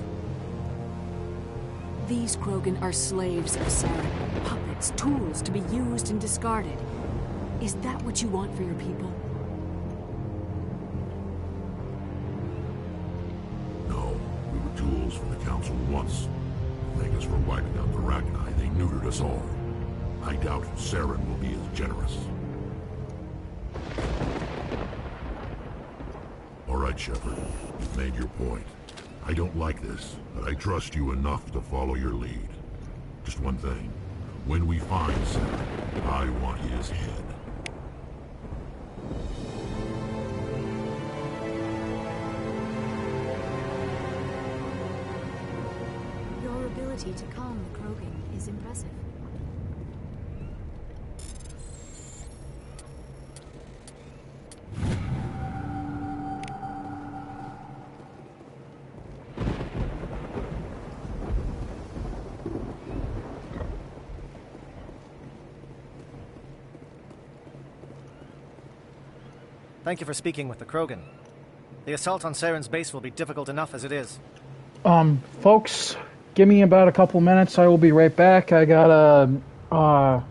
[SPEAKER 2] These Krogan are slaves of Saren. Puppets, tools to be used and discarded. Is that what you want for your people?
[SPEAKER 24] No, we were tools for the Council once. Thank us for wiping out the Rachni. They neutered us all. I doubt Saren will be as generous. All right, Shepard. You've made your point. I don't like this, but I trust you enough to follow your lead. Just one thing. When we find Saren, I want his head.
[SPEAKER 12] Your ability to calm the Krogan is impressive.
[SPEAKER 3] Thank you for speaking with the Krogan. The assault on Saren's base will be difficult enough as it is.
[SPEAKER 1] Folks, give me about a couple minutes. I will be right back. I gotta, I'm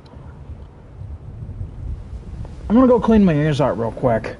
[SPEAKER 1] gonna go clean my ears out real quick.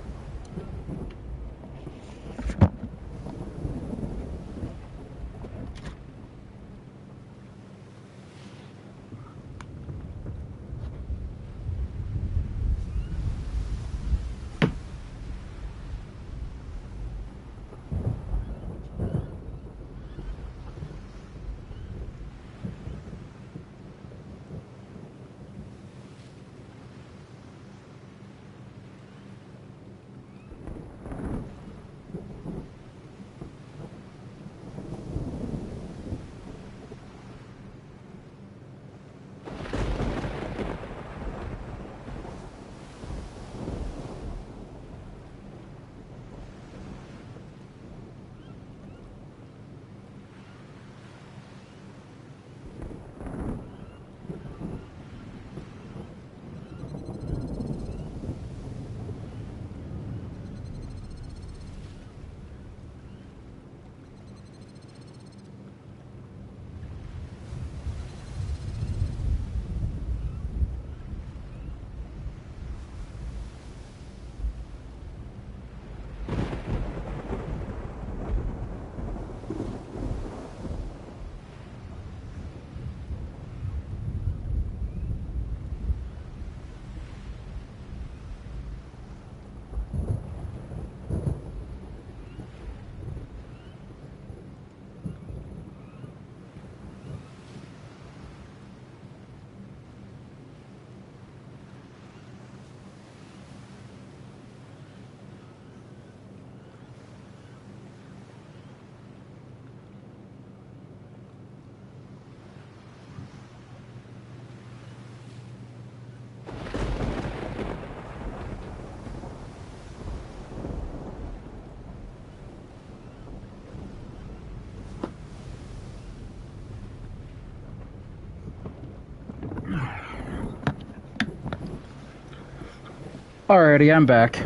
[SPEAKER 1] Alrighty, I'm back.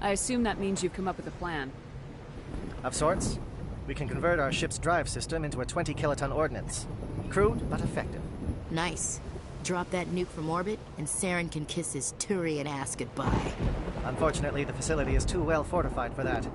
[SPEAKER 2] I assume that means you've come up with a plan.
[SPEAKER 3] Of sorts. We can convert our ship's drive system into a 20-kiloton ordnance. Crude, but effective.
[SPEAKER 16] Nice. Drop that nuke from orbit, and Saren can kiss his Turian ass goodbye.
[SPEAKER 3] Unfortunately, the facility is too well fortified for that.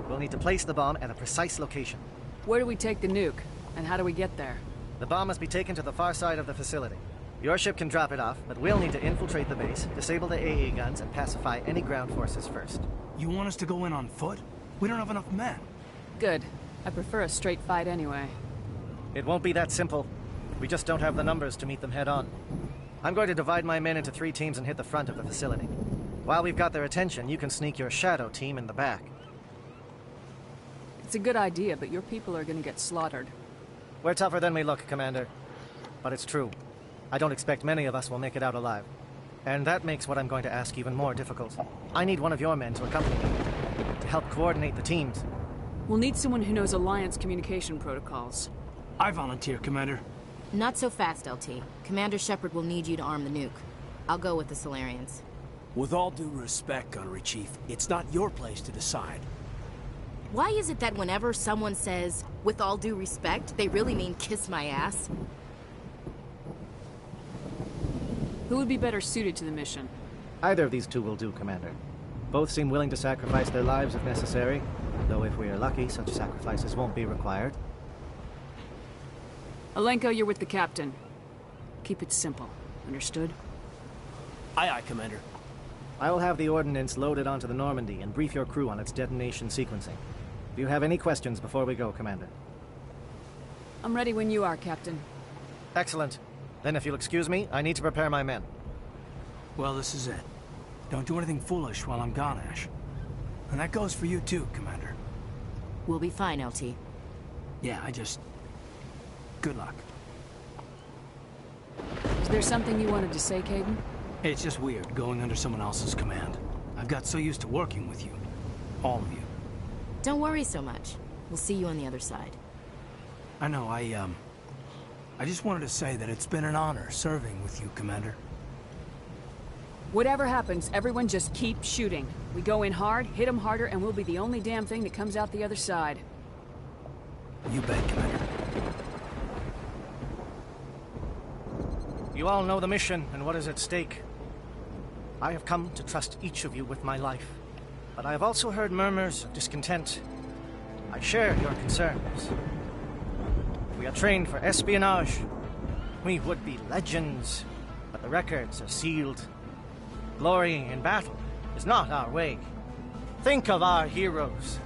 [SPEAKER 3] We'll need to place the bomb at a precise location.
[SPEAKER 2] Where do we take the nuke, and how do we get there?
[SPEAKER 3] The bomb must be taken to the far side of the facility. Your ship can drop it off, but we'll need to infiltrate the base, disable the AA guns, and pacify any ground forces first.
[SPEAKER 17] You want us to go in on foot? We don't have enough men.
[SPEAKER 2] Good. I prefer a straight fight anyway.
[SPEAKER 3] It won't be that simple. We just don't have the numbers to meet them head-on. I'm going to divide my men into 3 teams and hit the front of the facility. While we've got their attention, you can sneak your shadow team in the back.
[SPEAKER 2] It's a good idea, but your people are going to get slaughtered.
[SPEAKER 3] We're tougher than we look, Commander. But it's true. I don't expect many of us will make it out alive. And that makes what I'm going to ask even more difficult. I need one of your men to accompany me, to help coordinate the teams.
[SPEAKER 2] We'll need someone who knows Alliance communication protocols.
[SPEAKER 17] I volunteer, Commander.
[SPEAKER 16] Not so fast, LT. Commander Shepard will need you to arm the nuke. I'll go with the Solarians.
[SPEAKER 17] With all due respect, Gunnery Chief, it's not your place to decide.
[SPEAKER 16] Why is it that whenever someone says, with all due respect, they really mean kiss my ass?
[SPEAKER 2] Who would be better suited to the mission?
[SPEAKER 3] Either of these 2 will do, Commander. Both seem willing to sacrifice their lives if necessary, though if we are lucky, such sacrifices won't be required.
[SPEAKER 2] Alenko, you're with the captain. Keep it simple. Understood?
[SPEAKER 17] Aye, aye, Commander.
[SPEAKER 3] I will have the ordnance loaded onto the Normandy and brief your crew on its detonation sequencing. Do you have any questions before we go, Commander?
[SPEAKER 2] I'm ready when you are, Captain.
[SPEAKER 3] Excellent. Then if you'll excuse me, I need to prepare my men.
[SPEAKER 17] Well, this is it. Don't do anything foolish while I'm gone, Ash. And that goes for you too, Commander.
[SPEAKER 16] We'll be fine, LT.
[SPEAKER 17] Yeah, good luck.
[SPEAKER 2] Is there something you wanted to say, Kaidan?
[SPEAKER 17] It's just weird, going under someone else's command. I've got so used to working with you. All of you.
[SPEAKER 16] Don't worry so much. We'll see you on the other side.
[SPEAKER 17] I know, I just wanted to say that it's been an honor serving with you, Commander.
[SPEAKER 2] Whatever happens, everyone just keep shooting. We go in hard, hit them harder, and we'll be the only damn thing that comes out the other side.
[SPEAKER 17] You bet, Commander.
[SPEAKER 3] You all know the mission and what is at stake. I have come to trust each of you with my life, but I have also heard murmurs of discontent. I share your concerns. We are trained for espionage. We would be legends, but the records are sealed. Glory in battle is not our way. Think of our heroes.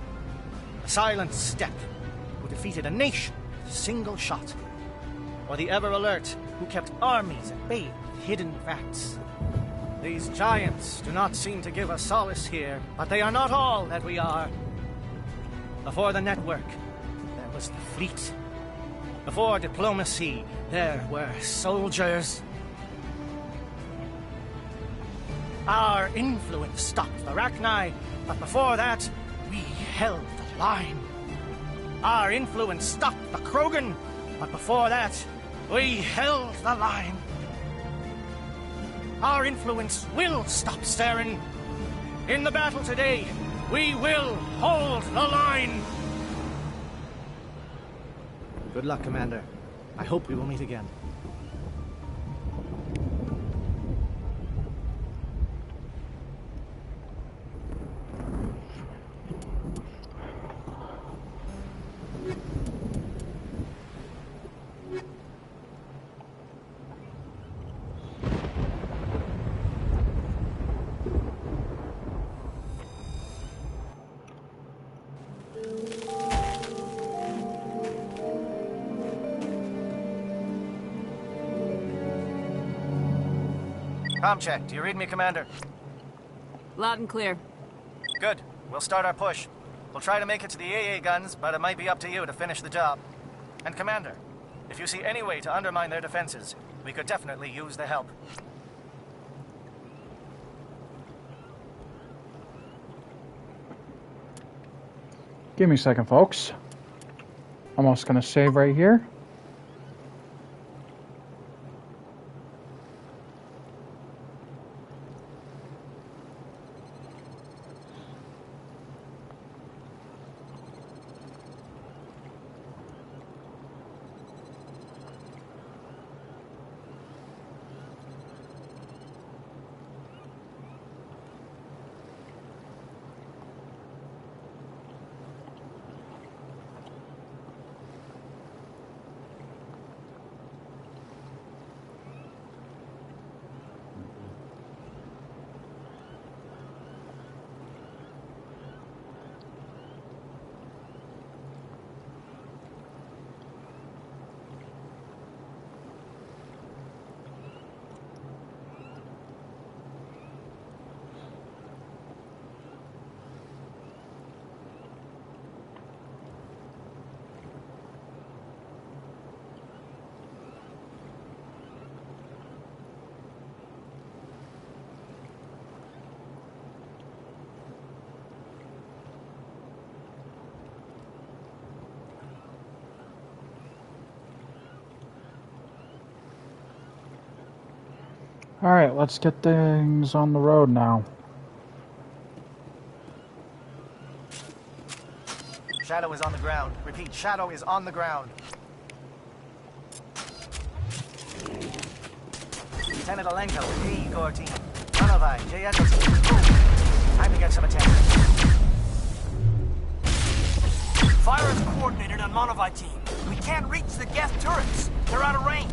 [SPEAKER 3] The Silent Step, who defeated a nation with a single shot. Or the Ever Alert, who kept armies at bay with hidden facts. These giants do not seem to give us solace here, but they are not all that we are. Before the network, there was the fleet. Before diplomacy, there were soldiers. Our influence stopped the Rachni, but before that, we held the line. Our influence stopped the Krogan, but before that, we held the line. Our influence will stop Saren. In the battle today, we will hold the line. Good luck, Commander. I hope we will meet again. Comm check. Do you read me, Commander?
[SPEAKER 2] Loud and clear.
[SPEAKER 3] Good. We'll start our push. We'll try to make it to the AA guns, but it might be up to you to finish the job. And Commander, if you see any way to undermine their defenses, we could definitely use the help.
[SPEAKER 1] Give me a second, folks. I'm also going to save right here. Alright, let's get things on the road now.
[SPEAKER 3] Shadow is on the ground. Repeat, Shadow is on the ground. Lieutenant Alenko, A. Igor team. Manovai, J. Edwards. Move. Time to get some attention.
[SPEAKER 17] Fire is coordinated on Monovai team. We can't reach the Geth turrets. They're out of range.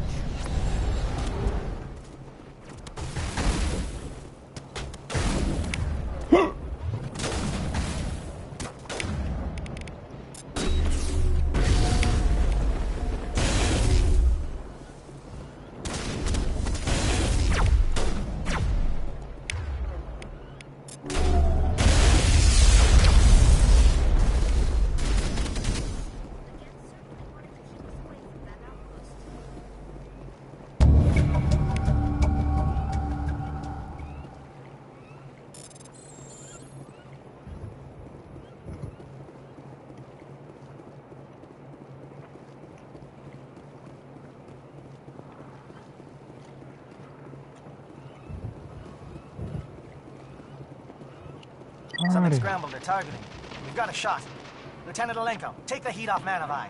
[SPEAKER 3] Something scrambled. They're targeting. We've got a shot. Lieutenant Alenko, take the heat off Manovai.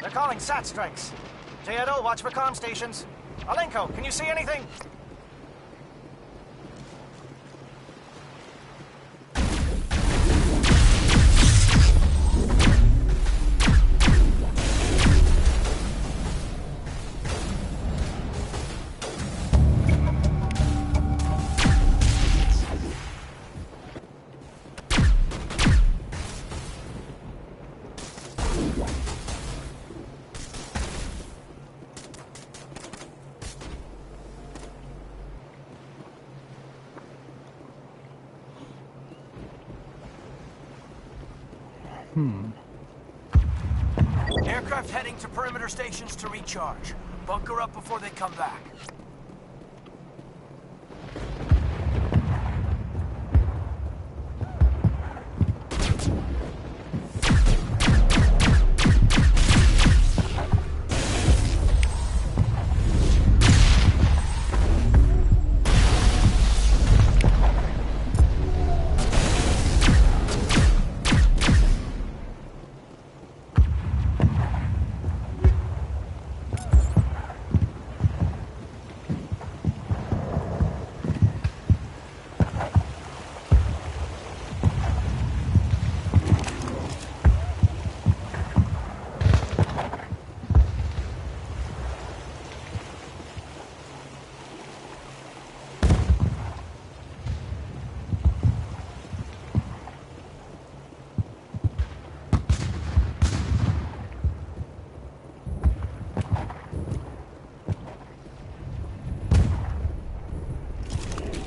[SPEAKER 3] They're calling SAT strikes. J.Edo, watch for comm stations. Alenko, can you see anything?
[SPEAKER 17] Aircraft heading to perimeter stations to recharge. Bunker up before they come back.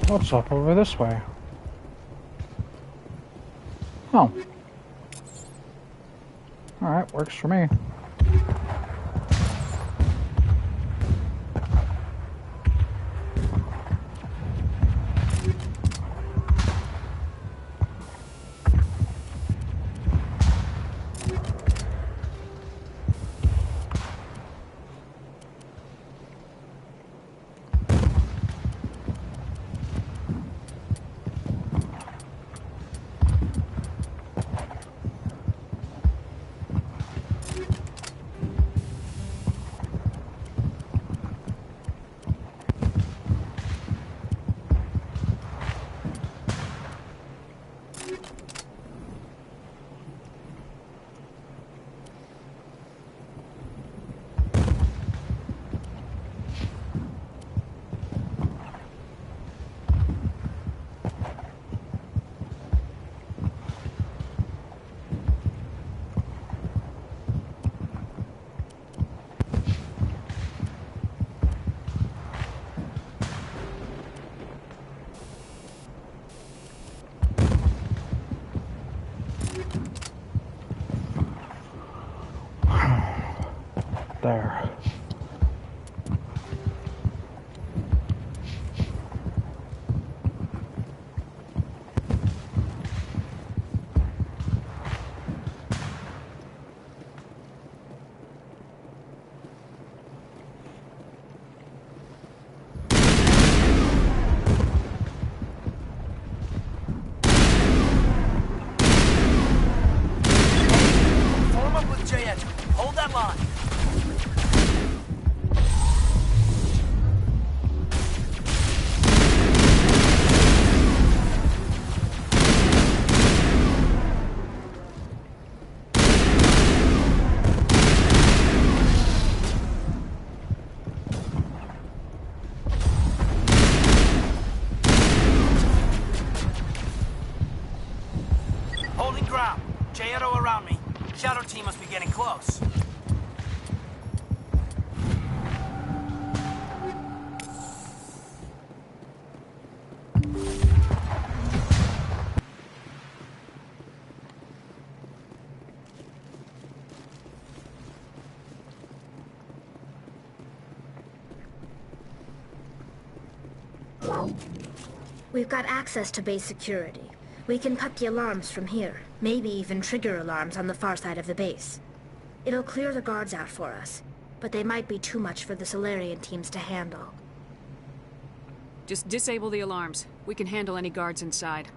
[SPEAKER 1] What's up over this way? Oh. Alright, works for me. there.
[SPEAKER 17] Form up with J. Edge. Hold that line. Holding ground. J-Edo around me. Shadow team must be getting close.
[SPEAKER 5] We've got access to base security. We can cut the alarms from here. Maybe even trigger alarms on the far side of the base. It'll clear the guards out for us, but they might be too much for the Solarian teams to handle.
[SPEAKER 2] Just disable the alarms. We can handle any guards inside.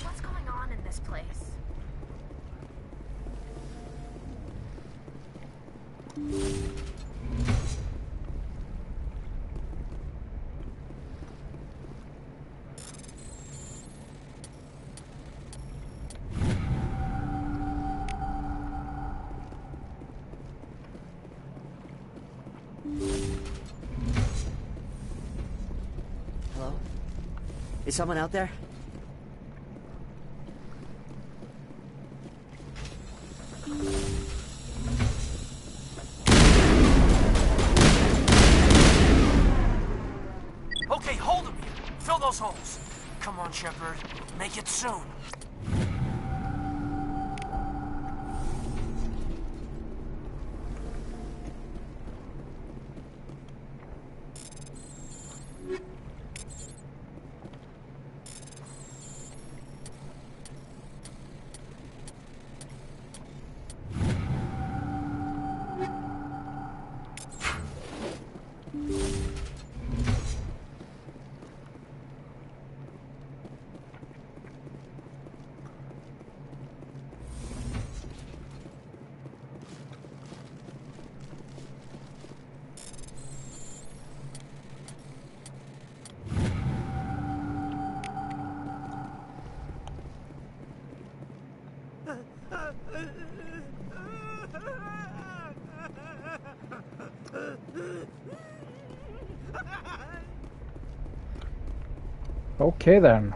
[SPEAKER 5] What's going on in this place?
[SPEAKER 15] Hello? Is someone out there?
[SPEAKER 17] Okay, hold him here. Fill those holes. Come on, Shepard. Make it soon.
[SPEAKER 1] Okay then.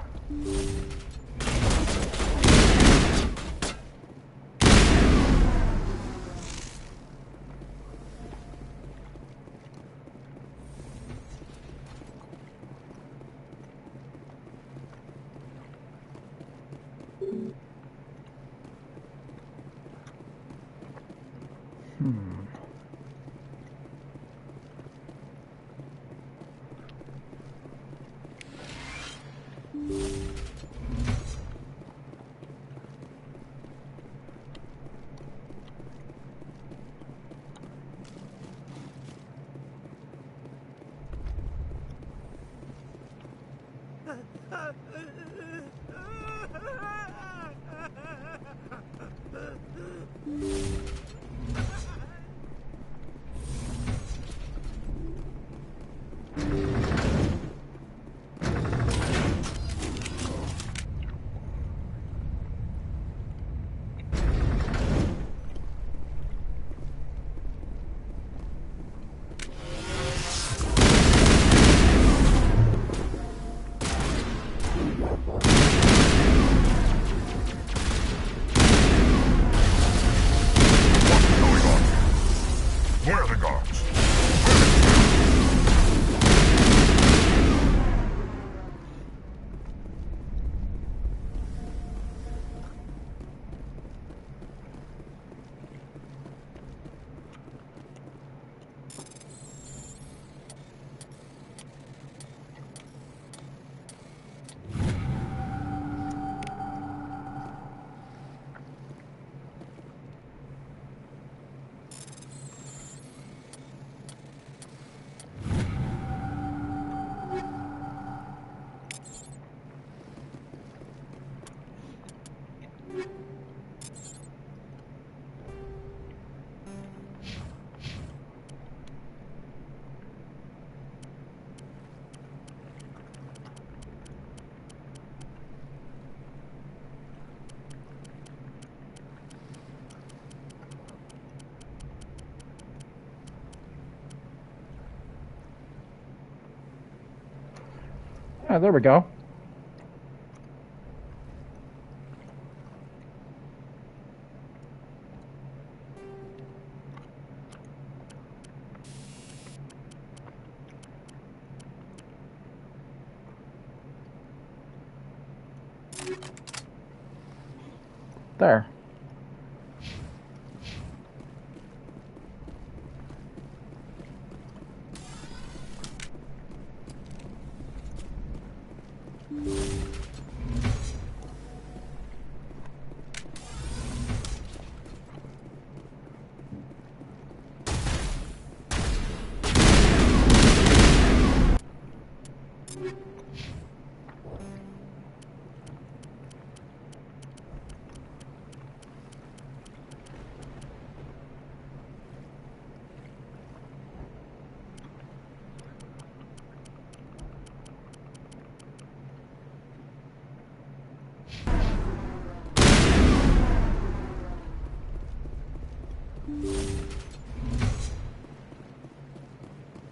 [SPEAKER 24] Where are the guards?
[SPEAKER 1] Ah, there we go. There.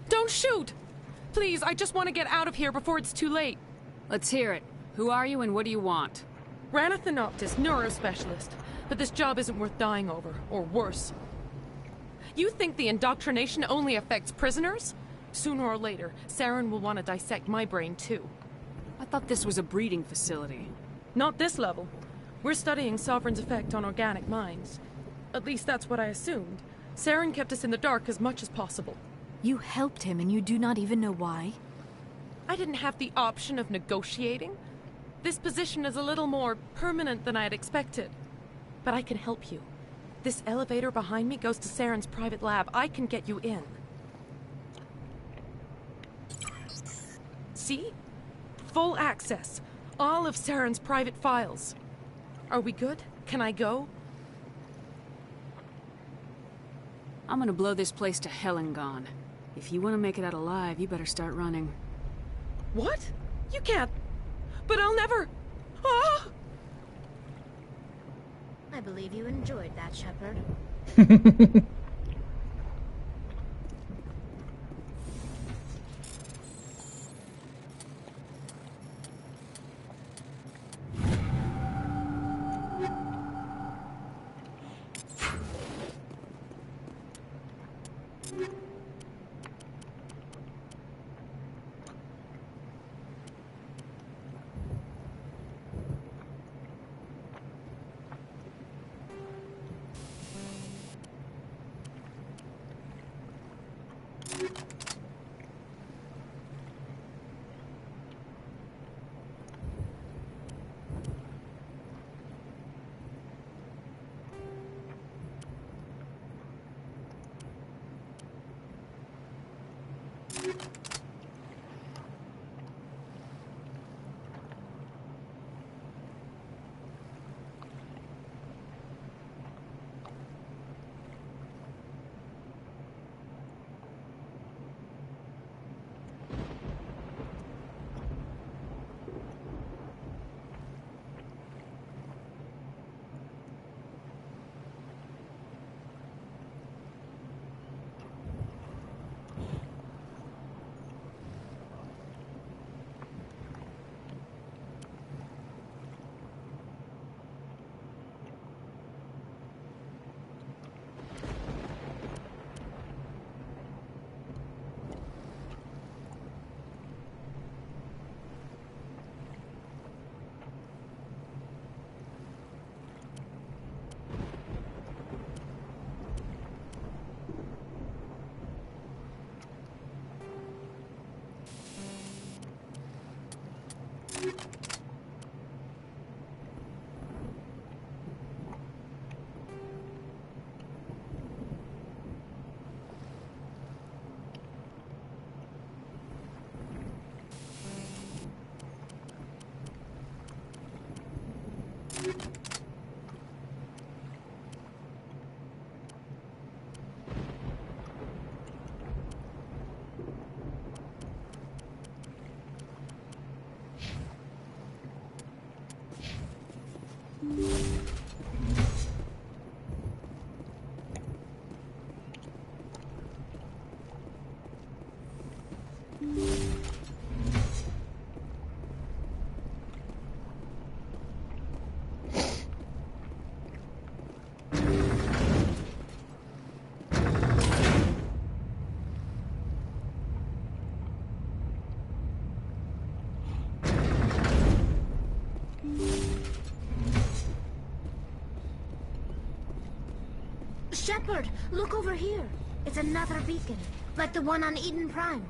[SPEAKER 6] Don't shoot! Please, I just want to get out of here before it's too late.
[SPEAKER 2] Let's hear it. Who are you and what do you want?
[SPEAKER 6] Ranathan Optis, neurospecialist. But this job isn't worth dying over, or worse. You think the indoctrination only affects prisoners? Sooner or later, Saren will want to dissect my brain too.
[SPEAKER 2] I thought this was a breeding facility.
[SPEAKER 6] Not this level. We're studying Sovereign's effect on organic minds. At least that's what I assumed. Saren kept us in the dark as much as possible.
[SPEAKER 12] You helped him and you do not even know why?
[SPEAKER 6] I didn't have the option of negotiating. This position is a little more permanent than I had expected. But I can help you. This elevator behind me goes to Saren's private lab. I can get you in. See? Full access. All of Saren's private files. Are we good? Can I go?
[SPEAKER 2] I'm gonna blow this place to hell and gone. If you want to make it out alive, you better start running.
[SPEAKER 6] What? You can't. But I'll never. Ah!
[SPEAKER 5] I believe you enjoyed that, Shepard. Shepard, look over here. It's another beacon, like the one on Eden Prime.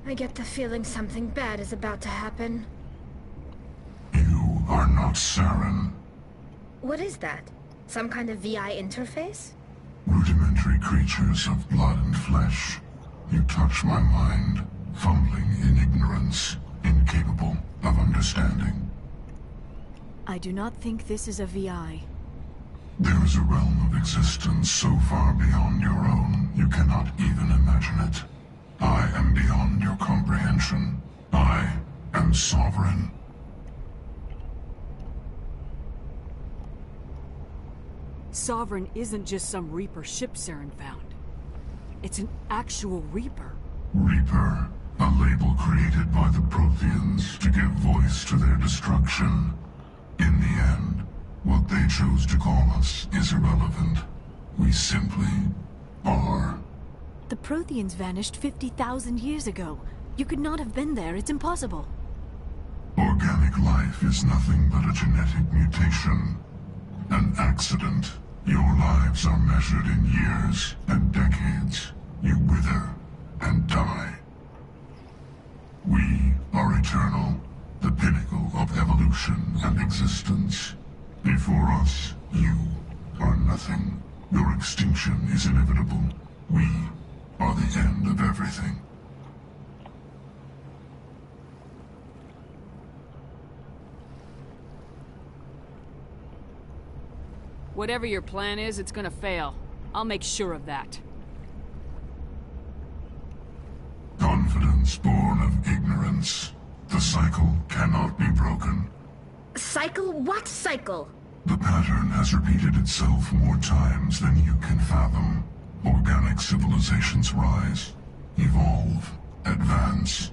[SPEAKER 5] I get the feeling something bad is about to happen.
[SPEAKER 24] You are not Saren.
[SPEAKER 5] What is that? Some kind of VI interface?
[SPEAKER 24] Rudimentary creatures of blood and flesh. You touch my mind, fumbling in ignorance, incapable of understanding.
[SPEAKER 12] I do not think this is a VI.
[SPEAKER 24] There is a realm of existence so far beyond your own, you cannot even imagine it. I am beyond your comprehension. I am sovereign.
[SPEAKER 7] Sovereign isn't just some Reaper ship Saren found. It's an actual Reaper.
[SPEAKER 24] Reaper, a label created by the Protheans to give voice to their destruction. In the end, what they chose to call us is irrelevant. We simply are.
[SPEAKER 12] The Protheans vanished 50,000 years ago. You could not have been there. It's impossible.
[SPEAKER 24] Organic life is nothing but a genetic mutation. An accident. Your lives are measured in years and decades. You wither and die. We are eternal, the pinnacle of evolution and existence. Before us, you are nothing. Your extinction is inevitable. We are the end of everything.
[SPEAKER 2] Whatever your plan is, it's gonna fail. I'll make sure of that.
[SPEAKER 24] Confidence born of ignorance. The cycle cannot be broken.
[SPEAKER 5] Cycle? What cycle?
[SPEAKER 24] The pattern has repeated itself more times than you can fathom. Organic civilizations rise, evolve, advance,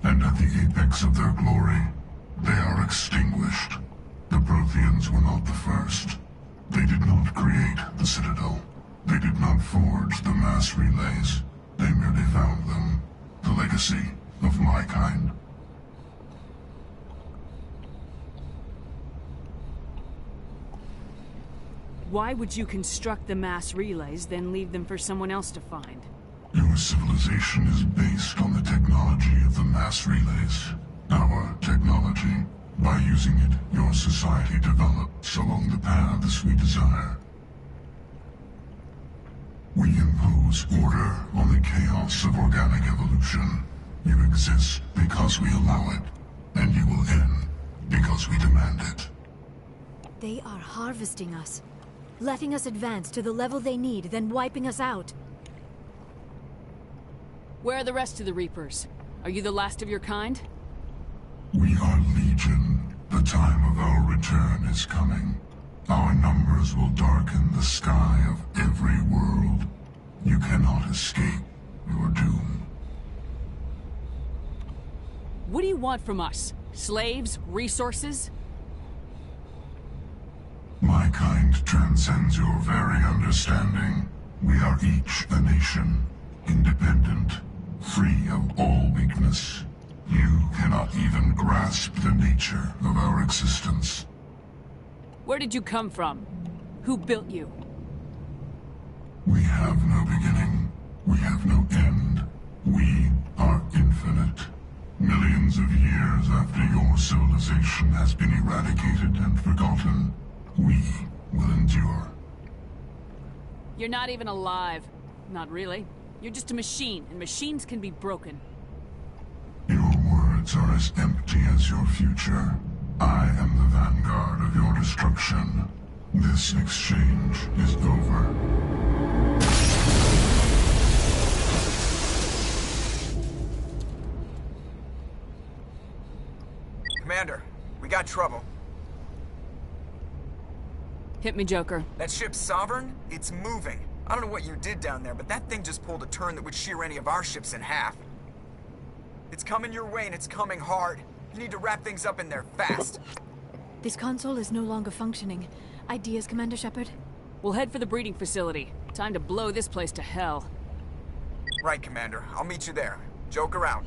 [SPEAKER 24] and at the apex of their glory, they are extinguished. The Protheans were not the first. They did not create the Citadel. They did not forge the mass relays. They merely found them, the legacy of my kind.
[SPEAKER 2] Why would you construct the mass relays, then leave them for someone else to find?
[SPEAKER 24] Your civilization is based on the technology of the mass relays. Our technology. By using it, your society develops along the paths we desire. We impose order on the chaos of organic evolution. You exist because we allow it, and you will end because we demand it.
[SPEAKER 12] They are harvesting us, letting us advance to the level they need, then wiping us out.
[SPEAKER 2] Where are the rest of the Reapers? Are you the last of your kind?
[SPEAKER 24] We are Legion. The time of our return is coming. Our numbers will darken the sky of every world. You cannot escape your doom.
[SPEAKER 2] What do you want from us? Slaves? Resources?
[SPEAKER 24] My kind transcends your very understanding. We are each a nation, independent, free of all weakness. You cannot even grasp the nature of our existence.
[SPEAKER 2] Where did you come from? Who built you?
[SPEAKER 24] We have no beginning. We have no end. We are infinite. Millions of years after your civilization has been eradicated and forgotten, we will endure.
[SPEAKER 2] You're not even alive. Not really.
[SPEAKER 7] You're just a machine, and machines can be broken.
[SPEAKER 24] Your words are as empty as your future. I am the vanguard of your destruction. This exchange is over.
[SPEAKER 14] Commander, we got trouble.
[SPEAKER 7] Hit me, Joker.
[SPEAKER 14] That ship's Sovereign? It's moving. I don't know what you did down there, but that thing just pulled a turn that would shear any of our ships in half. It's coming your way, and it's coming hard. You need to wrap things up in there fast.
[SPEAKER 12] This console is no longer functioning. Ideas, Commander Shepard?
[SPEAKER 7] We'll head for the breeding facility. Time to blow this place to hell.
[SPEAKER 14] Right, Commander. I'll meet you there. Joker out.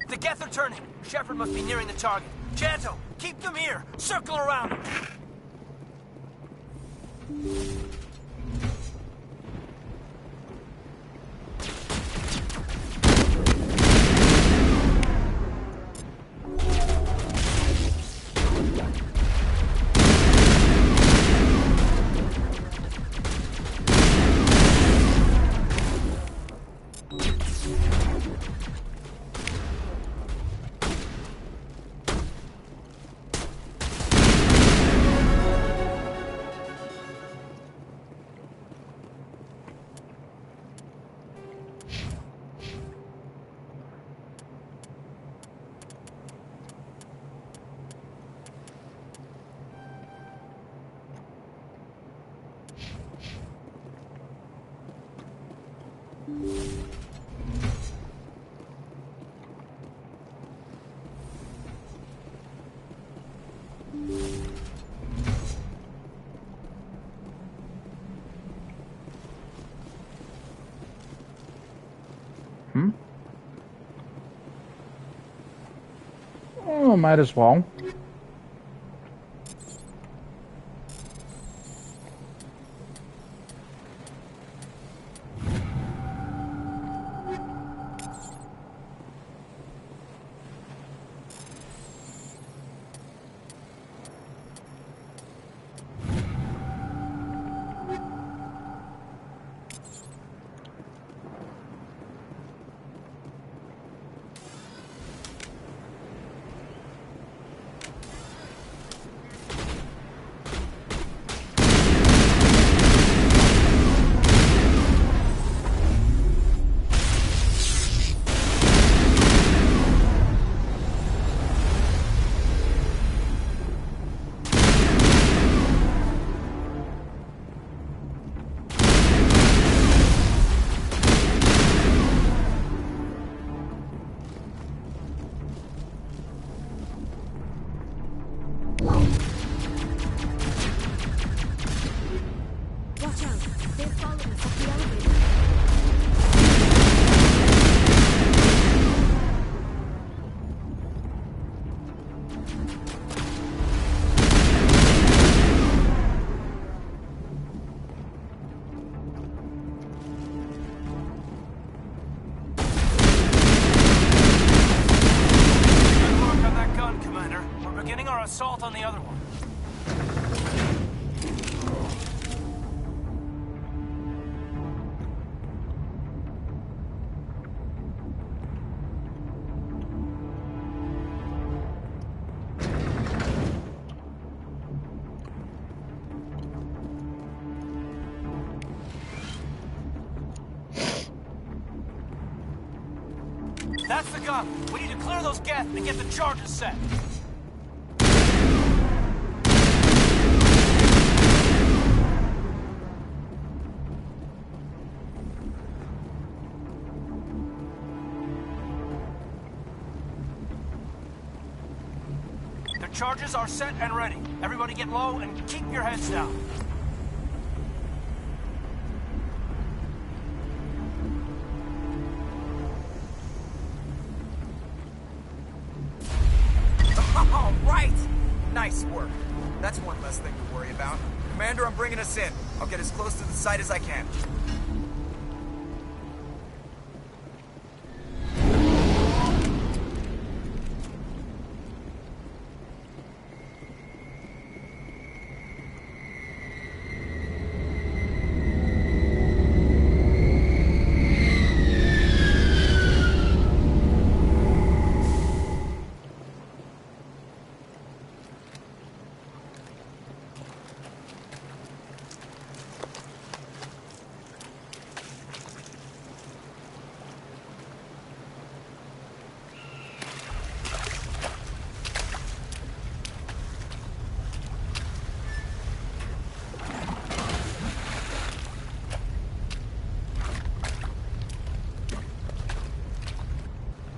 [SPEAKER 17] The Geth are turning. Shepard must be nearing the target. Janto, keep them here. Circle around them.
[SPEAKER 1] Oh, might as well. Assault on the other one. That's the gun. We need to clear those Geth and get the charges set. Charges are set and ready. Everybody get low and keep your heads down.
[SPEAKER 14] Nice work. That's one less thing to worry about. Commander, I'm bringing us in. I'll get as close to the site as I can.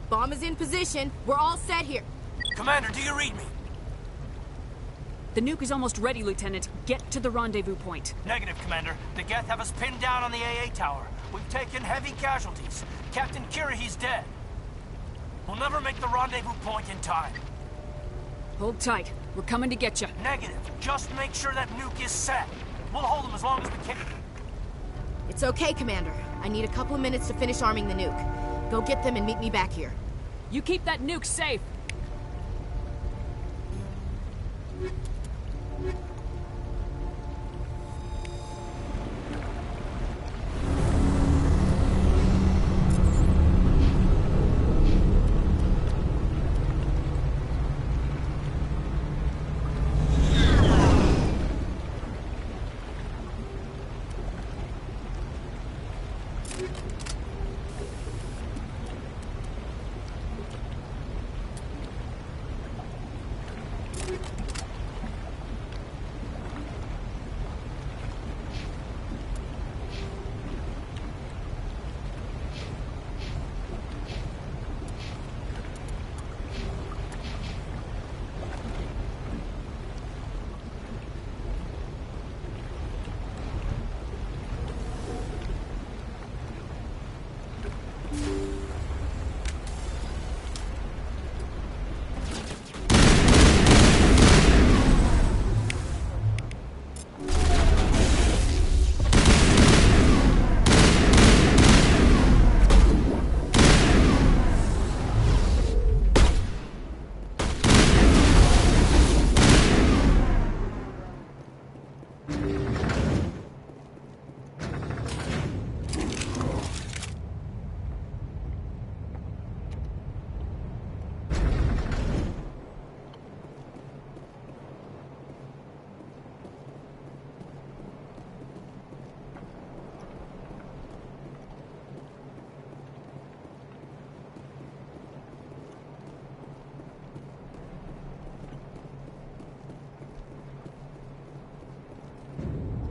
[SPEAKER 4] Bomb is in position. We're all set here.
[SPEAKER 17] Commander, do you read me?
[SPEAKER 7] The nuke is almost ready, Lieutenant. Get to the rendezvous point.
[SPEAKER 17] Negative, Commander. The Geth have us pinned down on the AA tower. We've taken heavy casualties. Captain Kirahi's dead. We'll never make the rendezvous point in time.
[SPEAKER 7] Hold tight. We're coming to get you.
[SPEAKER 17] Negative. Just make sure that nuke is set. We'll hold them as long as we can.
[SPEAKER 4] It's okay, Commander. I need a couple of minutes to finish arming the nuke. Go get them and meet me back here.
[SPEAKER 7] You keep that nuke safe.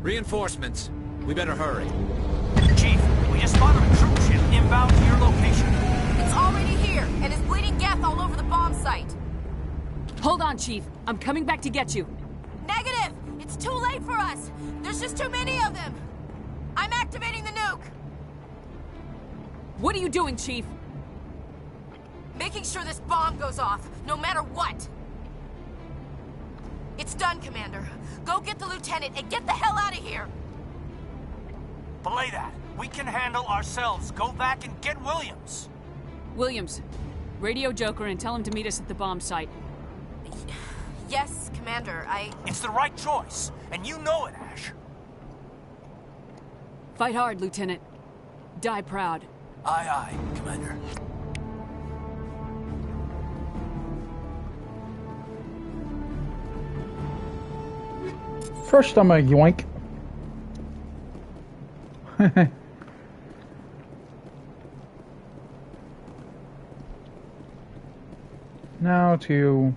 [SPEAKER 9] Reinforcements. We better hurry.
[SPEAKER 17] Chief, we just spotted a troop ship inbound to your location.
[SPEAKER 4] It's already here, and is bleeding Geth all over the bomb site.
[SPEAKER 7] Hold on, Chief. I'm coming back to get you.
[SPEAKER 4] Negative! It's too late for us! There's just too many of them! I'm activating the nuke!
[SPEAKER 7] What are you doing, Chief?
[SPEAKER 4] Making sure this bomb goes off, no matter what! It's done, Commander. Go get the Lieutenant and get the hell out of here!
[SPEAKER 17] Belay that. We can handle ourselves. Go back and get Williams.
[SPEAKER 7] Williams, radio Joker and tell him to meet us at the bomb site.
[SPEAKER 4] Yes, Commander,
[SPEAKER 17] It's the right choice, and you know it, Ash.
[SPEAKER 7] Fight hard, Lieutenant. Die proud.
[SPEAKER 17] Aye, aye, Commander.
[SPEAKER 1] First I'm a yoink. Now to...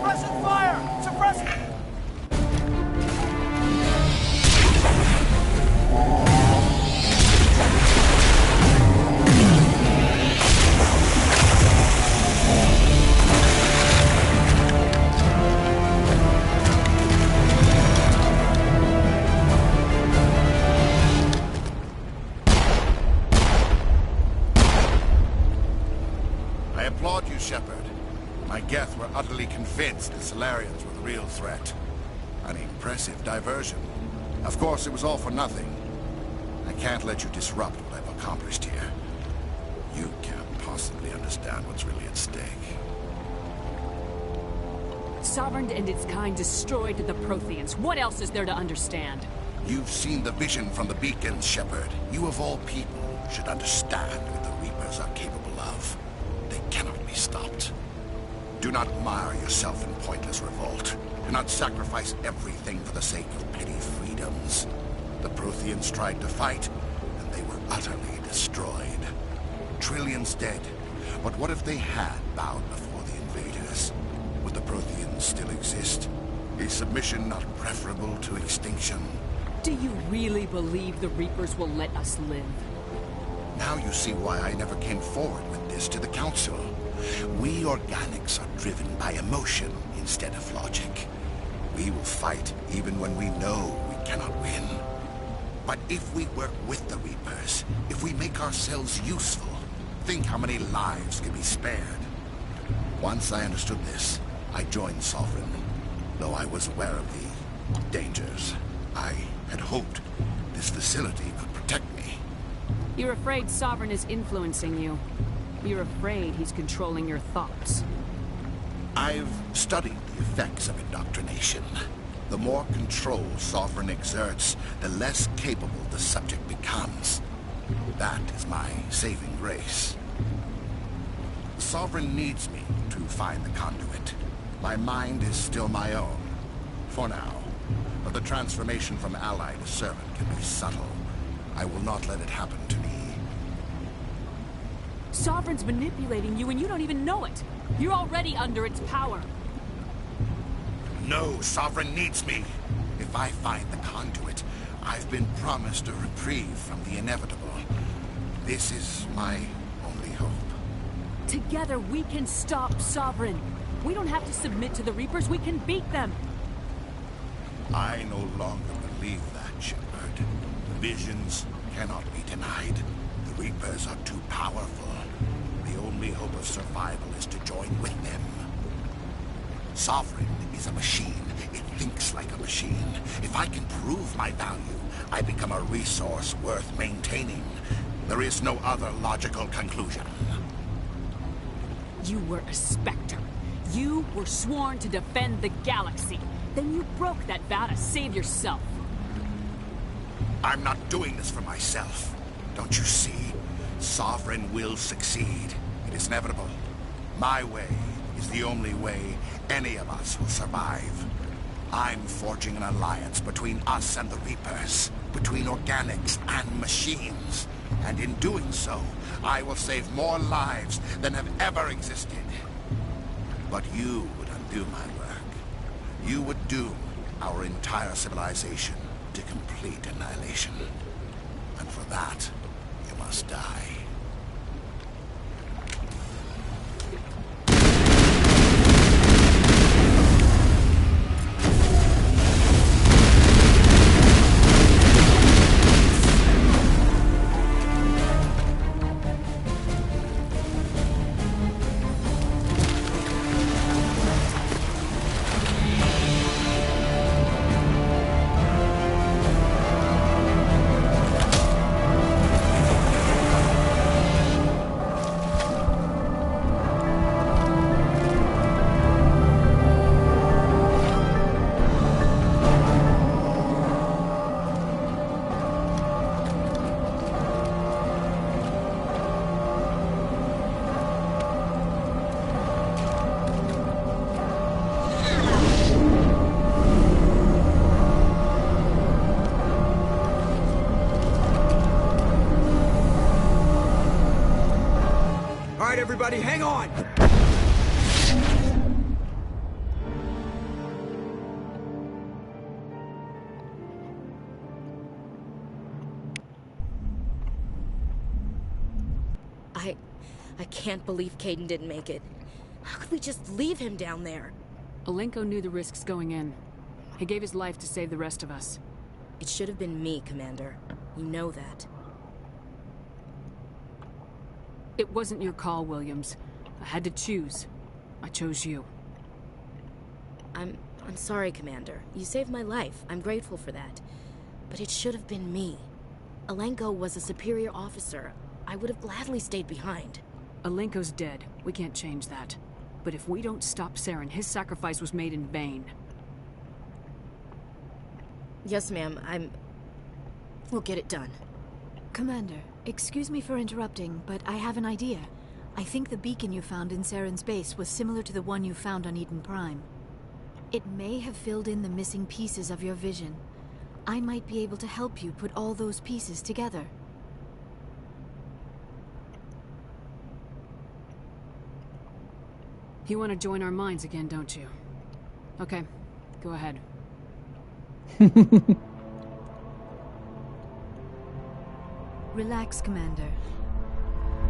[SPEAKER 17] Suppressing fire! Suppressing...
[SPEAKER 10] I applaud you, Shepard. My Geth were utterly convinced the Solarians were the real threat. An impressive diversion. Of course, it was all for nothing. I can't let you disrupt what I've accomplished here. You can't possibly understand what's really at stake.
[SPEAKER 7] Sovereign and its kind destroyed the Protheans. What else is there to understand?
[SPEAKER 10] You've seen the vision from the beacons, Shepard. You of all people should understand what the Reapers are capable of. They cannot be stopped. Do not mire yourself in pointless revolt. Do not sacrifice everything for the sake of petty freedoms. The Protheans tried to fight, and they were utterly destroyed. Trillions dead. But what if they had bowed before the invaders? Would the Protheans still exist? Is submission not preferable to extinction?
[SPEAKER 7] Do you really believe the Reapers will let us live?
[SPEAKER 10] Now you see why I never came forward with this to the Council. We organics are driven by emotion instead of logic. We will fight even when we know we cannot win. But if we work with the Reapers, if we make ourselves useful, think how many lives can be spared. Once I understood this, I joined Sovereign, though I was aware of the dangers. I had hoped this facility could protect me.
[SPEAKER 2] You're afraid Sovereign is influencing you. You're afraid he's controlling your thoughts.
[SPEAKER 10] I've studied the effects of indoctrination. The more control Sovereign exerts, the less capable the subject becomes. That is my saving grace. Sovereign needs me to find the conduit. My mind is still my own, for now. But the transformation from ally to servant can be subtle. I will not let it happen to me.
[SPEAKER 7] Sovereign's manipulating you and you don't even know it. You're already under its power.
[SPEAKER 10] No, Sovereign needs me. If I find the conduit, I've been promised a reprieve from the inevitable. This is my only hope.
[SPEAKER 7] Together we can stop Sovereign. We don't have to submit to the Reapers, we can beat them.
[SPEAKER 10] I no longer believe that, Shepard. Visions cannot be denied. The Reapers are too powerful. The only hope of survival is to join with them. Sovereign is a machine. It thinks like a machine. If I can prove my value, I become a resource worth maintaining. There is no other logical conclusion.
[SPEAKER 7] You were a Spectre. You were sworn to defend the galaxy. Then you broke that vow to save yourself.
[SPEAKER 10] I'm not doing this for myself. Don't you see? Sovereign will succeed. It is inevitable. My way is the only way any of us will survive. I'm forging an alliance between us and the Reapers, between organics and machines. And in doing so, I will save more lives than have ever existed. But you would undo my work. You would doom our entire civilization to complete annihilation. And for that, you must die.
[SPEAKER 14] Everybody, hang on!
[SPEAKER 4] I can't believe Kaidan didn't make it. How could we just leave him down there?
[SPEAKER 2] Alenko knew the risks going in. He gave his life to save the rest of us.
[SPEAKER 4] It should have been me, Commander. You know that.
[SPEAKER 2] It wasn't your call, Williams. I had to choose. I chose you.
[SPEAKER 4] I'm sorry, Commander. You saved my life. I'm grateful for that. But it should have been me. Alenko was a superior officer. I would have gladly stayed behind.
[SPEAKER 2] Alenko's dead. We can't change that. But if we don't stop Saren, his sacrifice was made in vain.
[SPEAKER 4] Yes, ma'am. We'll get it done.
[SPEAKER 12] Commander, excuse me for interrupting, but I have an idea. I think the beacon you found in Saren's base was similar to the one you found on Eden Prime. It may have filled in the missing pieces of your vision. I might be able to help you put all those pieces together.
[SPEAKER 2] You want to join our minds again, don't you? Okay, go ahead.
[SPEAKER 12] Relax, Commander.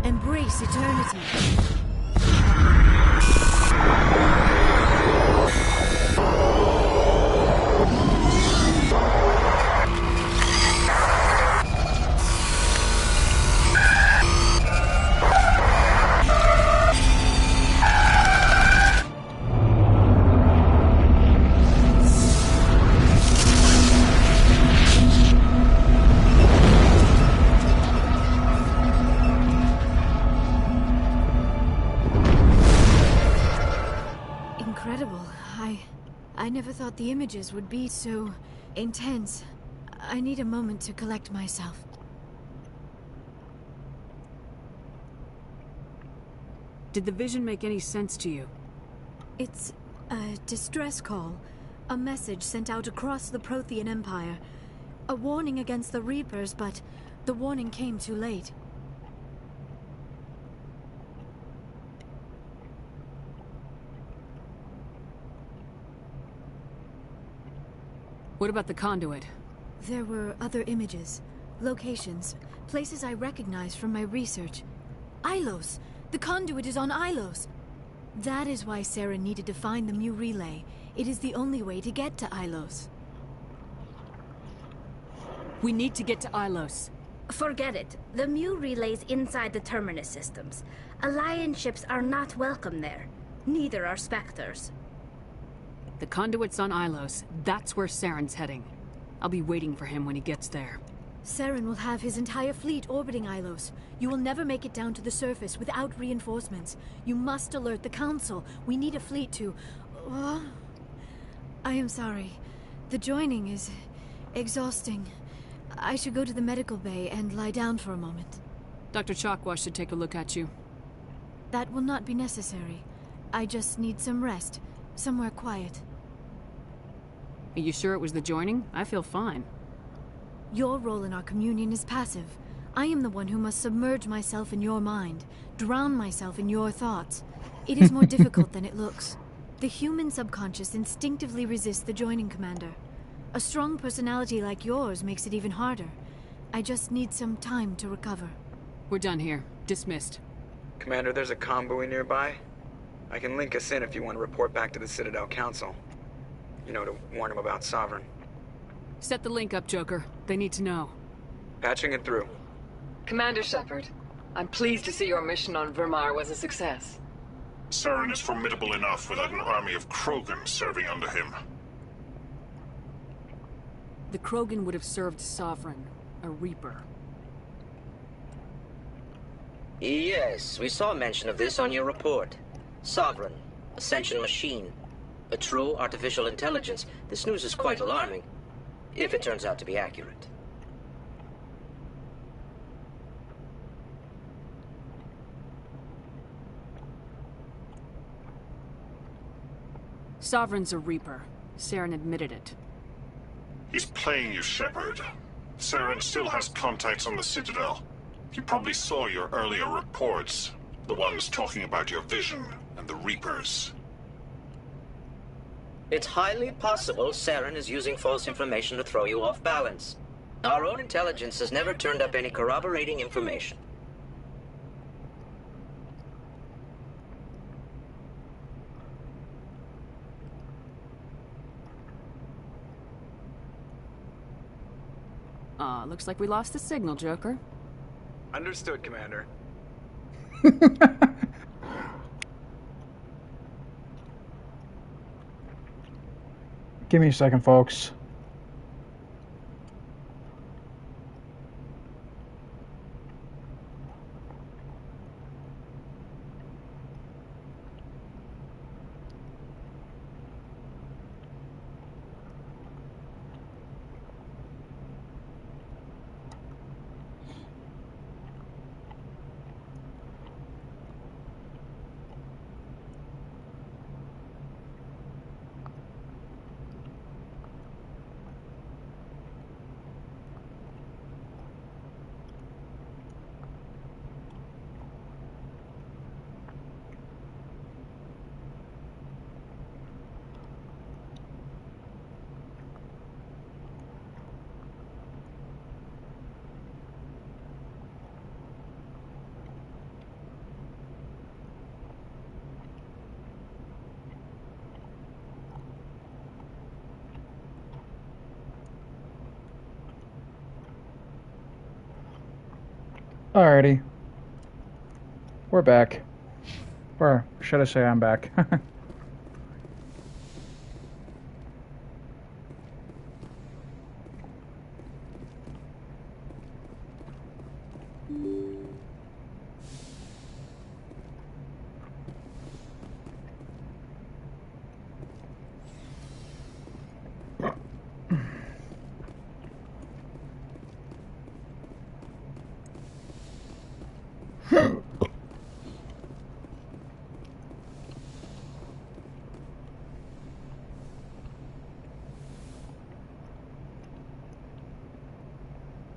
[SPEAKER 12] Embrace eternity. I never thought the images would be so intense. I need a moment to collect myself.
[SPEAKER 2] Did the vision make any sense to you?
[SPEAKER 12] It's a distress call. A message sent out across the Prothean Empire. A warning against the Reapers, but the warning came too late.
[SPEAKER 2] What about the conduit?
[SPEAKER 12] There were other images, locations, places I recognized from my research. Ilos! The conduit is on Ilos! That is why Saren needed to find the Mu relay. It is the only way to get to Ilos.
[SPEAKER 2] We need to get to Ilos.
[SPEAKER 5] Forget it. The Mu relay's inside the Terminus systems. Alliance ships are not welcome there. Neither are Spectres.
[SPEAKER 2] The conduit's on Ilos. That's where Saren's heading. I'll be waiting for him when he gets there.
[SPEAKER 12] Saren will have his entire fleet orbiting Ilos. You will never make it down to the surface without reinforcements. You must alert the Council. We need a fleet to... I am sorry. The joining is exhausting. I should go to the medical bay and lie down for a moment.
[SPEAKER 2] Dr. Chakwas should take a look at you.
[SPEAKER 12] That will not be necessary. I just need some rest. Somewhere quiet.
[SPEAKER 2] Are you sure it was the joining? I feel fine.
[SPEAKER 12] Your role in our communion is passive. I am the one who must submerge myself in your mind, drown myself in your thoughts. It is more difficult than it looks. The human subconscious instinctively resists the joining, Commander. A strong personality like yours makes it even harder. I just need some time to recover.
[SPEAKER 2] We're done here. Dismissed.
[SPEAKER 18] Commander, there's a comm buoy nearby. I can link us in if you want to report back to the Citadel Council. You know, to warn them about Sovereign.
[SPEAKER 2] Set the link up, Joker. They need to know.
[SPEAKER 18] Patching it through.
[SPEAKER 23] Commander Shepard, I'm pleased to see your mission on Virmire was a success.
[SPEAKER 24] Saren is formidable enough without an army of Krogan serving under him.
[SPEAKER 2] The Krogan would have served Sovereign, a Reaper.
[SPEAKER 13] Yes, we saw mention of this on your report. Sovereign, Ascension machine. A true artificial intelligence. This news is quite alarming, if it turns out to be accurate.
[SPEAKER 2] Sovereign's a Reaper. Saren admitted it.
[SPEAKER 24] He's playing you, Shepard. Saren still has contacts on the Citadel. He probably saw your earlier reports. The ones talking about your vision and the Reapers.
[SPEAKER 13] It's highly possible Saren is using false information to throw you off balance. Our own intelligence has never turned up any corroborating information.
[SPEAKER 2] Looks like we lost the signal, Joker.
[SPEAKER 18] Understood, Commander.
[SPEAKER 1] Give me a second, folks. Alrighty. We're back. Or should I say I'm back?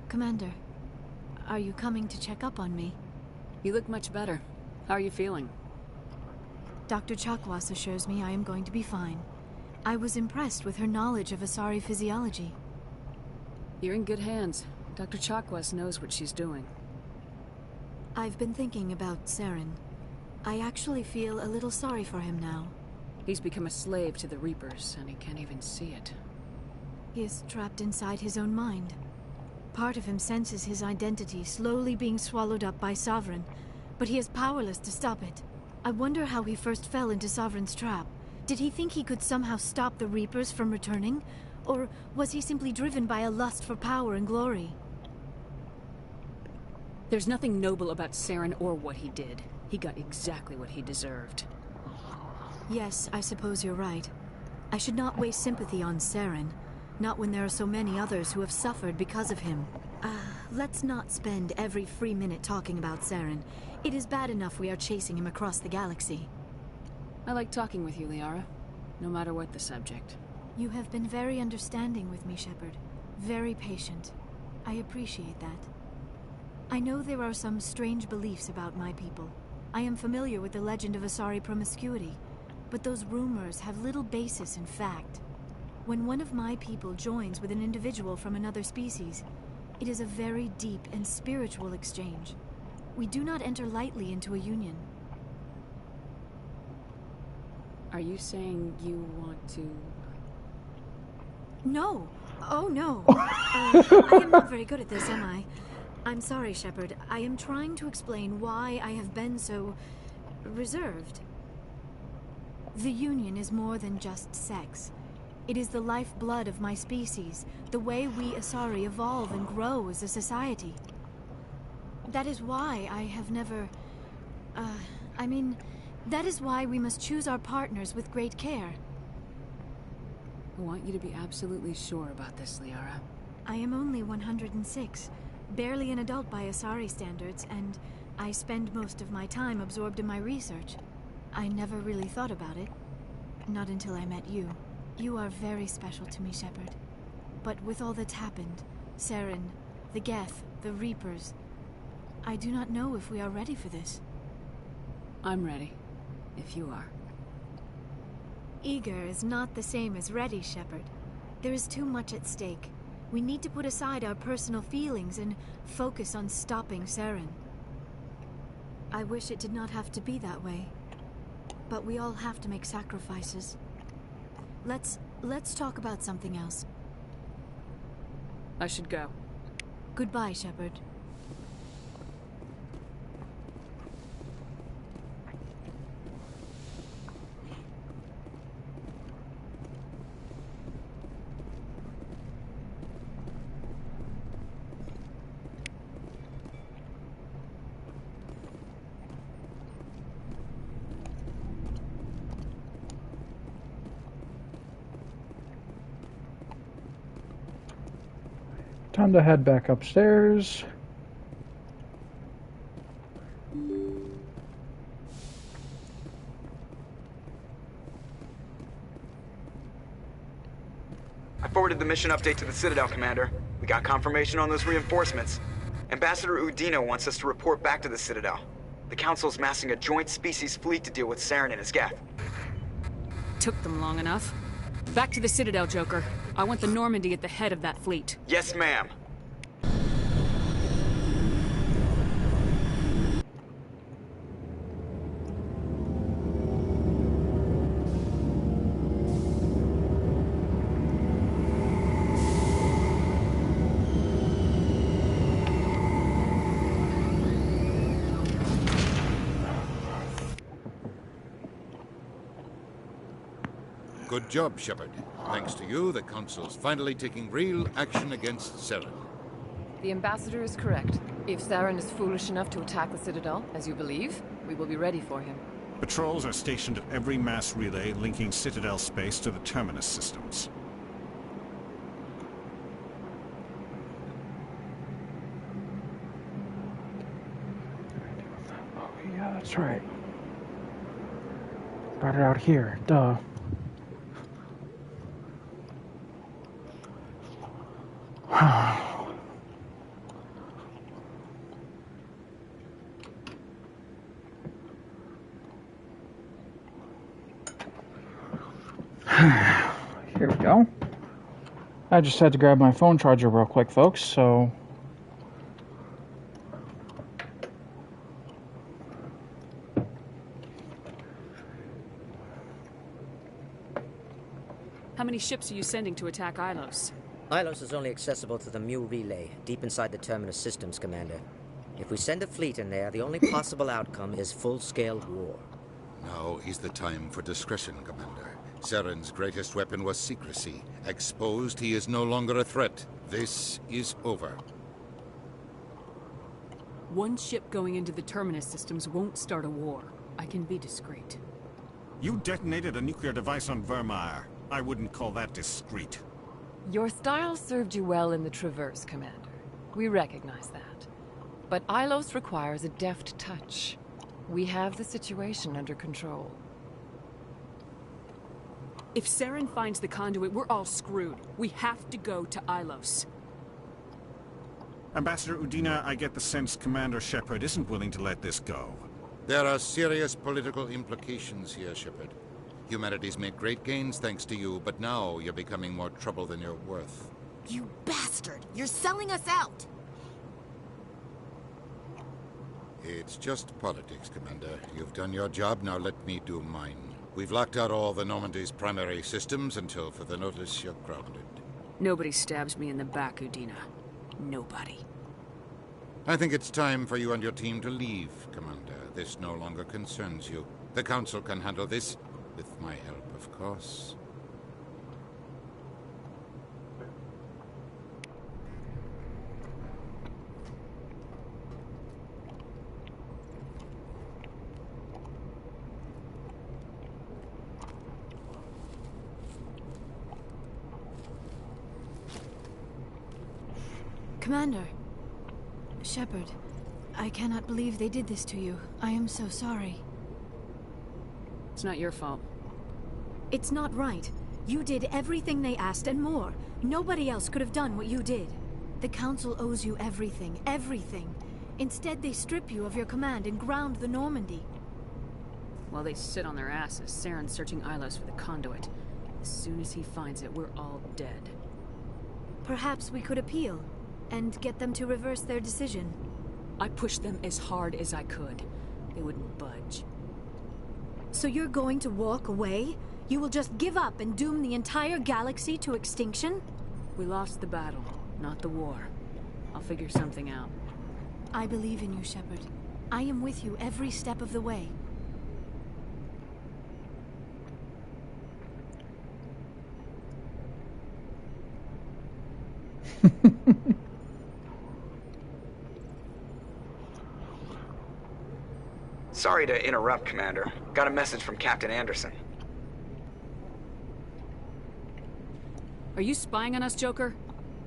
[SPEAKER 12] Commander, are you coming to check up on me?
[SPEAKER 2] You look much better. How are you feeling?
[SPEAKER 12] Dr. Chakwas assures me I am going to be fine. I was impressed with her knowledge of Asari physiology.
[SPEAKER 2] You're in good hands. Dr. Chakwas knows what she's doing.
[SPEAKER 12] I've been thinking about Saren. I actually feel a little sorry for him now.
[SPEAKER 2] He's become a slave to the Reapers, and he can't even see it.
[SPEAKER 12] He is trapped inside his own mind. Part of him senses his identity slowly being swallowed up by Sovereign, but he is powerless to stop it. I wonder how he first fell into Sovereign's trap. Did he think he could somehow stop the Reapers from returning? Or was he simply driven by a lust for power and glory?
[SPEAKER 2] There's nothing noble about Saren or what he did. He got exactly what he deserved.
[SPEAKER 12] Yes, I suppose you're right. I should not waste sympathy on Saren. Not when there are so many others who have suffered because of him. Let's not spend every free minute talking about Saren. It is bad enough we are chasing him across the galaxy.
[SPEAKER 2] I like talking with you, Liara. No matter what the subject.
[SPEAKER 12] You have been very understanding with me, Shepard. Very patient. I appreciate that. I know there are some strange beliefs about my people. I am familiar with the legend of Asari promiscuity, but those rumors have little basis in fact. When one of my people joins with an individual from another species, it is a very deep and spiritual exchange. We do not enter lightly into a union.
[SPEAKER 2] Are you saying you want to...
[SPEAKER 12] No! Oh no! I am not very good at this, am I? I'm sorry, Shepard. I am trying to explain why I have been so... reserved. The union is more than just sex. It is the lifeblood of my species, the way we Asari evolve and grow as a society. That is why I have never... that is why we must choose our partners with great care.
[SPEAKER 2] I want you to be absolutely sure about this, Liara.
[SPEAKER 12] I am only 106, barely an adult by Asari standards, and I spend most of my time absorbed in my research. I never really thought about it. Not until I met you. You are very special to me, Shepard. But with all that's happened, Saren, the Geth, the Reapers, I do not know if we are ready for this.
[SPEAKER 2] I'm ready, if you are.
[SPEAKER 12] Eager is not the same as ready, Shepard. There is too much at stake. We need to put aside our personal feelings and focus on stopping Saren. I wish it did not have to be that way. But we all have to make sacrifices. Let's talk about something else.
[SPEAKER 2] I should go.
[SPEAKER 12] Goodbye, Shepard.
[SPEAKER 1] Time to head back upstairs.
[SPEAKER 18] I forwarded the mission update to the Citadel, Commander. We got confirmation on those reinforcements. Ambassador Udina wants us to report back to the Citadel. The Council's massing a joint species fleet to deal with Saren and his geth.
[SPEAKER 2] Took them long enough. Back to the Citadel, Joker. I want the Normandy at the head of that fleet.
[SPEAKER 18] Yes, ma'am.
[SPEAKER 8] Good job, Shepard. Thanks to you, the Council's finally taking real action against Saren.
[SPEAKER 23] The Ambassador is correct. If Saren is foolish enough to attack the Citadel, as you believe, we will be ready for him.
[SPEAKER 20] Patrols are stationed at every mass relay linking Citadel space to the Terminus systems.
[SPEAKER 1] Oh, yeah, that's right. Got it out here. Duh. Here we go. I just had to grab my phone charger real quick, folks, so...
[SPEAKER 2] How many ships are you sending to attack Ilos?
[SPEAKER 15] Ilos is only accessible to the Mu relay, deep inside the Terminus systems, Commander. If we send a fleet in there, the only possible outcome is full-scale war.
[SPEAKER 8] Now is the time for discretion, Commander. Saren's greatest weapon was secrecy. Exposed, he is no longer a threat. This is over.
[SPEAKER 2] One ship going into the Terminus systems won't start a war. I can be discreet.
[SPEAKER 20] You detonated a nuclear device on Vermeer. I wouldn't call that discreet.
[SPEAKER 23] Your style served you well in the Traverse, Commander. We recognize that. But Ilos requires a deft touch. We have the situation under control.
[SPEAKER 2] If Saren finds the conduit, we're all screwed. We have to go to Ilos.
[SPEAKER 20] Ambassador Udina, I get the sense Commander Shepard isn't willing to let this go.
[SPEAKER 8] There are serious political implications here, Shepard. Humanity's made great gains thanks to you, but now you're becoming more trouble than you're worth.
[SPEAKER 21] You bastard! You're selling us out!
[SPEAKER 8] It's just politics, Commander. You've done your job, now let me do mine. We've locked out all the Normandy's primary systems until further notice you're grounded.
[SPEAKER 2] Nobody stabs me in the back, Udina. Nobody.
[SPEAKER 8] I think it's time for you and your team to leave, Commander. This no longer concerns you. The Council can handle this, with my help, of course.
[SPEAKER 12] Commander. Shepard, I cannot believe they did this to you. I am so sorry.
[SPEAKER 2] It's not your fault.
[SPEAKER 12] It's not right. You did everything they asked and more. Nobody else could have done what you did. The Council owes you everything, everything. Instead, they strip you of your command and ground the Normandy.
[SPEAKER 2] While they sit on their asses, Saren's searching Ilos for the conduit. As soon as he finds it, we're all dead.
[SPEAKER 12] Perhaps we could appeal and get them to reverse their decision.
[SPEAKER 2] I pushed them as hard as I could. They wouldn't budge.
[SPEAKER 12] So you're going to walk away? You will just give up and doom the entire galaxy to extinction?
[SPEAKER 2] We lost the battle, not the war. I'll figure something out.
[SPEAKER 12] I believe in you, Shepard. I am with you every step of the way.
[SPEAKER 18] Sorry to interrupt, Commander. Got a message from Captain Anderson.
[SPEAKER 2] Are you spying on us, Joker?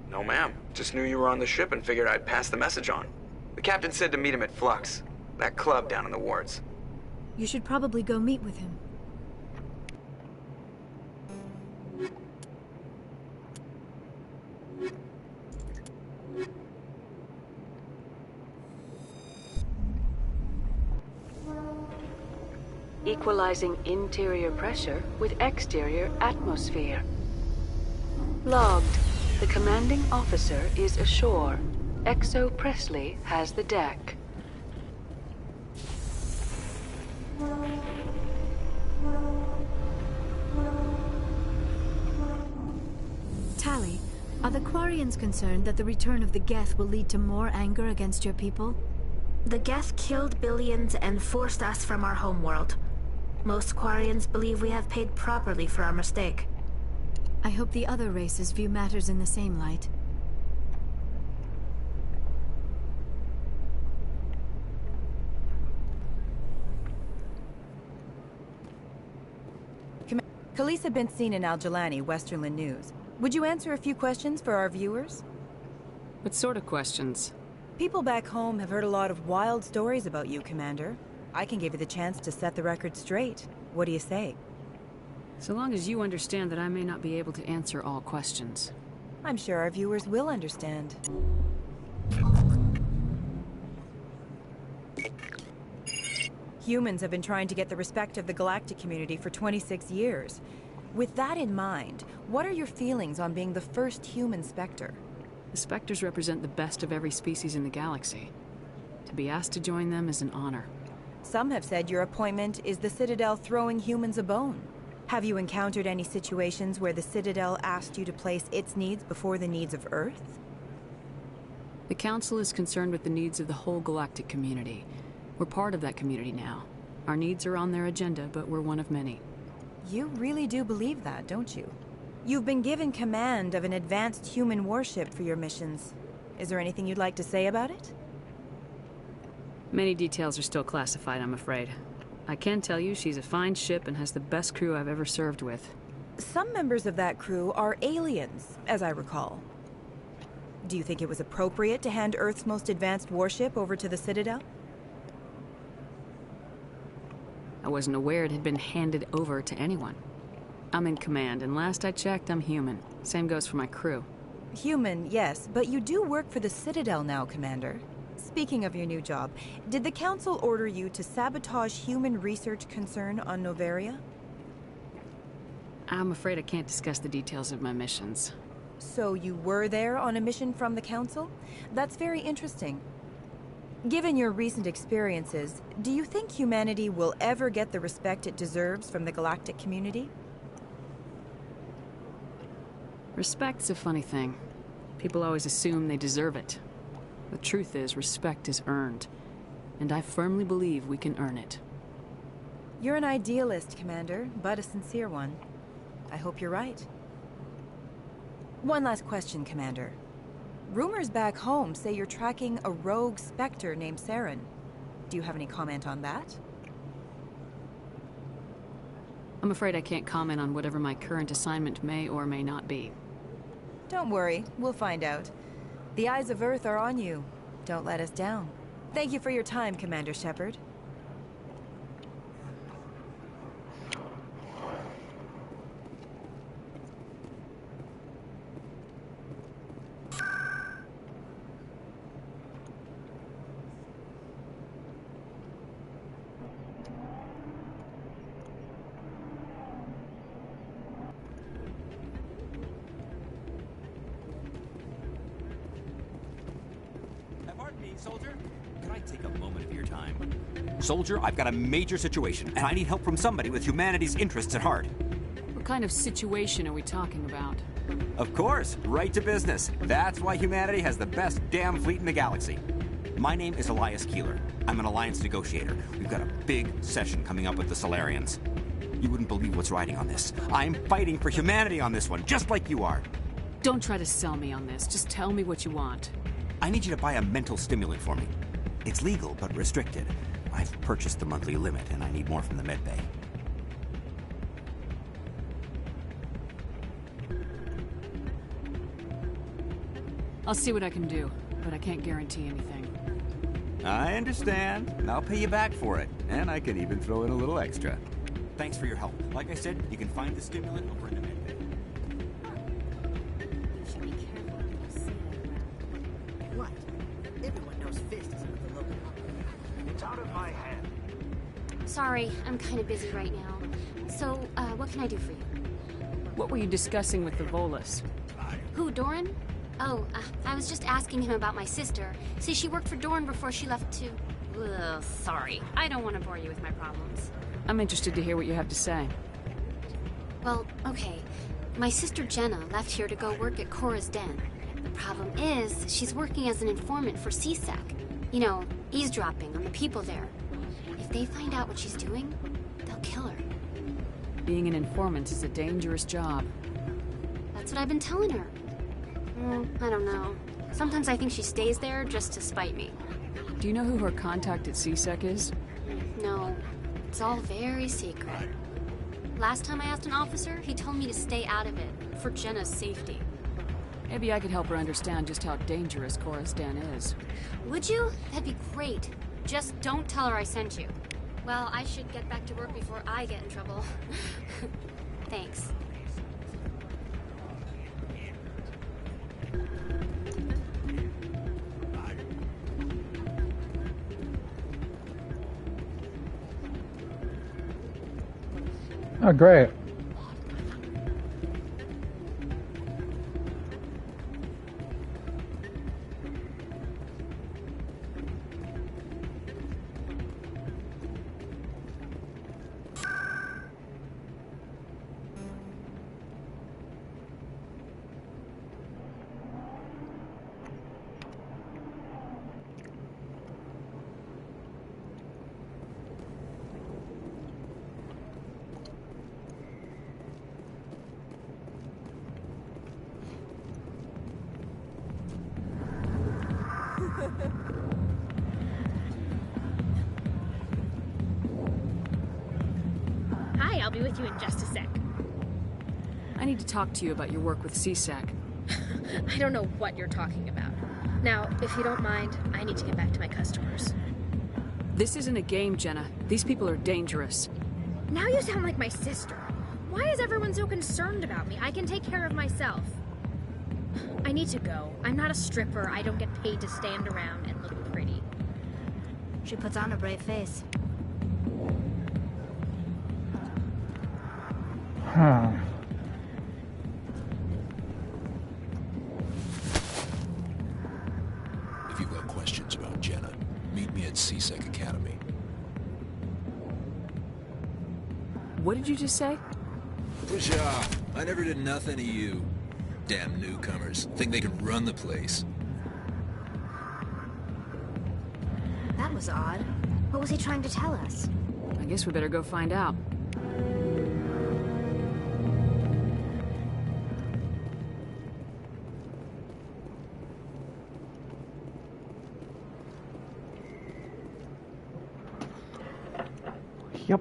[SPEAKER 18] No, ma'am. Just knew you were on the ship and figured I'd pass the message on. The captain said to meet him at Flux, that club down in the wards.
[SPEAKER 12] You should probably go meet with him.
[SPEAKER 2] Equalizing interior pressure with exterior atmosphere. Logged. The commanding officer is ashore. Exo Presley has the deck.
[SPEAKER 12] Tali, are the Quarians concerned that the return of the Geth will lead to more anger against your people?
[SPEAKER 5] The Geth killed billions and forced us from our homeworld. Most Quarians believe we have paid properly for our mistake.
[SPEAKER 12] I hope the other races view matters in the same light.
[SPEAKER 11] Khalees had been seen in Al-Jalani, Westerland News. Would you answer a few questions for our viewers?
[SPEAKER 2] What sort of questions?
[SPEAKER 11] People back home have heard a lot of wild stories about you, Commander. I can give you the chance to set the record straight. What do you say?
[SPEAKER 2] So long as you understand that I may not be able to answer all questions.
[SPEAKER 11] I'm sure our viewers will understand. Humans have been trying to get the respect of the galactic community for 26 years. With that in mind, what are your feelings on being the first human Spectre?
[SPEAKER 2] The Spectres represent the best of every species in the galaxy. To be asked to join them is an honor.
[SPEAKER 11] Some have said your appointment is the Citadel throwing humans a bone. Have you encountered any situations where the Citadel asked you to place its needs before the needs of Earth?
[SPEAKER 2] The Council is concerned with the needs of the whole galactic community. We're part of that community now. Our needs are on their agenda, but we're one of many.
[SPEAKER 11] You really do believe that, don't you? You've been given command of an advanced human warship for your missions. Is there anything you'd like to say about it?
[SPEAKER 2] Many details are still classified, I'm afraid. I can tell you she's a fine ship and has the best crew I've ever served with.
[SPEAKER 11] Some members of that crew are aliens, as I recall. Do you think it was appropriate to hand Earth's most advanced warship over to the Citadel?
[SPEAKER 2] I wasn't aware it had been handed over to anyone. I'm in command, and last I checked, I'm human. Same goes for my crew.
[SPEAKER 11] Human, yes, but you do work for the Citadel now, Commander. Speaking of your new job, did the Council order you to sabotage human research concern on Noveria?
[SPEAKER 2] I'm afraid I can't discuss the details of my missions.
[SPEAKER 11] So you were there on a mission from the Council? That's very interesting. Given your recent experiences, do you think humanity will ever get the respect it deserves from the galactic community?
[SPEAKER 2] Respect's a funny thing. People always assume they deserve it. The truth is, respect is earned. And I firmly believe we can earn it.
[SPEAKER 11] You're an idealist, Commander, but a sincere one. I hope you're right. One last question, Commander. Rumors back home say you're tracking a rogue Spectre named Saren. Do you have any comment on that?
[SPEAKER 2] I'm afraid I can't comment on whatever my current assignment may or may not be.
[SPEAKER 11] Don't worry, we'll find out. The eyes of Earth are on you. Don't let us down. Thank you for your time, Commander Shepard.
[SPEAKER 16] Soldier, can I take a moment of your time? Soldier, I've got a major situation, and I need help from somebody with humanity's interests at heart.
[SPEAKER 2] What kind of situation are we talking about?
[SPEAKER 16] Of course, right to business. That's why humanity has the best damn fleet in the galaxy. My name is Elias Keeler. I'm an alliance negotiator. We've got a big session coming up with the Solarians. You wouldn't believe what's riding on this. I'm fighting for humanity on this one, just like you are.
[SPEAKER 2] Don't try to sell me on this. Just tell me what you want.
[SPEAKER 16] I need you to buy a mental stimulant for me. It's legal, but restricted. I've purchased the monthly limit, and I need more from the medbay.
[SPEAKER 2] I'll see what I can do, but I can't guarantee anything.
[SPEAKER 16] I understand. I'll pay you back for it, and I can even throw in a little extra. Thanks for your help. Like I said, you can find the stimulant over in the medbay.
[SPEAKER 21] You should be careful when you say that around. What? Everyone knows Fist is under the local.
[SPEAKER 17] It's out of my hand.
[SPEAKER 3] Sorry, I'm kind of busy right now. So, what can I do for you?
[SPEAKER 2] What were you discussing with the Volus?
[SPEAKER 3] Who, Doran? Oh, I was just asking him about my sister. See, she worked for Doran before she left to... Ugh, sorry. I don't want to bore you with my problems.
[SPEAKER 2] I'm interested to hear what you have to say.
[SPEAKER 3] Well, okay. My sister Jenna left here to go work at Cora's Den. The problem is, she's working as an informant for CSEC. You know, eavesdropping on the people there. If they find out what she's doing, they'll kill her.
[SPEAKER 2] Being an informant is a dangerous job.
[SPEAKER 3] That's what I've been telling her. I don't know. Sometimes I think she stays there just to spite me.
[SPEAKER 2] Do you know who her contact at CSEC is?
[SPEAKER 3] No. It's all very secret. Last time I asked an officer, he told me to stay out of it, for Jenna's safety.
[SPEAKER 2] Maybe I could help her understand just how dangerous Cora's Den is.
[SPEAKER 3] Would you? That'd be great. Just don't tell her I sent you. Well, I should get back to work before I get in trouble. Thanks.
[SPEAKER 1] Oh, great.
[SPEAKER 3] Hi, I'll be with you in just a sec.
[SPEAKER 2] I need to talk to you about your work with CSEC.
[SPEAKER 3] I don't know what you're talking about. Now, if you don't mind, I need to get back to my customers.
[SPEAKER 2] This isn't a game, Jenna. These people are dangerous.
[SPEAKER 3] Now you sound like my sister. Why is everyone so concerned about me? I can take care of myself. I need to go. I'm not a stripper. I don't get paid to stand around and look pretty. She puts on a brave face.
[SPEAKER 1] Huh.
[SPEAKER 6] If you've got questions about Jenna, meet me at CSEC Academy.
[SPEAKER 2] What did you just say?
[SPEAKER 6] Push off. I never did nothing to you. Damn newcomers. Think they can run the place.
[SPEAKER 3] That was odd. What was he trying to tell us?
[SPEAKER 2] I guess we better go find out.
[SPEAKER 1] Yep.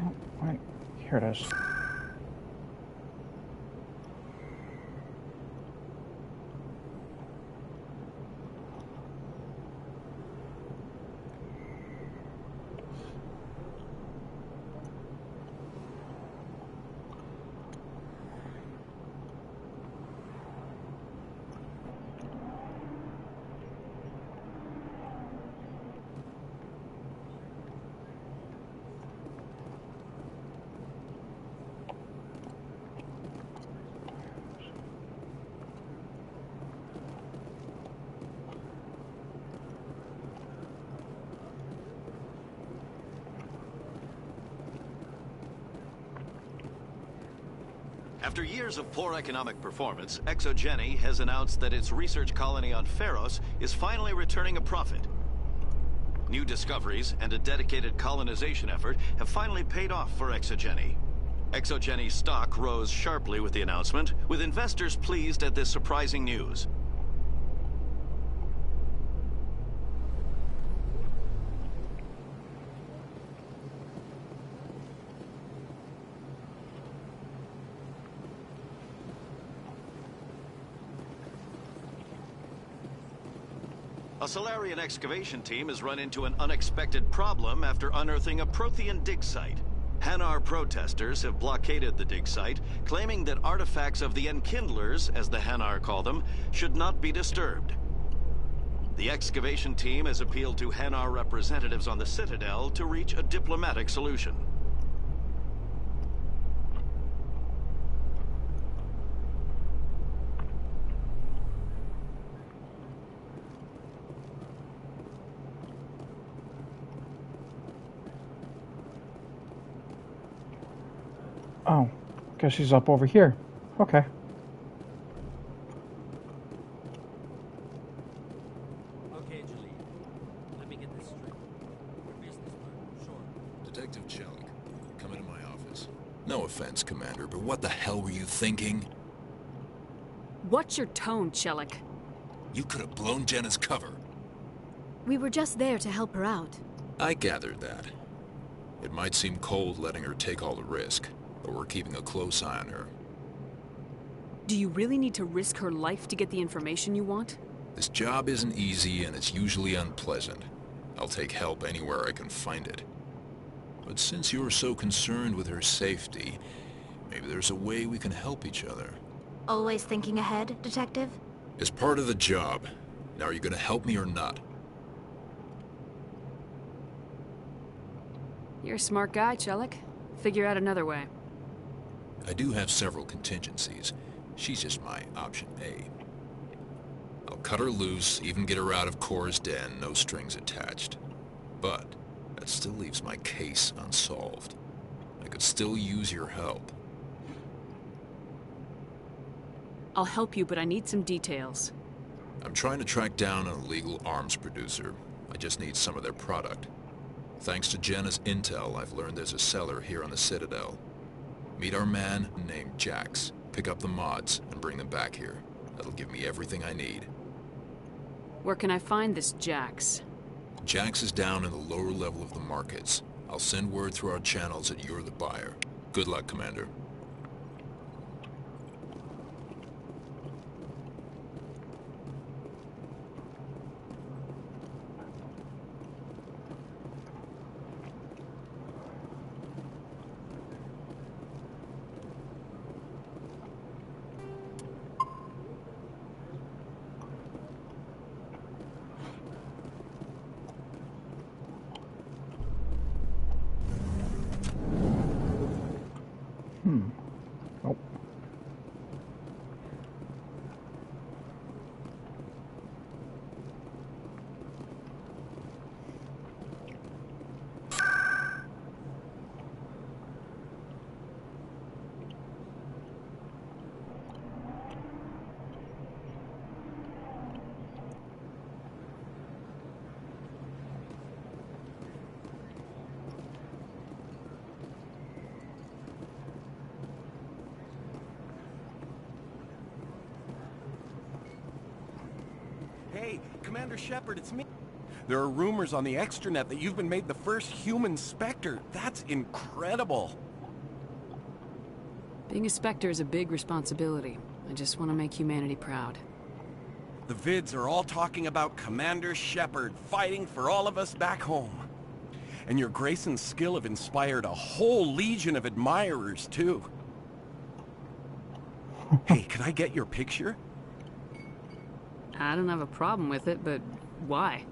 [SPEAKER 1] Oh, wait. Here it is.
[SPEAKER 7] After years of poor economic performance, ExoGeni has announced that its research colony on Pharos is finally returning a profit. New discoveries and a dedicated colonization effort have finally paid off for ExoGeni. ExoGeni's stock rose sharply with the announcement, with investors pleased at this surprising news. A Solarian excavation team has run into an unexpected problem after unearthing a Prothean dig site. Hanar protesters have blockaded the dig site, claiming that artifacts of the Enkindlers, as the Hanar call them, should not be disturbed. The excavation team has appealed to Hanar representatives on the Citadel to reach a diplomatic solution.
[SPEAKER 1] Oh, guess she's up over here. Okay.
[SPEAKER 9] Okay, Julie. Let me get this straight. Your business partner, sure.
[SPEAKER 6] Detective Chelik, come into my office. No offense, Commander, but what the hell were you thinking?
[SPEAKER 2] What's your tone, Chelik?
[SPEAKER 6] You could have blown Jenna's cover.
[SPEAKER 12] We were just there to help her out.
[SPEAKER 6] I gathered that. It might seem cold letting her take all the risk, but we're keeping a close eye on her.
[SPEAKER 2] Do you really need to risk her life to get the information you want?
[SPEAKER 6] This job isn't easy and it's usually unpleasant. I'll take help anywhere I can find it. But since you're so concerned with her safety, maybe there's a way we can help each other.
[SPEAKER 5] Always thinking ahead, Detective?
[SPEAKER 6] It's part of the job. Now, are you gonna help me or not?
[SPEAKER 2] You're a smart guy, Chelik. Figure out another way.
[SPEAKER 6] I do have several contingencies. She's just my option A. I'll cut her loose, even get her out of Cora's den, no strings attached. But that still leaves my case unsolved. I could still use your help.
[SPEAKER 2] I'll help you, but I need some details.
[SPEAKER 6] I'm trying to track down an illegal arms producer. I just need some of their product. Thanks to Jenna's intel, I've learned there's a cellar here on the Citadel. Meet our man named Jax. Pick up the mods and bring them back here. That'll give me everything I need.
[SPEAKER 2] Where can I find this Jax?
[SPEAKER 6] Jax is down in the lower level of the markets. I'll send word through our channels that you're the buyer. Good luck, Commander.
[SPEAKER 1] Oh.
[SPEAKER 19] Hey, Commander Shepard, it's me. There are rumors on the extranet that you've been made the first human Spectre. That's incredible.
[SPEAKER 2] Being a Spectre is a big responsibility. I just want to make humanity proud.
[SPEAKER 19] The vids are all talking about Commander Shepard fighting for all of us back home. And your grace and skill have inspired a whole legion of admirers, too. Hey, can I get your picture?
[SPEAKER 2] I don't have a problem with it, but why?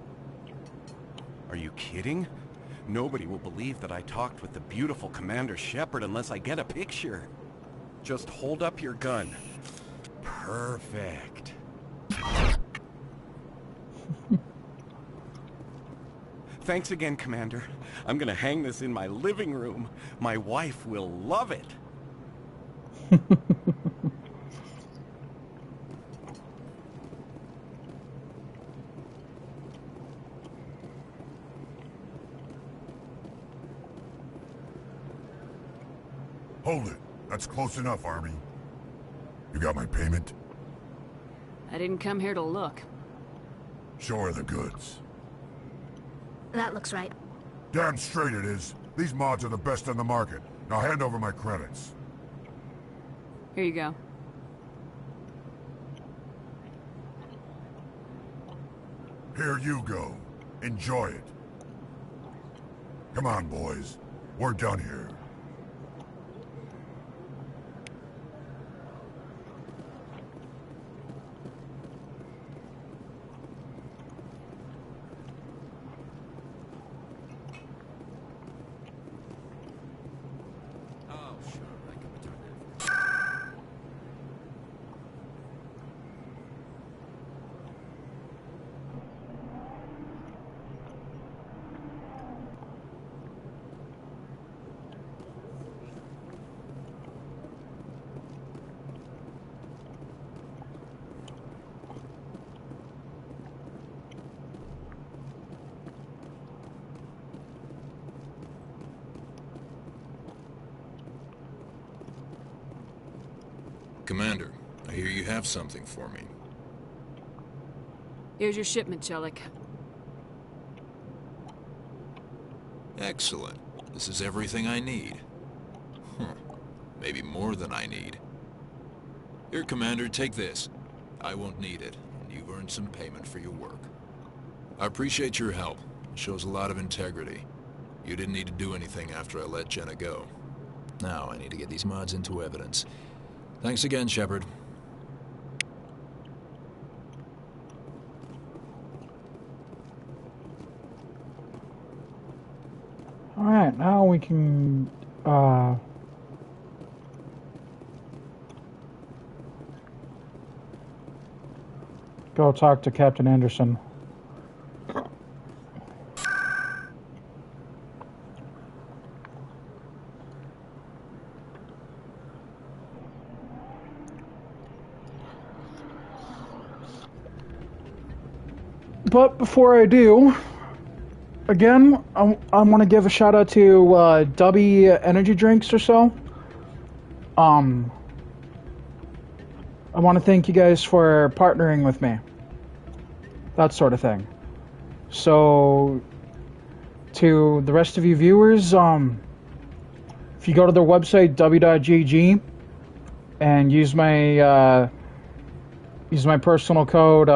[SPEAKER 19] Are you kidding? Nobody will believe that I talked with the beautiful Commander Shepard unless I get a picture. Just hold up your gun. Perfect. Thanks again, Commander. I'm gonna hang this in my living room. My wife will love it.
[SPEAKER 4] Hold it. That's close enough, Army. You got my payment?
[SPEAKER 2] I didn't come here to look.
[SPEAKER 4] Show her the goods.
[SPEAKER 5] That looks right.
[SPEAKER 4] Damn straight it is. These mods are the best on the market. Now hand over my credits.
[SPEAKER 2] Here you go.
[SPEAKER 4] Here you go. Enjoy it. Come on, boys. We're done here.
[SPEAKER 6] Commander, I hear you have something for me.
[SPEAKER 2] Here's your shipment, Chelik.
[SPEAKER 6] Excellent. This is everything I need. Maybe more than I need. Here, Commander, take this. I won't need it, and you've earned some payment for your work. I appreciate your help. It shows a lot of integrity. You didn't need to do anything after I let Jenna go. Now I need to get these mods into evidence. Thanks again, Shepard.
[SPEAKER 1] Alright, now we can, go talk to Captain Anderson. But before I do, again, I want to give a shout out to Dubby Energy Drinks or so. I want to thank you guys for partnering with me. That sort of thing. So, to the rest of you viewers, if you go to their website, w.gg, and use my personal code,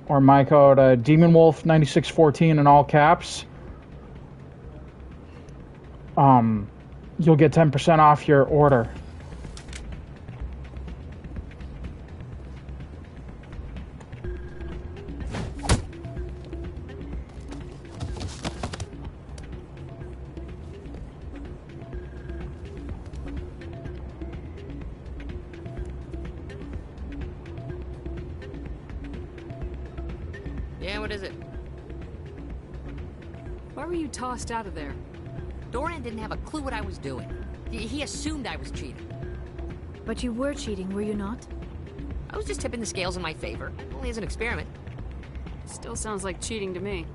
[SPEAKER 1] or my code, DemonWolf9614 in all caps, you'll get 10% off your order.
[SPEAKER 10] Yeah, what is it?
[SPEAKER 2] Why were you tossed out of there?
[SPEAKER 10] Doran didn't have a clue what I was doing. He assumed I was cheating.
[SPEAKER 12] But you were cheating, were you not?
[SPEAKER 10] I was just tipping the scales in my favor, only as an experiment.
[SPEAKER 2] Still sounds like cheating to me.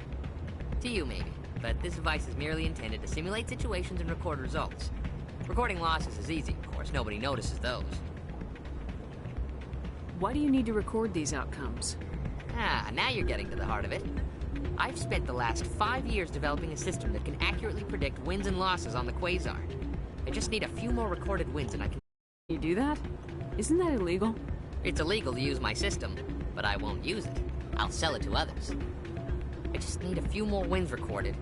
[SPEAKER 10] To you, maybe. But this device is merely intended to simulate situations and record results. Recording losses is easy, of course. Nobody notices those.
[SPEAKER 2] Why do you need to record these outcomes?
[SPEAKER 10] Ah, now you're getting to the heart of it. I've spent the last 5 years developing a system that can accurately predict wins and losses on the Quasar. I just need a few more recorded wins and I can...
[SPEAKER 2] You do that? Isn't that illegal?
[SPEAKER 10] It's illegal to use my system, but I won't use it. I'll sell it to others. I just need a few more wins recorded.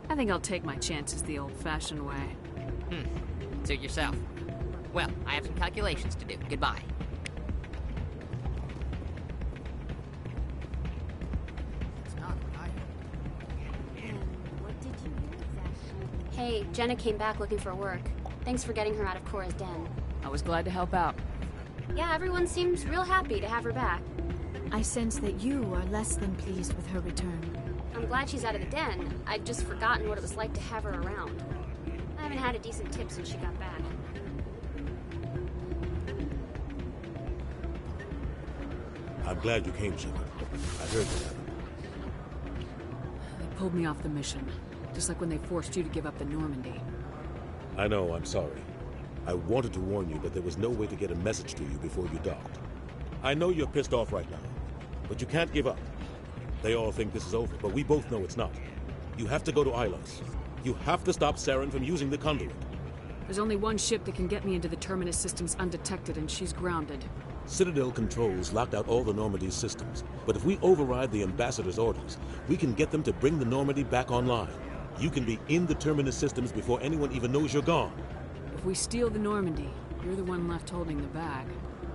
[SPEAKER 2] I think I'll take my chances the old-fashioned way.
[SPEAKER 10] Suit yourself. Well, I have some calculations to do. Goodbye.
[SPEAKER 3] Hey, Jenna came back looking for work. Thanks for getting her out of Cora's den.
[SPEAKER 2] I was glad to help out.
[SPEAKER 3] Yeah, everyone seems real happy to have her back.
[SPEAKER 12] I sense that you are less than pleased with her return.
[SPEAKER 3] I'm glad she's out of the den. I'd just forgotten what it was like to have her around. I haven't had a decent tip since she got back.
[SPEAKER 14] I'm glad you came, Shepard. I heard that.
[SPEAKER 2] The pulled me off the mission. Just like when they forced you to give up the Normandy.
[SPEAKER 13] I know, I'm sorry. I wanted to warn you, but there was no way to get a message to you before you docked. I know you're pissed off right now, but you can't give up. They all think this is over, but we both know it's not. You have to go to Ilos. You have to stop Saren from using the conduit.
[SPEAKER 2] There's only one ship that can get me into the Terminus systems undetected, and she's grounded.
[SPEAKER 13] Citadel controls locked out all the Normandy's systems, but if we override the Ambassador's orders, we can get them to bring the Normandy back online. You can be in the Terminus systems before anyone even knows you're gone.
[SPEAKER 2] If we steal the Normandy, you're the one left holding the bag.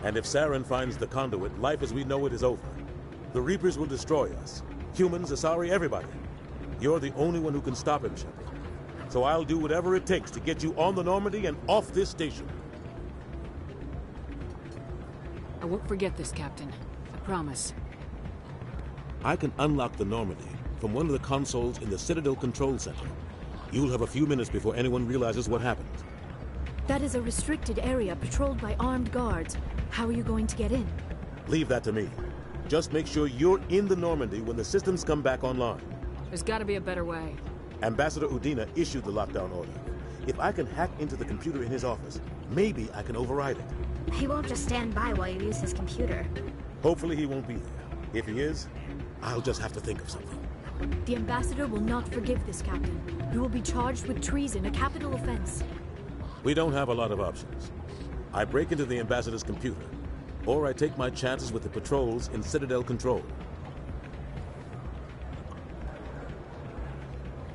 [SPEAKER 13] And if Saren finds the conduit, life as we know it is over. The Reapers will destroy us. Humans, Asari, everybody. You're the only one who can stop him, Shepard. So I'll do whatever it takes to get you on the Normandy and off this station.
[SPEAKER 2] I won't forget this, Captain. I promise.
[SPEAKER 13] I can unlock the Normandy from one of the consoles in the Citadel Control Center. You'll have a few minutes before anyone realizes what happened.
[SPEAKER 12] That is a restricted area patrolled by armed guards. How are you going to get in?
[SPEAKER 13] Leave that to me. Just make sure you're in the Normandy when the systems come back online.
[SPEAKER 2] There's gotta be a better way.
[SPEAKER 13] Ambassador Udina issued the lockdown order. If I can hack into the computer in his office, maybe I can override it.
[SPEAKER 5] He won't just stand by while you use his computer.
[SPEAKER 13] Hopefully he won't be there. If he is, I'll just have to think of something.
[SPEAKER 12] The Ambassador will not forgive this, Captain. You will be charged with treason, a capital offense.
[SPEAKER 13] We don't have a lot of options. I break into the Ambassador's computer, or I take my chances with the patrols in Citadel Control.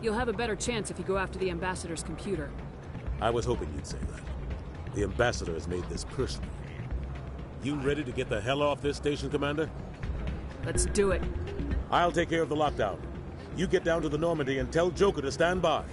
[SPEAKER 2] You'll have a better chance if you go after the Ambassador's computer.
[SPEAKER 13] I was hoping you'd say that. The Ambassador has made this personal. You ready to get the hell off this station, Commander?
[SPEAKER 2] Let's do it.
[SPEAKER 13] I'll take care of the lockdown. You get down to the Normandy and tell Joker to stand by.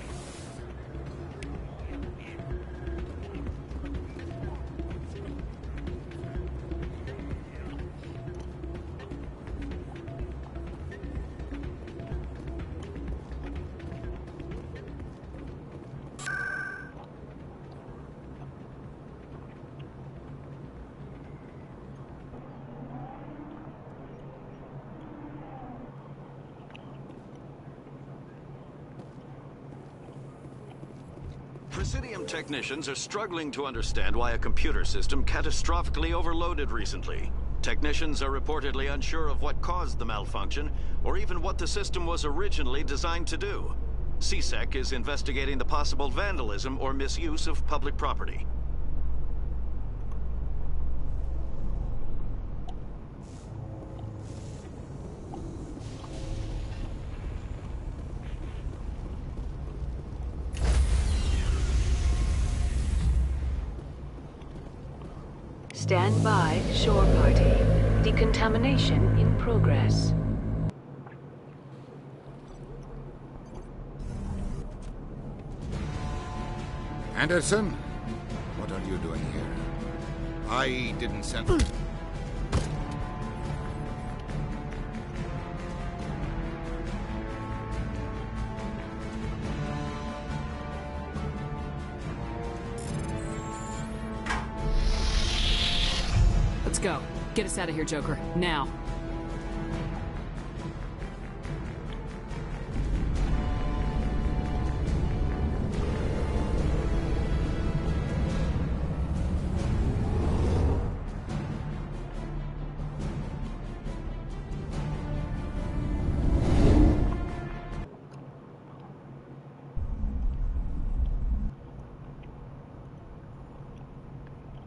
[SPEAKER 7] Presidium technicians are struggling to understand why a computer system catastrophically overloaded recently. Technicians are reportedly unsure of what caused the malfunction, or even what the system was originally designed to do. CSEC is investigating the possible vandalism or misuse of public property.
[SPEAKER 2] Stand by, shore party. Decontamination in progress.
[SPEAKER 8] Anderson? What are you doing here? I didn't send...
[SPEAKER 2] Let's go. Get us out of here, Joker. Now.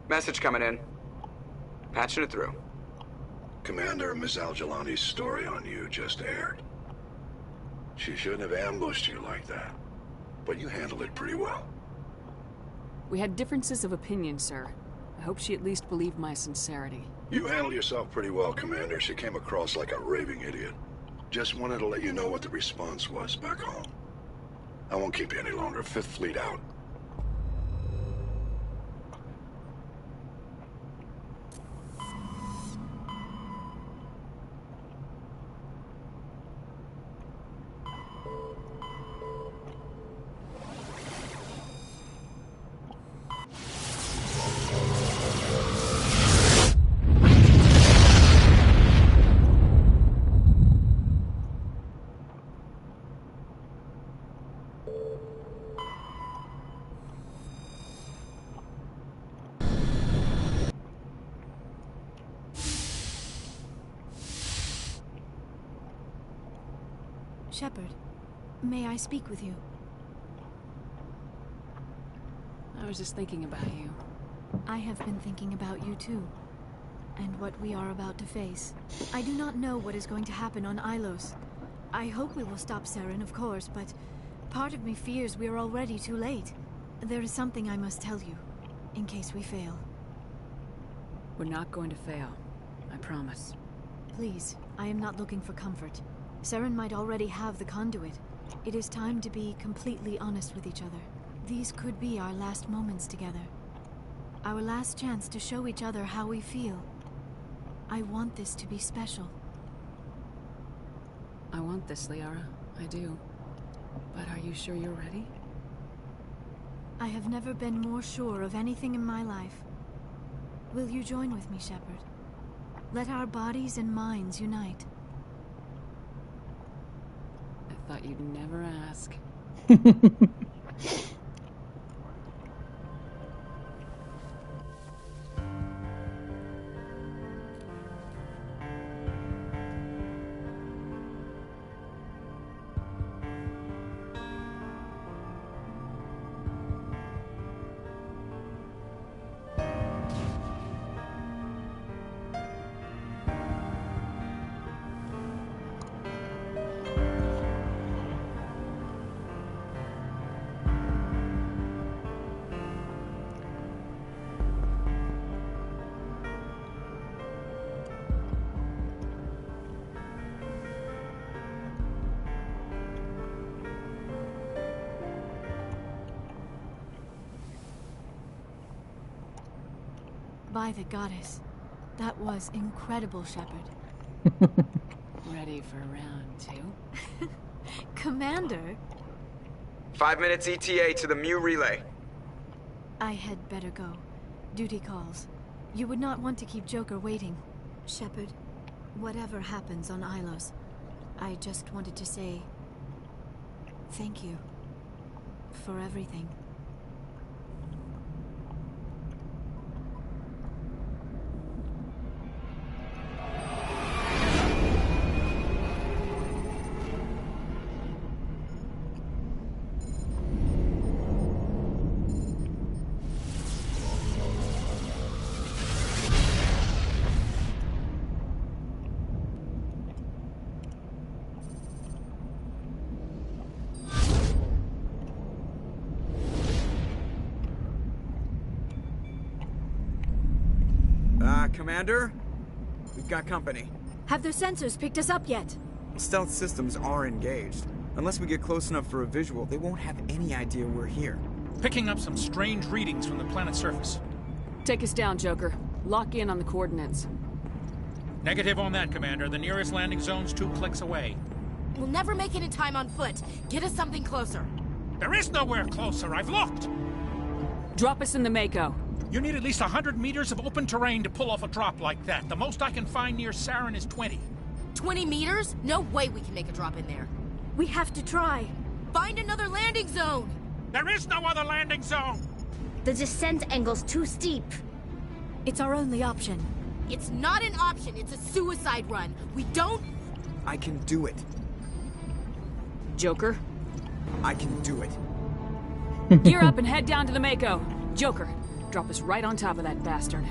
[SPEAKER 18] Message coming in. Patching it through.
[SPEAKER 14] Commander, Miss Al-Jalani's story on you just aired. She shouldn't have ambushed you like that, but you handled it pretty well.
[SPEAKER 2] We had differences of opinion, sir. I hope she at least believed my sincerity.
[SPEAKER 14] You handled yourself pretty well, Commander. She came across like a raving idiot. Just wanted to let you know what the response was back home. I won't keep you any longer. Fifth Fleet out.
[SPEAKER 12] Shepard, may I speak with you?
[SPEAKER 2] I was just thinking about you.
[SPEAKER 12] I have been thinking about you too, and what we are about to face. I do not know what is going to happen on Ilos. I hope we will stop Saren, of course, but part of me fears we are already too late. There is something I must tell you, in case we fail.
[SPEAKER 2] We're not going to fail. I promise.
[SPEAKER 12] Please, I am not looking for comfort. Saren might already have the conduit. It is time to be completely honest with each other. These could be our last moments together. Our last chance to show each other how we feel. I want this to be special.
[SPEAKER 2] I want this, Liara. I do. But are you sure you're ready?
[SPEAKER 12] I have never been more sure of anything in my life. Will you join with me, Shepard? Let our bodies and minds unite.
[SPEAKER 2] I thought you'd never ask.
[SPEAKER 12] By the goddess. That was incredible, Shepard.
[SPEAKER 2] Ready for round 2?
[SPEAKER 12] Commander?
[SPEAKER 18] 5 minutes ETA to the Mu relay.
[SPEAKER 12] I had better go. Duty calls. You would not want to keep Joker waiting. Shepard, whatever happens on Ilos, I just wanted to say thank you for everything.
[SPEAKER 18] Commander? We've got company.
[SPEAKER 12] Have their sensors picked us up yet?
[SPEAKER 18] Stealth systems are engaged. Unless we get close enough for a visual, they won't have any idea we're here.
[SPEAKER 15] Picking up some strange readings from the planet's surface.
[SPEAKER 2] Take us down, Joker. Lock in on the coordinates.
[SPEAKER 15] Negative on that, Commander. The nearest landing zone's 2 clicks away.
[SPEAKER 22] We'll never make it in time on foot. Get us something closer.
[SPEAKER 15] There is nowhere closer. I've looked.
[SPEAKER 2] Drop us in the Mako.
[SPEAKER 15] You need at least 100 meters of open terrain to pull off a drop like that. The most I can find near Saren is 20.
[SPEAKER 22] 20 meters? No way we can make a drop in there.
[SPEAKER 12] We have to try.
[SPEAKER 22] Find another landing zone!
[SPEAKER 15] There is no other landing zone!
[SPEAKER 5] The descent angle's too steep.
[SPEAKER 12] It's our only option.
[SPEAKER 22] It's not an option, it's a suicide run. We don't...
[SPEAKER 18] I can do it.
[SPEAKER 2] Joker?
[SPEAKER 18] I can do it.
[SPEAKER 2] Gear up and head down to the Mako. Joker, drop us right on top of that bastard.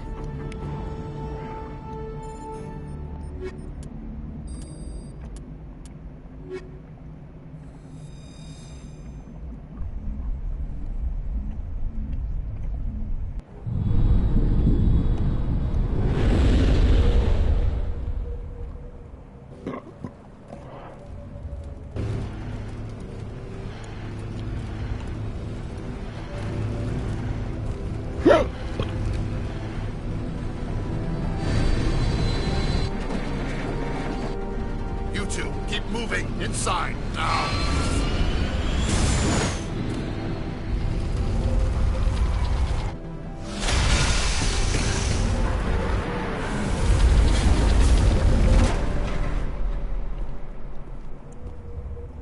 [SPEAKER 4] You two, keep moving inside now.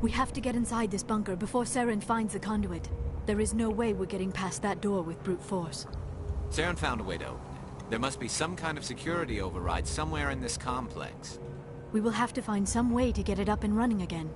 [SPEAKER 12] We have to get inside this bunker before Saren finds the conduit. There is no way we're getting past that door with brute force.
[SPEAKER 23] Saren found a way to open it. There must be some kind of security override somewhere in this complex.
[SPEAKER 12] We will have to find some way to get it up and running again.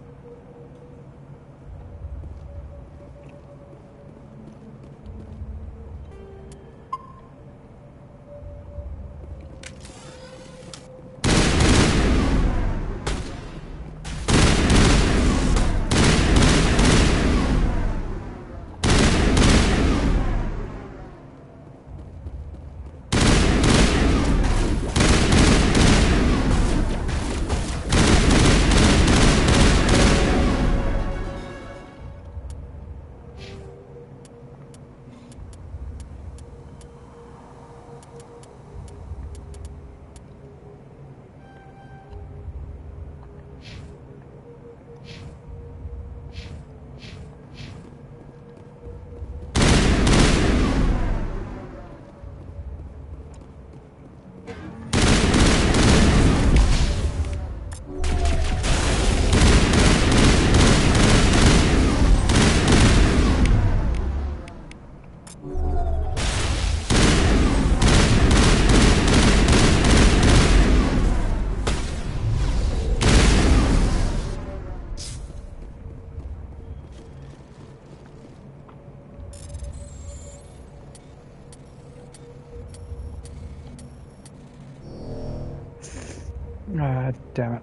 [SPEAKER 1] Ah, damn it.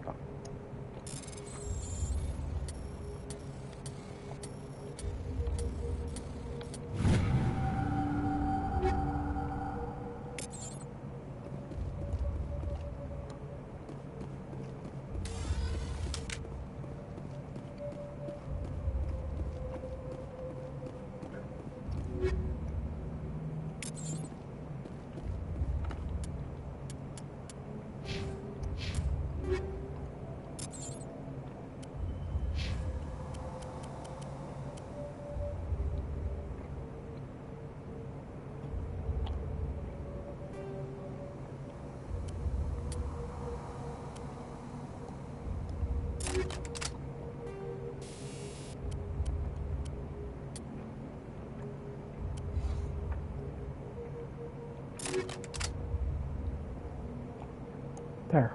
[SPEAKER 1] There.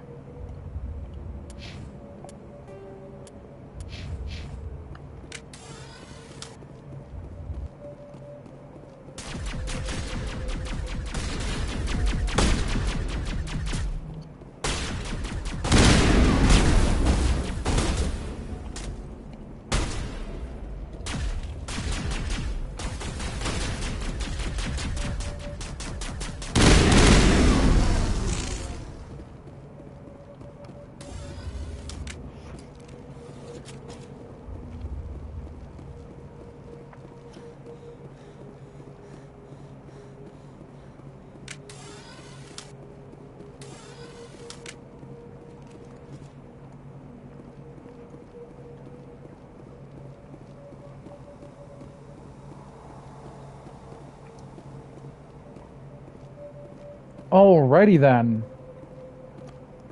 [SPEAKER 1] Alrighty then.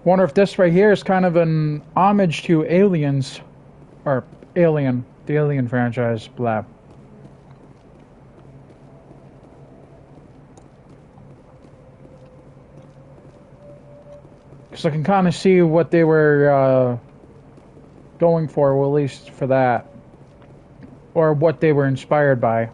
[SPEAKER 1] Wonder if this right here is kind of an homage to Aliens, or Alien, the Alien franchise, blah. Because I can kind of see what they were going for, well, at least for that. Or what they were inspired by.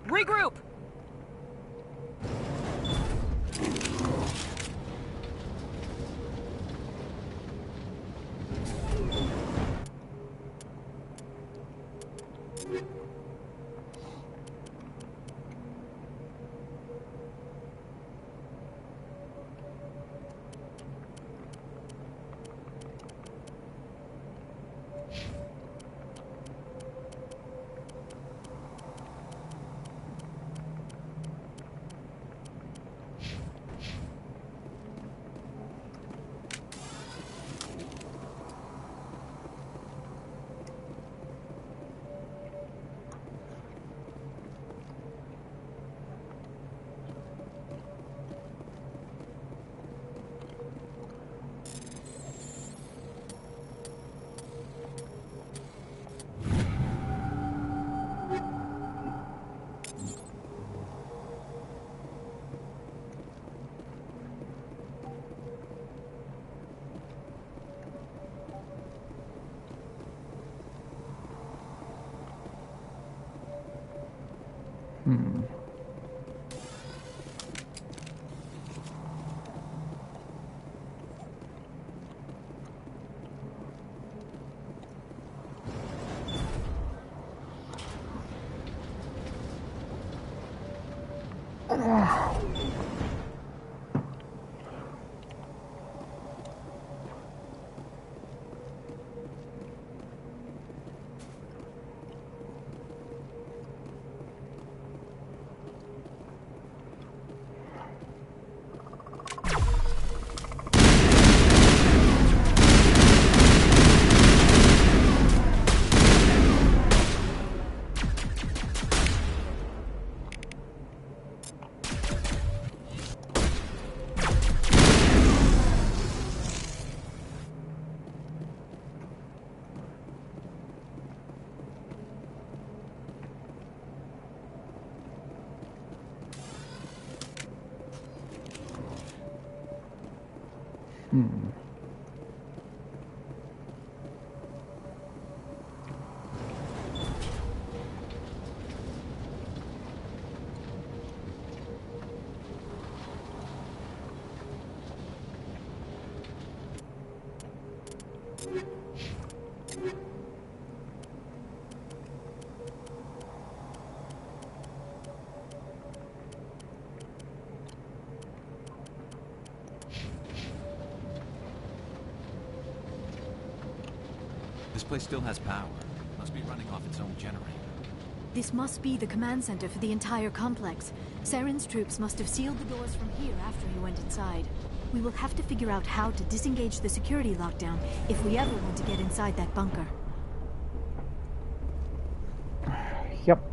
[SPEAKER 2] Regroup!
[SPEAKER 23] This place still has power. Must be running off its own generator.
[SPEAKER 12] This must be the command center for the entire complex. Saren's troops must have sealed the doors from here after he went inside. We will have to figure out how to disengage the security lockdown if we ever want to get inside that bunker.
[SPEAKER 1] Yep.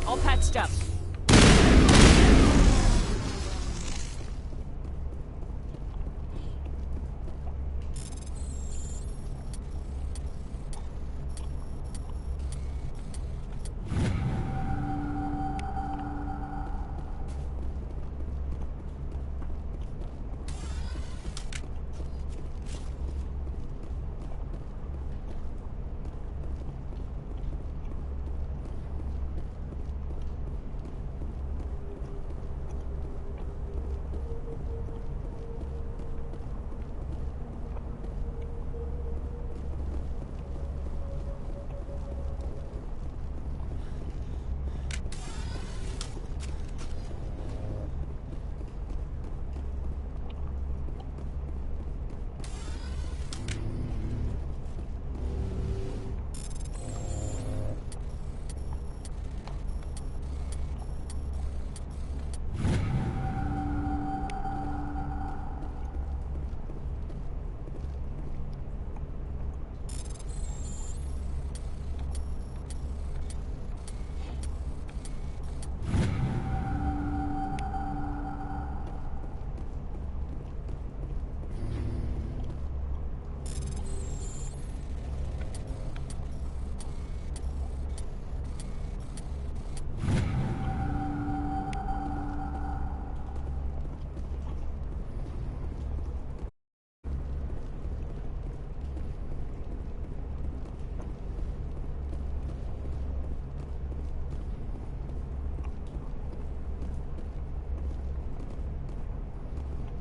[SPEAKER 2] All patched up.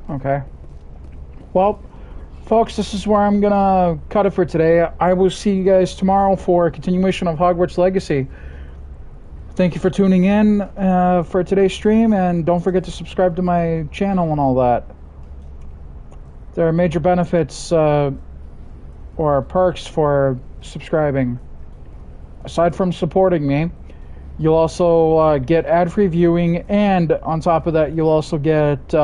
[SPEAKER 1] Okay. Well, folks, this is where I'm gonna cut it for today. I will see you guys tomorrow for a continuation of Hogwarts Legacy. Thank you for tuning in for today's stream, and don't forget to subscribe to my channel and all that. There are major benefits or perks for subscribing. Aside from supporting me, you'll also get ad-free viewing, and on top of that, you'll also get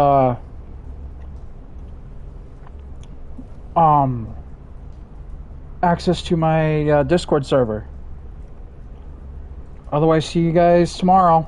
[SPEAKER 1] access to my Discord server. Otherwise, see you guys tomorrow.